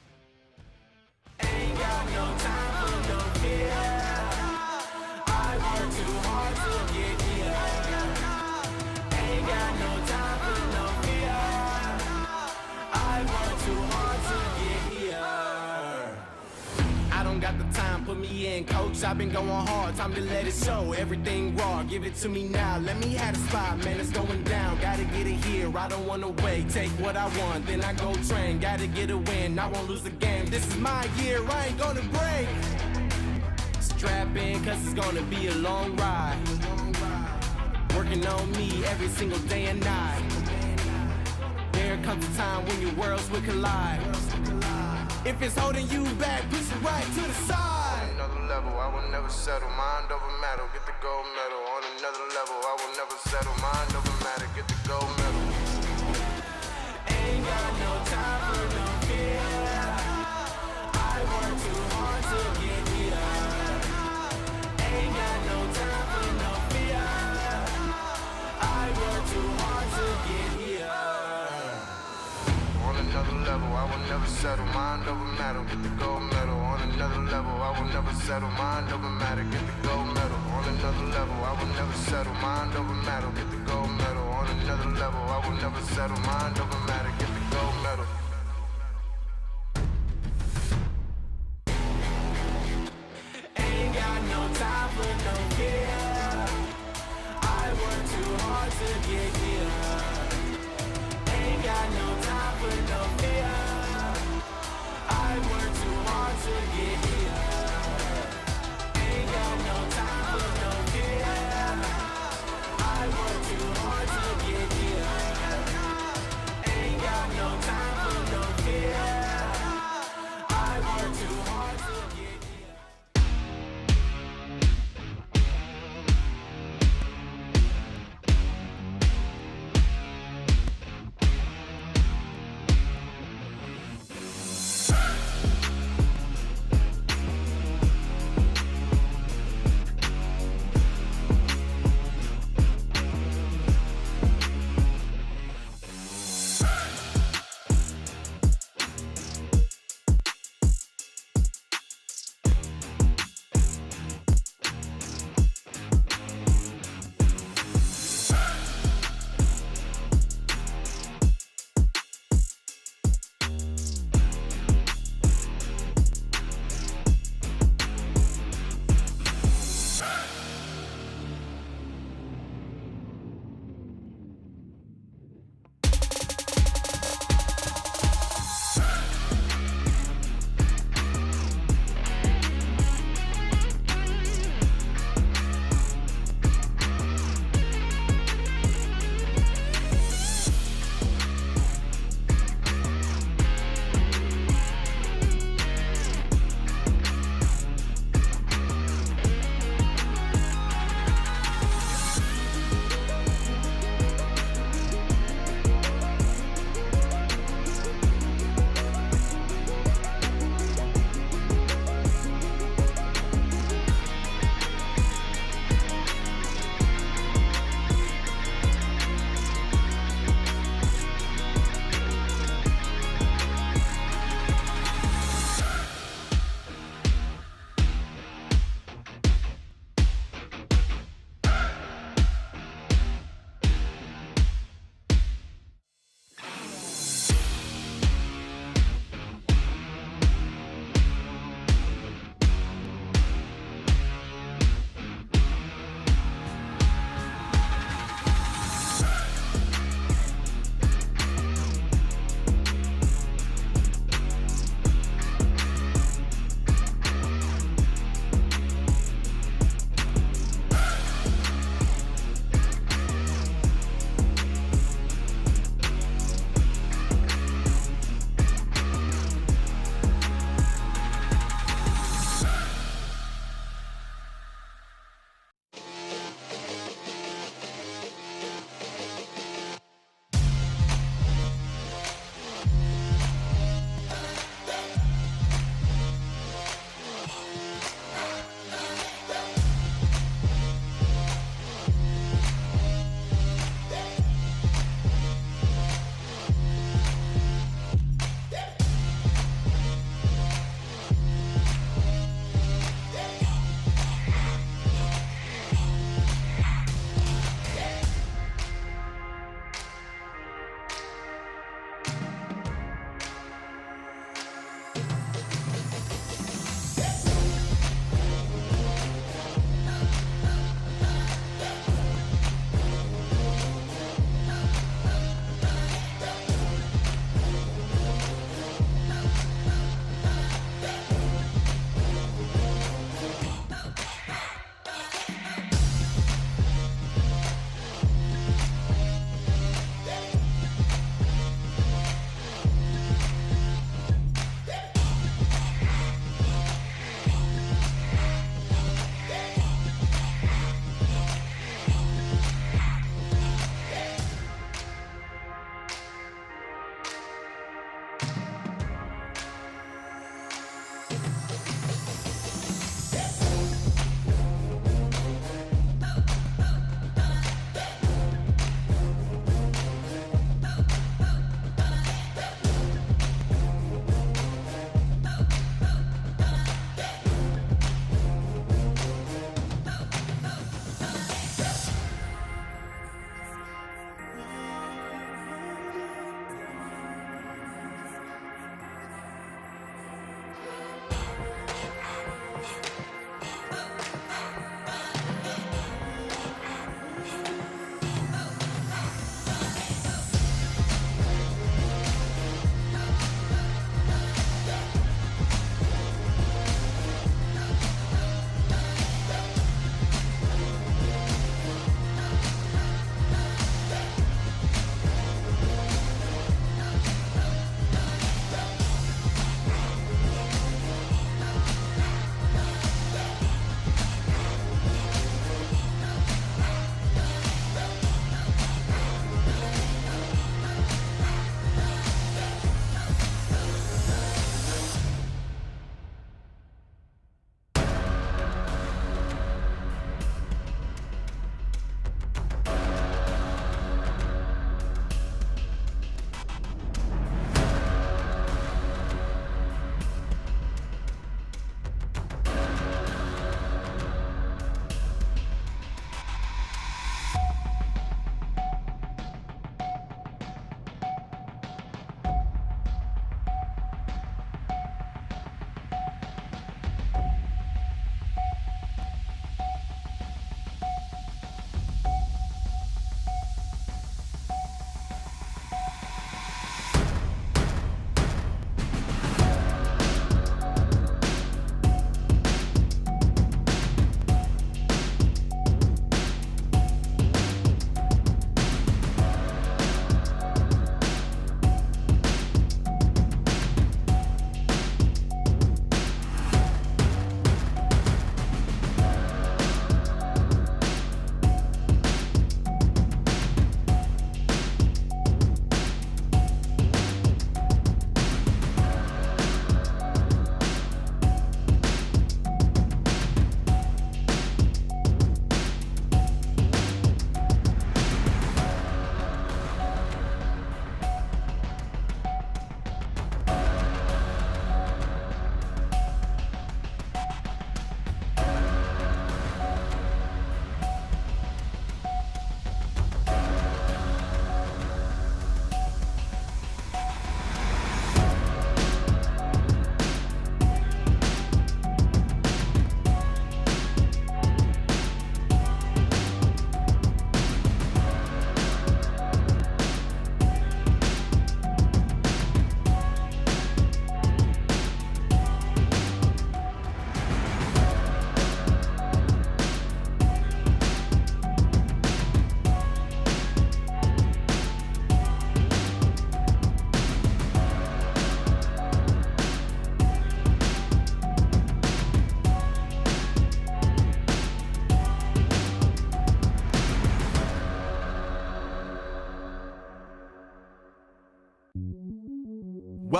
Got the time, put me in, coach. I've been going hard, time to let it show. Everything raw, give it to me now. Let me have the spot, man, it's going down. Gotta get it here, I don't wanna wait. Take what I want, then I go train. Gotta get a win, I won't lose the game. This is my year, I ain't gonna break. Strap in, cause it's gonna be a long ride. Working on me every single day and night. There comes a time when your worlds will collide. If it's holding you back, push it right to the side. On another level, I will never settle. Mind over matter, get the gold medal. On another level, I will never settle. Mind over matter, get the gold medal. Ain't got no time for no fear. I work too hard to get here. Ain't got no time for no fear. I work too hard to get here. On another level, I will never settle. Mind over matter, get the gold medal. On another level, I will never settle. Mind over matter, get the gold medal. On another level, I will never settle. Mind over matter, get the gold medal. On another level, I will never settle. Mind over matter, get the gold medal. Ain't got no time for no fear. I work too hard to get here. Ain't got no time for no fear. I work too hard to get here. Ain't got no time for no fear. I work too hard to get here. Ain't got no time for no fear. I work too hard to get here.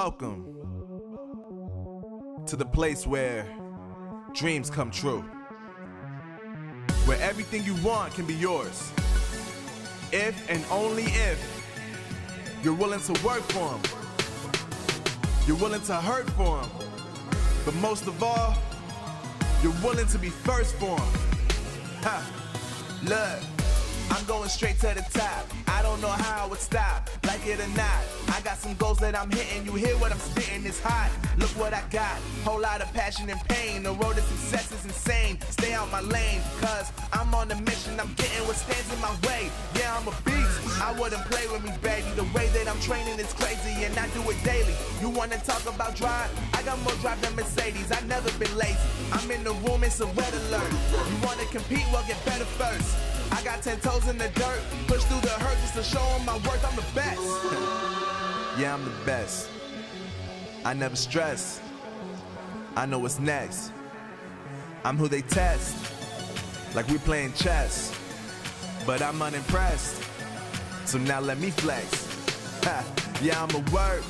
Welcome to the place where dreams come true. Where everything you want can be yours. If and only if you're willing to work for them. You're willing to hurt for them. But most of all, you're willing to be first for them. Ha! Look, I'm going straight to the top. I don't know how I would stop, like it or not. I got some goals that I'm hitting. You hear what I'm spitting? It's hot. Look what I got. Whole lot of passion and pain. The road to success is insane. Stay out my lane, cause I'm on a mission. I'm getting what stands in my way. Yeah, I'm a beast. I wouldn't play with me, baby. The way that I'm training is crazy, and I do it daily. You wanna talk about drive? I got more drive than Mercedes. I've never been lazy. I'm in the room, it's a red alert. You wanna compete? Well, get better first. I got 10 toes in the dirt. Push through the hurt just to show them my worth. I'm the best. Yeah, I'm the best. I never stress. I know what's next. I'm who they test, like we playing chess. But I'm unimpressed, so now let me flex. Ha. Yeah, I'ma work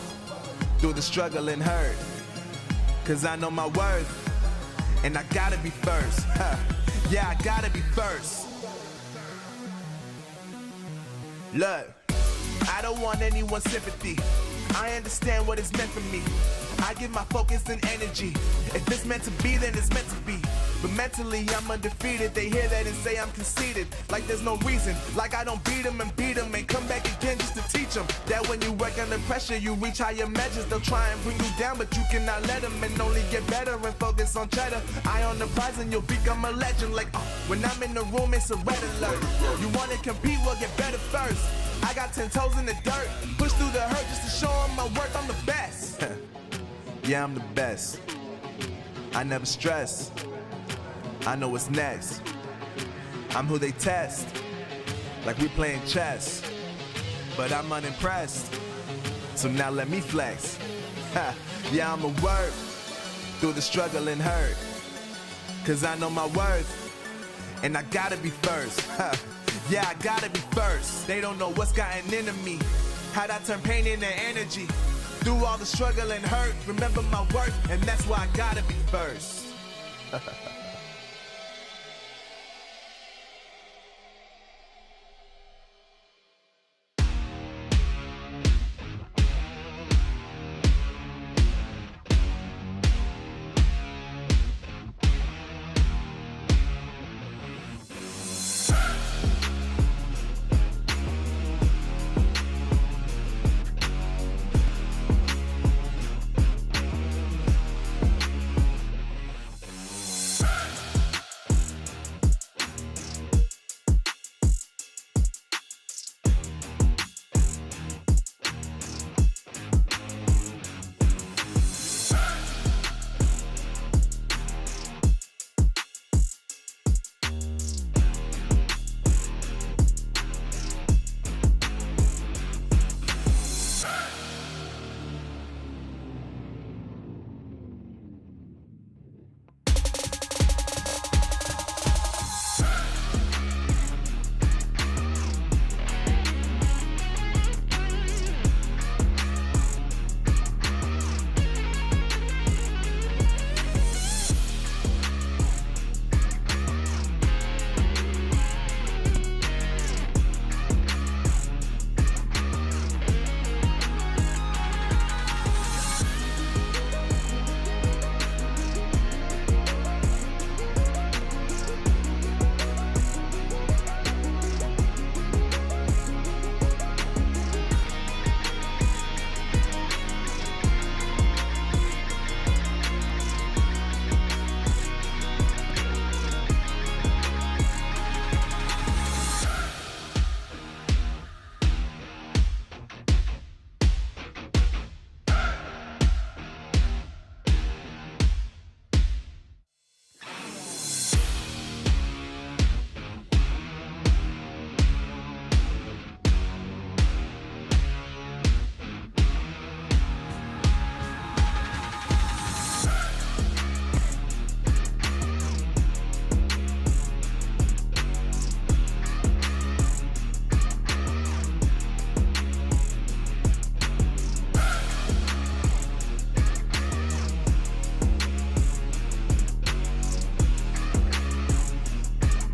through the struggle and hurt, cause I know my worth, and I gotta be first. Ha. Yeah, I gotta be first. Look, I don't want anyone's sympathy. I understand what it's meant for me. I give my focus and energy. If it's meant to be, then it's meant to be. But mentally, I'm undefeated. They hear that and say I'm conceited. Like there's no reason. Like I don't beat them and come back again just to teach them that when you work under pressure, you reach higher measures. They'll try and bring you down, but you cannot let them, and only get better and focus on cheddar. Eye on the prize and you'll become a legend. Like when I'm in the room, it's a red alert. You wanna compete? Well, get better first. I got 10 toes in the dirt. Push through the hurt just to show them my worth. I'm the best. Yeah, I'm the best. I never stress. I know what's next. I'm who they test, like we playing chess. But I'm unimpressed, so now let me flex. Ha. Yeah, I'ma work through the struggle and hurt, cause I know my worth, and I gotta be first. Ha. Yeah, I gotta be first. They don't know what's gotten into me, how'd I turn pain into energy. Through all the struggle and hurt, remember my worth, and that's why I gotta be first.